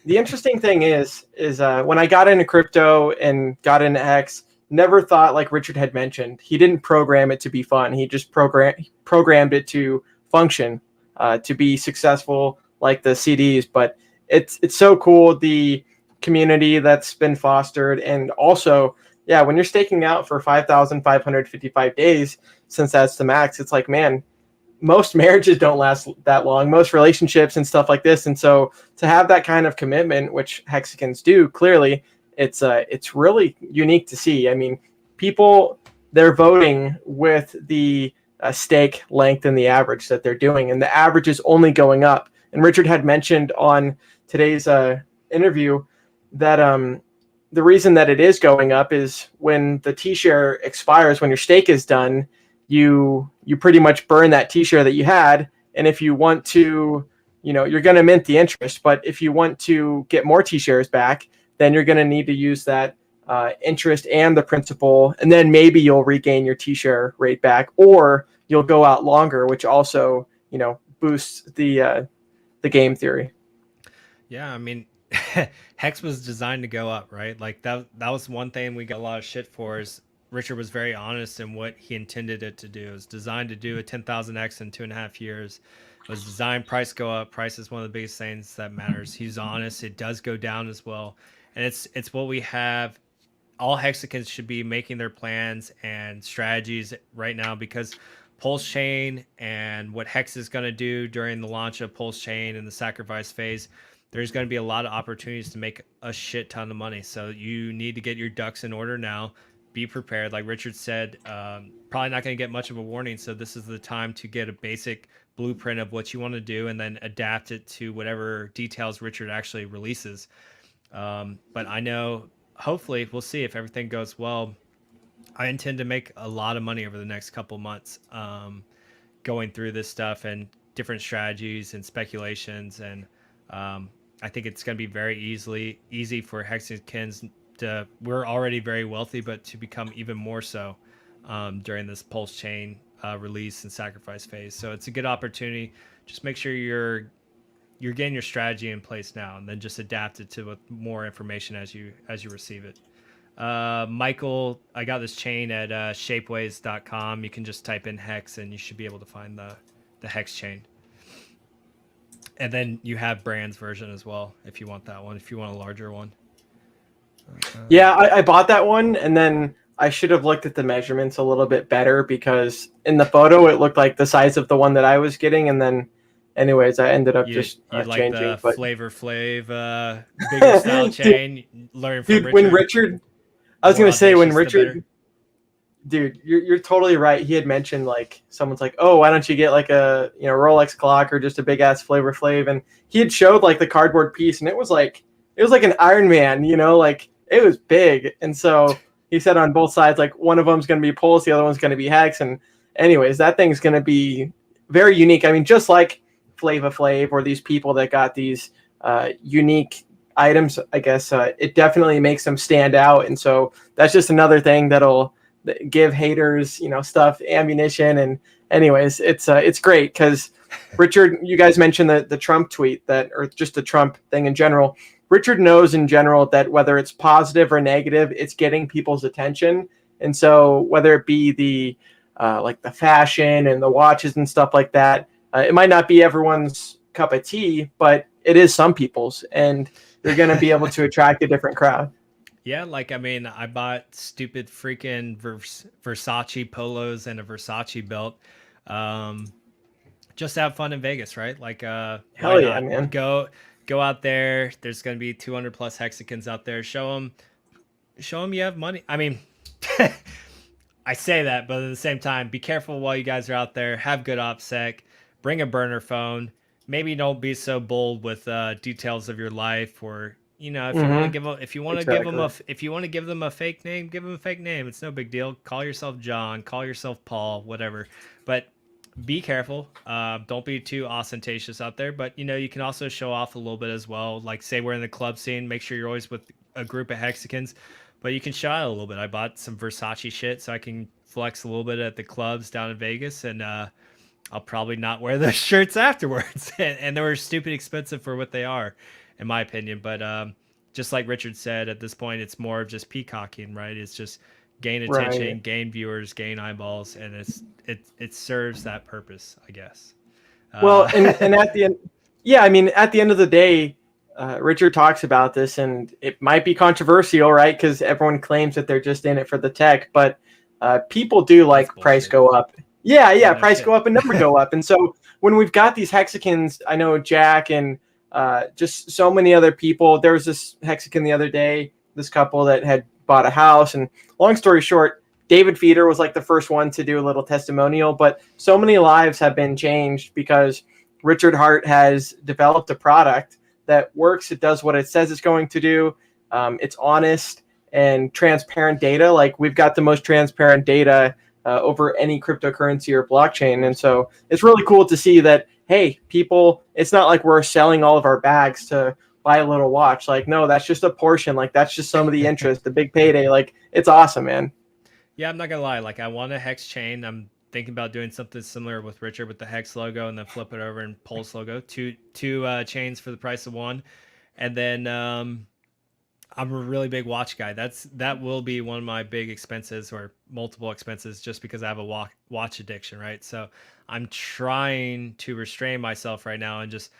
the interesting thing is when I got into crypto and got into Hex, never thought, like Richard had mentioned, he didn't program it to be fun. He just programmed it to function, to be successful, like the CDs. But it's so cool, the community that's been fostered, and also, yeah, when you're staking out for 5,555 days, since that's the max, it's like, man, most marriages don't last that long, most relationships and stuff like this. And so to have that kind of commitment, which Hexicans do, clearly it's really unique to see. I mean, people, they're voting with the stake length and the average that they're doing, and the average is only going up. And Richard had mentioned on today's interview that the reason that it is going up is when the T-share expires, when your stake is done, you pretty much burn that T-share that you had. And if you want to, you're going to mint the interest, but if you want to get more T-shares back, then you're going to need to use that interest and the principal, and then maybe you'll regain your T-share rate back, or you'll go out longer, which also, boosts the game theory. Yeah, I mean, Hex was designed to go up, right? Like that was one thing we got a lot of shit for, is Richard was very honest in what he intended it to do. It was designed to do a 10,000x in 2.5 years. It was designed, price go up. Price is one of the biggest things that matters. He's honest. It does go down as well. And it's what we have. All Hexicans should be making their plans and strategies right now, because Pulse Chain and what Hex is going to do during the launch of Pulse Chain and the sacrifice phase, there's going to be a lot of opportunities to make a shit ton of money. So you need to get your ducks in order now. Be prepared. Like Richard said, probably not going to get much of a warning. So this is the time to get a basic blueprint of what you want to do and then adapt it to whatever details Richard actually releases. But I know, hopefully, we'll see if everything goes well. I intend to make a lot of money over the next couple months, going through this stuff and different strategies and speculations. And I think it's going to be very easy for Hexicans to, we're already very wealthy, but to become even more so during this Pulse Chain release and sacrifice phase. So it's a good opportunity. Just make sure you're getting your strategy in place now, and then just adapt it to with more information as you receive it. Michael, I got this chain at shapeways.com. You can just type in Hex and you should be able to find the Hex chain. And then you have Brand's version as well, if you want that one, if you want a larger one. Yeah, I bought that one, and then I should have looked at the measurements a little bit better, because in the photo it looked like the size of the one that I was getting, and then anyways, I ended up just like changing. The but... Flavor Flav bigger style chain. Learn from Richard. When Richard, I was going to say, when Richard, dude, you're totally right. He had mentioned, like, someone's like, oh, why don't you get like a Rolex clock or just a big ass Flavor Flav? And he had showed like the cardboard piece, and it was like an Iron Man, like it was big. And so he said on both sides, like, one of them's going to be Pulse, the other one's going to be Hex. And anyways, that thing's going to be very unique. I mean, just like Flava Flav or these people that got these unique items, I guess it definitely makes them stand out. And so that's just another thing that'll give haters, stuff, ammunition. And anyways, it's great, because Richard, you guys mentioned the Trump tweet or just the Trump thing in general. Richard knows in general that whether it's positive or negative, it's getting people's attention. And so whether it be the like the fashion and the watches and stuff like that, it might not be everyone's cup of tea, but it is some people's, and you're going to be able to attract a different crowd. Yeah, like, I mean, I bought stupid freaking Versace polos and a Versace belt. Just have fun in Vegas, right? Like, hell yeah, man. Go out there. There's going to be 200 plus Hexicans out there. Show them you have money. I mean, I say that, but at the same time, be careful while you guys are out there. Have good OPSEC. Bring a burner phone. Maybe don't be so bold with details of your life, or if you want to give them a fake name, give them a fake name. It's no big deal. Call yourself John. Call yourself Paul. Whatever. But be careful. Don't be too ostentatious out there. But you can also show off a little bit as well. Like, say we're in the club scene. Make sure you're always with a group of Hexicans. But you can show out a little bit. I bought some Versace shit so I can flex a little bit at the clubs down in Vegas, and I'll probably not wear those shirts afterwards. And they were stupid expensive for what they are, in my opinion. But just like Richard said, at this point, it's more of just peacocking, right? It's just gain attention, Right. gain viewers, gain eyeballs, and it serves that purpose, I guess. Well, and at the end, yeah, I mean, at the end of the day, Richard talks about this, and it might be controversial, right? Because everyone claims that they're just in it for the tech, but people do like price go up. Yeah, yeah, no price shit. go up and number go up. And so when we've got these Hexicans, I know Jack and just so many other people. There was this Hexican the other day, this couple that had bought a house, and long story short, David Feeder was like the first one to do a little testimonial, but so many lives have been changed because Richard Hart has developed a product that works. It does what it says it's going to do. It's honest and transparent data. Like we've got the most transparent data over any cryptocurrency or blockchain. And so it's really cool to see that, hey, people, it's not like we're selling all of our bags to buy a little watch. Like, no, that's just a portion. Like that's just some of the interest, the big payday. Like it's awesome, man. Yeah, I'm not gonna lie. Like, I want a hex chain. I'm thinking about doing something similar with Richard with the hex logo, and then flip it over and Pulse logo. Two chains for the price of one, and then I'm a really big watch guy. That will be one of my big expenses or multiple expenses, just because I have a watch addiction, right? So I'm trying to restrain myself right now and just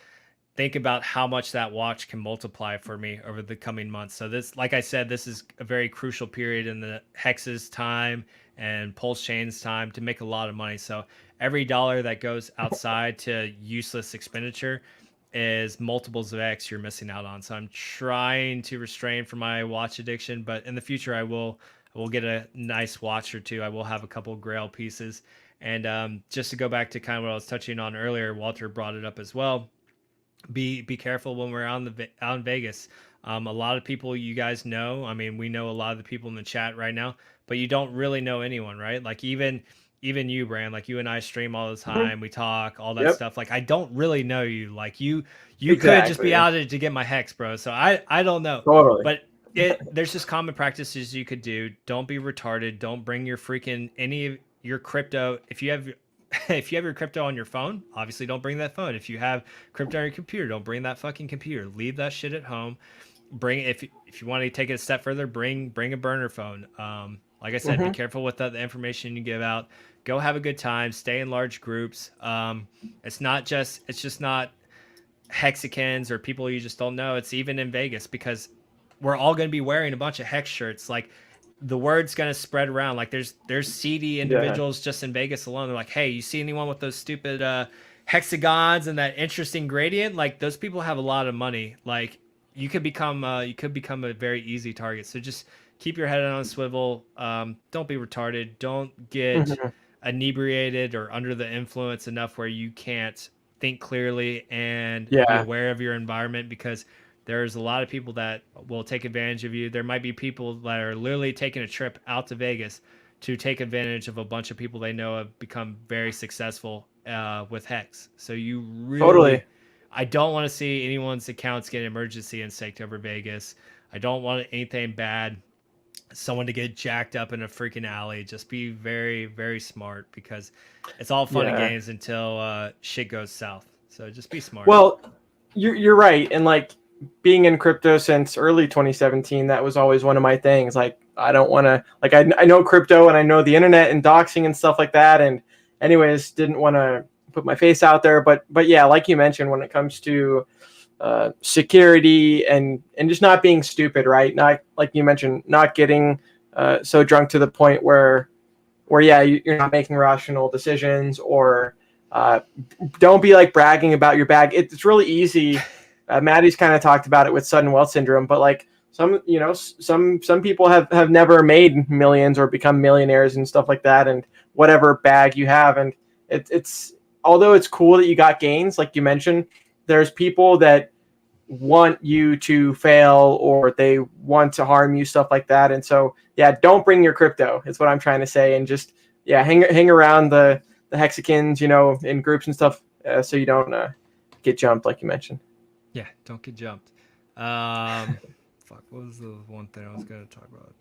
think about how much that watch can multiply for me over the coming months. So this, like I said, this is a very crucial period in the Hex's time and Pulse Chain's time to make a lot of money. So every dollar that goes outside to useless expenditure is multiples of X you're missing out on. So I'm trying to restrain from my watch addiction, but in the future I will get a nice watch or two. I will have a couple Grail pieces. And just to go back to kind of what I was touching on earlier, Walter brought it up as well. Be careful when we're out in Vegas. A lot of people you guys know. I mean, we know a lot of the people in the chat right now, but you don't really know anyone, right? Like even you, Brand. Like you and I stream all the time. We talk all that Yep. stuff. Like I don't really know you. Like you could just be Exactly. out to get my hex, bro. So I don't know. Totally. But there's just common practices you could do. Don't be retarded. Don't bring your freaking any of your crypto. If you have if you have your crypto on your phone, obviously don't bring that phone. If you have crypto on your computer, don't bring that fucking computer. Leave that shit at home. Bring if you want to take it a step further, bring a burner phone. Like I said, be careful with the information you give out. Go have a good time. Stay in large groups. It's just not Hexicans or people you just don't know. It's even in Vegas, because we're all going to be wearing a bunch of hex shirts. Like the word's going to spread around. Like there's seedy individuals just in Vegas alone. They're like, hey, you see anyone with those stupid hexagons and that interesting gradient? Like those people have a lot of money. Like you could become a very easy target. So just keep your head on a swivel. Don't be retarded. Don't get inebriated or under the influence enough where you can't think clearly and be aware of your environment, because there's a lot of people that will take advantage of you. There might be people that are literally taking a trip out to Vegas to take advantage of a bunch of people they know have become very successful with Hex. So you really, I don't want to see anyone's accounts get emergency and staked over Vegas. I don't want anything bad, someone to get jacked up in a freaking alley. Just be very, very smart, because it's all fun and games until shit goes south. So just be smart. Well, you're right. And like being in crypto since early 2017, that was always one of my things. Like I don't want to, like I know crypto and I know the internet and doxing and stuff like that. And anyways, didn't want to put my face out there. But yeah, like you mentioned, when it comes to security and just not being stupid, right? Not like you mentioned, not getting so drunk to the point where yeah, you're not making rational decisions, or don't be like bragging about your bag. It's really easy. Maddie's kind of talked about it with sudden wealth syndrome, but like some people have never made millions or become millionaires and stuff like that, and whatever bag you have, and it's although it's cool that you got gains, like you mentioned, there's people that want you to fail or they want to harm you, stuff like that. And so yeah, don't bring your crypto. It's what I'm trying to say, and just hang around the Hexicans, in groups and stuff, so you don't get jumped, like you mentioned. Yeah, don't get jumped. Fuck, what was the one thing I was going to talk about?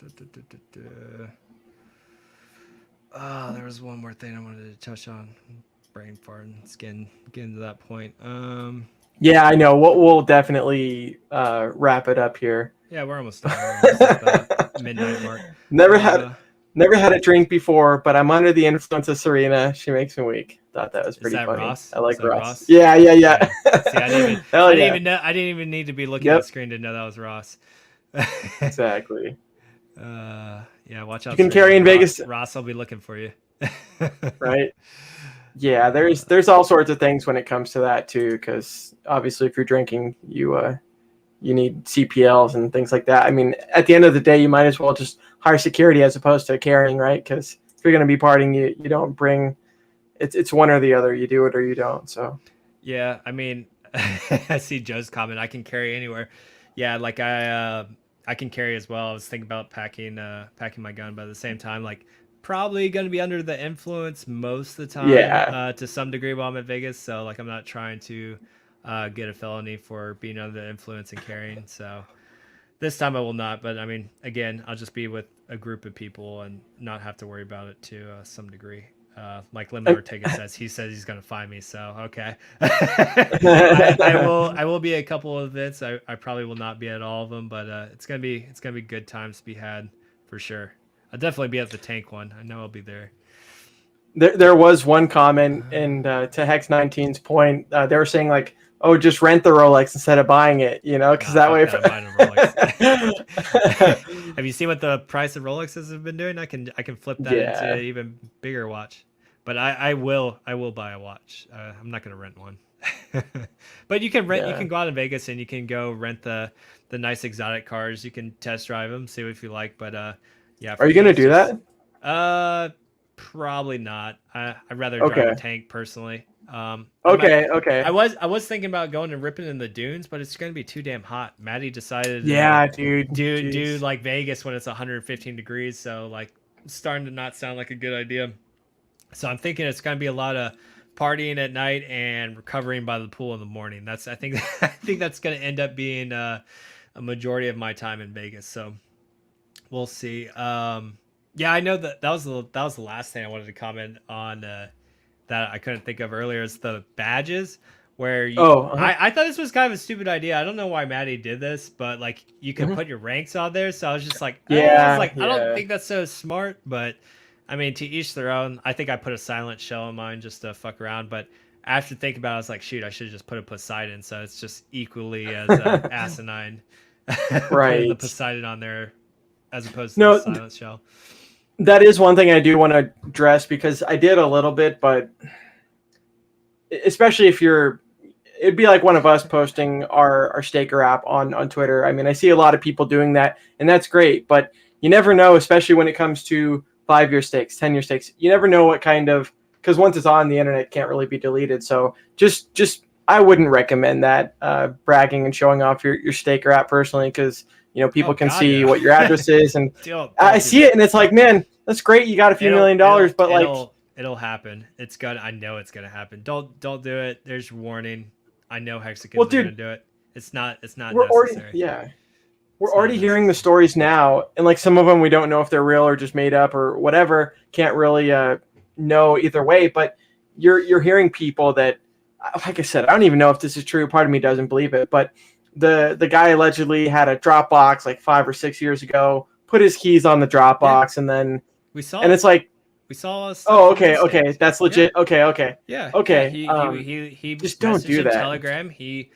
There was one more thing I wanted to touch on. brain farting. It's getting to that point. Yeah, I know. We'll definitely wrap it up here. Yeah, we're almost done. We're almost at the midnight mark. Never had a drink before, but I'm under the influence of Serena. She makes me weak. Thought that was pretty funny. Ross? I like Is that Ross. Ross? Yeah. See, I didn't yeah. even know. I didn't even need to be looking at the screen to know that was Ross. Exactly. Yeah, watch out. You can carry in Vegas. Ross will be looking for you. Right. Yeah, there's all sorts of things when it comes to that too, because obviously if you're drinking, you need CPLs and things like that. I mean, at the end of the day, you might as well just hire security as opposed to carrying, right? Because if you're going to be partying, you don't bring. It's one or the other. You do it or you don't. So. Yeah, I mean, I see Joe's comment. I can carry anywhere. Yeah, like I can carry as well. I was thinking about packing my gun, but at the same time, like probably going to be under the influence most of the time. To some degree while I'm at Vegas. So like I'm not trying to get a felony for being under the influence and carrying. So this time I will not. But I mean, again, I'll just be with a group of people and not have to worry about it to some degree. Like Lemon Ortega says, he's going to find me. So, okay. I will be at a couple of events. I probably will not be at all of them, but it's going to be good times to be had for sure. I'll definitely be at the tank one. I know I'll be there. There was one comment, and to Hex 19's point, they were saying like, "Oh, just rent the Rolex instead of buying it," because that way. Have you seen what the price of Rolexes have been doing? I can flip that into an even bigger watch, but I will buy a watch. I'm not going to rent one, but you can rent. You can go out in Vegas and you can go rent the nice exotic cars. You can test drive them, see what you like. But yeah. Are you going to do that? Probably not. I'd rather drive a tank personally. Okay. I was thinking about going and ripping in the dunes, but it's going to be too damn hot. Maddie decided do like Vegas when it's 115 degrees, so like it's starting to not sound like a good idea. So I'm thinking it's going to be a lot of partying at night and recovering by the pool in the morning. I think that's going to end up being a majority of my time in Vegas. So we'll see. Yeah, I know that was the last thing I wanted to comment on that I couldn't think of earlier is the badges where you I thought this was kind of a stupid idea. I don't know why Maddie did this, but like you can put your ranks on there. So I was just like, I don't think that's so smart, but I mean, to each their own. I think I put a silent shell on mine just to fuck around, but after thinking about it, I was like, shoot, I should have just put a Poseidon. So it's just equally as asinine. Putting the Poseidon on there as opposed to the silent shell. That is one thing I do want to address because I did a little bit, but especially if it'd be like one of us posting our staker app on Twitter. I mean, I see a lot of people doing that, and that's great, but you never know, especially when it comes to 5-year stakes, 10-year stakes. You never know what kind of, because once it's on the internet, it can't really be deleted. So just I wouldn't recommend that bragging and showing off your staker app personally, because people can see what your address is, and I see it, and it's like, man, that's great. You got a few $1 million, but it'll happen. I know it's gonna happen. Don't do it. There's warning. I know Hexican's gonna do it. It's not necessary. We're already hearing the stories now, and like some of them we don't know if they're real or just made up or whatever. Can't really know either way. But you're hearing people that, like I said, I don't even know if this is true. Part of me doesn't believe it, but the guy allegedly had a Dropbox like 5 or 6 years ago, put his keys on the Dropbox, and then it's like we saw. Okay, that's legit. Yeah. Okay. Yeah. Okay. Yeah, he just don't do that. Telegram. He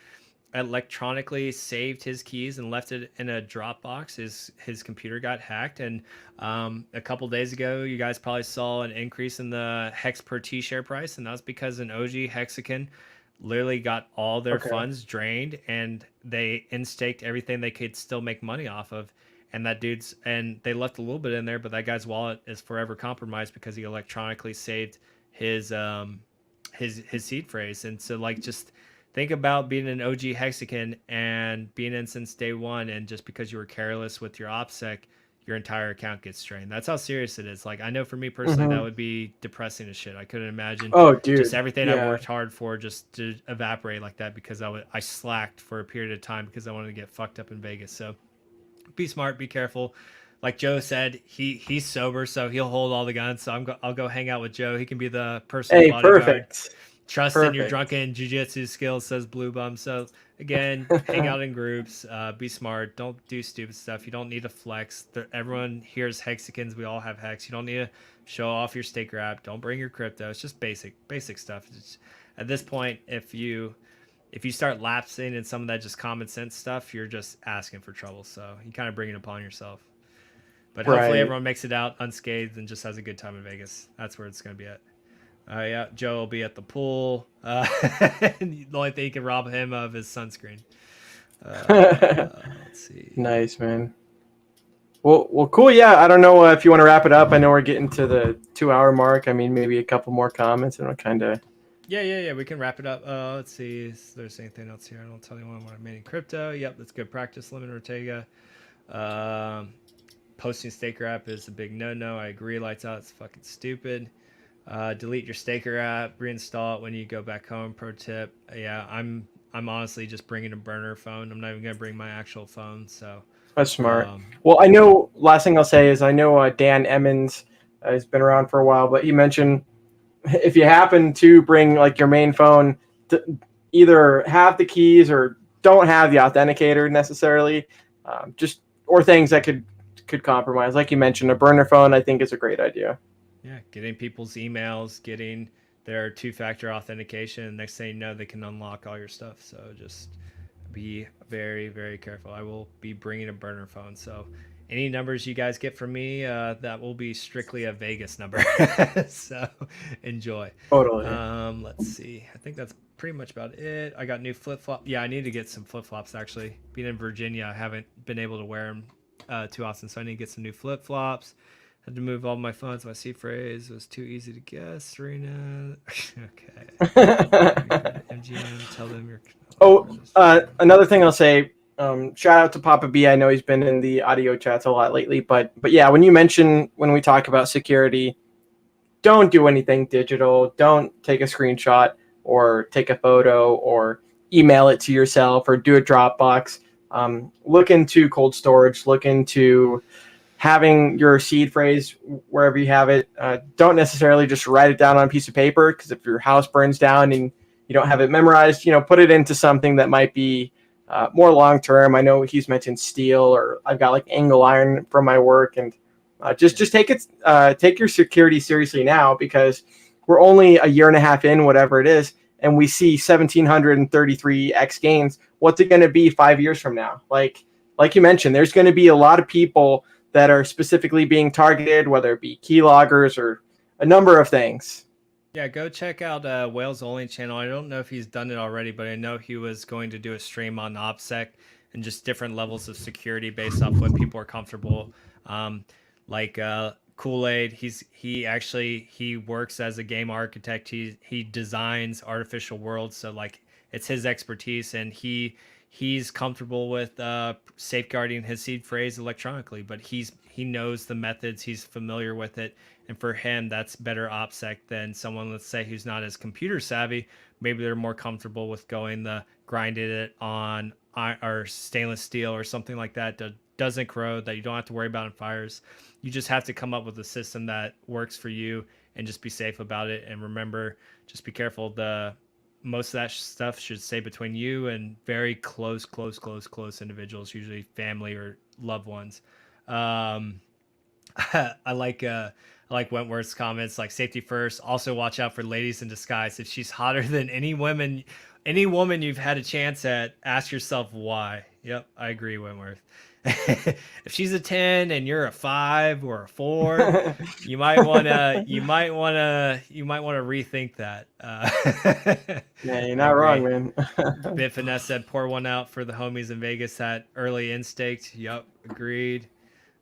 electronically saved his keys and left it in a Dropbox. His computer got hacked, and a couple days ago, you guys probably saw an increase in the Hex per T share price, and that's because an OG Hexican literally got all their funds drained, and they instaked everything they could still make money off of. And and they left a little bit in there, but that guy's wallet is forever compromised because he electronically saved his seed phrase. And so like, just think about being an OG Hexican and being in since day one, and just because you were careless with your OPSEC, your entire account gets drained. That's how serious it is. Like, I know for me personally, that would be depressing as shit. I couldn't imagine just everything I worked hard for just to evaporate like that because I slacked for a period of time because I wanted to get fucked up in Vegas. So be smart, be careful. like Joe said, he's sober, so he'll hold all the guns. So I'll go hang out with Joe. He can be the personal bodyguard. Perfect. Trust in your drunken jiu-jitsu skills, says Blue Bum. So again, hang out in groups, be smart, don't do stupid stuff. You don't need to flex. Everyone here is Hexicans. We all have Hex. You don't need to show off your staker app. Don't bring your crypto. It's just basic stuff. At this point, if you start lapsing in some of that just common sense stuff, you're just asking for trouble. So you kind of bring it upon yourself. But hopefully everyone makes it out unscathed and just has a good time in Vegas. That's where it's going to be at. Yeah, Joe will be at the pool. The only thing you can rob him of is sunscreen. Let's see. Nice, man. Well, cool. Yeah, I don't know if you want to wrap it up. I know we're getting to the 2-hour mark. I mean, maybe a couple more comments and we'll kind of. Yeah. We can wrap it up. Let's see if there's anything else here. I don't tell anyone what I made in crypto. Yep, that's good practice. Lemon Ortega. Posting staker app is a big no. I agree. Lights out. It's fucking stupid. Delete your staker app, reinstall it when you go back home. Pro tip. Yeah, I'm honestly just bringing a burner phone. I'm not even gonna bring my actual phone. So that's smart. Well, I know. Last thing I'll say is I know Dan Emmons has been around for a while, but he mentioned if you happen to bring like your main phone, to either have the keys or don't have the authenticator necessarily, just or things that could compromise. Like you mentioned, a burner phone I think is a great idea. Yeah, getting people's emails, getting their 2-factor authentication. Next thing you know, they can unlock all your stuff. So just be very, very careful. I will be bringing a burner phone. So any numbers you guys get from me, that will be strictly a Vegas number. So enjoy. Totally. Let's see. I think that's pretty much about it. I got new flip-flops. Yeah, I need to get some flip-flops, actually. Being in Virginia, I haven't been able to wear them too often. So I need to get some new flip-flops. Had to move all my funds. My seed phrase was too easy to guess. Serena. Okay. MGM, tell them you're. Another thing I'll say. Shout out to Papa B. I know he's been in the audio chats a lot lately, but yeah, when we talk about security, don't do anything digital. Don't take a screenshot or take a photo or email it to yourself or do a Dropbox. Look into cold storage. Look into having your seed phrase wherever you have it. Don't necessarily just write it down on a piece of paper, because if your house burns down and you don't have it memorized, put it into something that might be more long term. I know he's mentioned steel, or I've got like angle iron from my work, and just take your security seriously now, because we're only a year and a half in, whatever it is, and we see 1,733x gains. What's it going to be 5 years from now? Like you mentioned, there's going to be a lot of people that are specifically being targeted, whether it be keyloggers or a number of things. Yeah, go check out Whale's Only channel. I don't know if he's done it already, but I know he was going to do a stream on OPSEC and just different levels of security based off what people are comfortable. Kool-Aid, he works as a game architect. He designs artificial worlds, so like it's his expertise, and he's comfortable with safeguarding his seed phrase electronically, but he knows the methods, he's familiar with it, and for him that's better OPSEC than someone, let's say, who's not as computer savvy. Maybe they're more comfortable with going the grinded it on or stainless steel or something like that doesn't corrode, that you don't have to worry about in fires. You just have to come up with a system that works for you and just be safe about it. And remember, just be careful. Most of that stuff should stay between you and very close individuals, usually family or loved ones. I like Wentworth's comments, like safety first. Also watch out for ladies in disguise. If she's hotter than any woman you've had a chance at, ask yourself why. Yep, I agree, Wentworth. If she's a 10 and you're a 5 or a 4, you might want to rethink that. Yeah, you're not wrong, man. Bit Finesse said, pour one out for the homies in Vegas that early in-staked. Yep, agreed.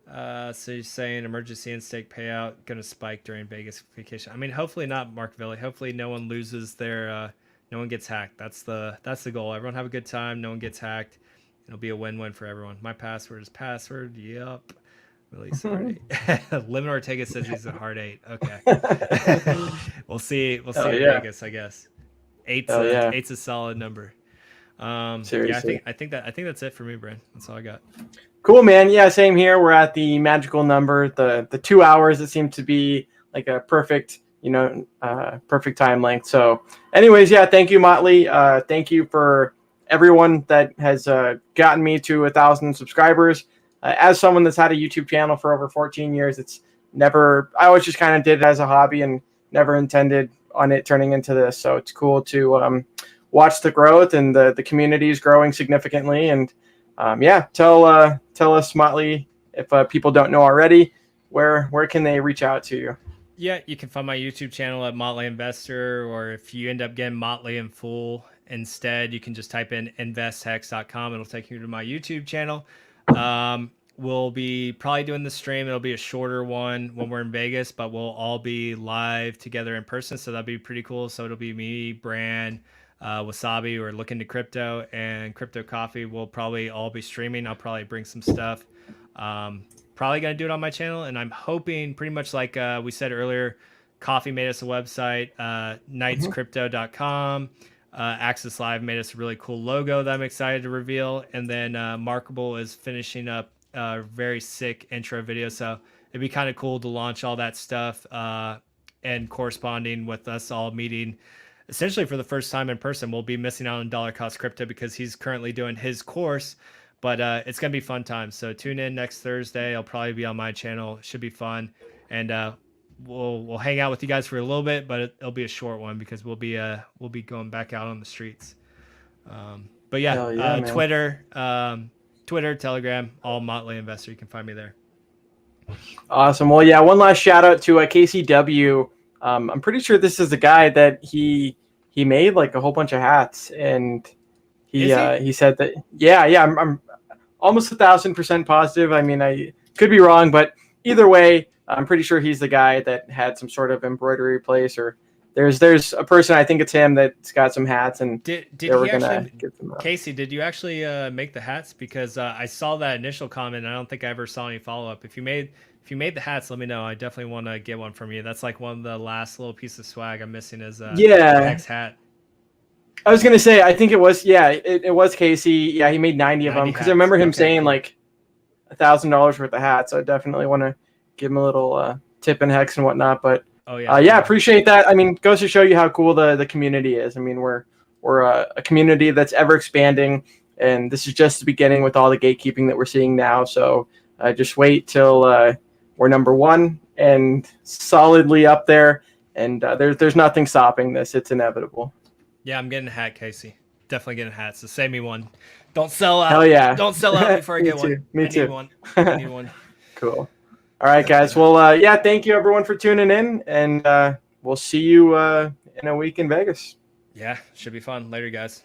So you're saying emergency in-stake payout gonna spike during Vegas vacation? I mean, hopefully not, Mark Villi. Hopefully no one loses their no one gets hacked. That's the goal. Everyone have a good time. No one gets hacked. It'll be a win-win for everyone. My password is password. Yep. Release hard 8. Lemon Ortega says he's a hard 8. Okay. We'll see in Vegas, I guess. Eight's a solid number. Seriously. Yeah, I think that's it for me, Brent. That's all I got. Cool, man. Yeah, same here. We're at the magical number, the 2 hours. It seemed to be like a perfect, perfect time length. So, anyways, yeah, thank you, Motley. Thank you for everyone that has gotten me to 1,000 subscribers. As someone that's had a YouTube channel for over 14 years, I always just kind of did it as a hobby and never intended on it turning into this. So it's cool to watch the growth, and the community is growing significantly. And tell us, Motley, if people don't know already, where can they reach out to you? Yeah, you can find my YouTube channel at Motley Investor, or if you end up getting Motley in full instead, you can just type in investhex.com. It'll take you to my YouTube channel. We'll be probably doing the stream. It'll be a shorter one when we're in Vegas, but we'll all be live together in person. So that'll be pretty cool. So it'll be me, Bran, Wasabi, or Look Into Crypto, and Crypto Coffee. We'll probably all be streaming. I'll probably bring some stuff. Probably going to do it on my channel. And I'm hoping, pretty much like we said earlier, Coffee made us a website, knightscrypto.com. Access Live made us a really cool logo that I'm excited to reveal. And then Markable is finishing up a very sick intro video. So it'd be kind of cool to launch all that stuff and corresponding with us all meeting essentially for the first time in person. We'll be missing out on Dollar Cost Crypto because he's currently doing his course, but it's going to be fun times. So tune in next Thursday. I'll probably be on my channel. It should be fun. And we'll hang out with you guys for a little bit, but it'll be a short one because we'll be going back out on the streets. But yeah, Twitter, Telegram, all Motley Investor. You can find me there. Awesome. Well, yeah, one last shout out to KCW. I'm pretty sure this is the guy that he made like a whole bunch of hats, and he said that I'm almost 1,000% positive. I mean, I could be wrong, but either way, I'm pretty sure he's the guy that had some sort of embroidery place, or there's a person, I think it's him, that's got some hats, and did he actually, Casey, did you actually make the hats? Because I saw that initial comment, and I don't think I ever saw any follow up. If you made the hats, let me know. I definitely want to get one from you. That's like one of the last little pieces of swag I'm missing is X hat. I was gonna say, I think it was it was Casey. Yeah, he made 90 of them, because I remember him saying like $1,000 worth of hats. So I definitely want to give him a little tip in Hex and whatnot, but. Appreciate that. I mean, goes to show you how cool the community is. I mean, we're a community that's ever expanding, and this is just the beginning with all the gatekeeping that we're seeing now. So just wait till we're number one and solidly up there, and there's nothing stopping this. It's inevitable. Yeah, I'm getting a hat, Casey. Definitely getting a hat. So save me one. Don't sell out. Hell yeah. Don't sell out before I get one. Me too. I need one. Cool. All right, guys. Well, thank you everyone for tuning in, and we'll see you in a week in Vegas. Yeah, should be fun. Later, guys.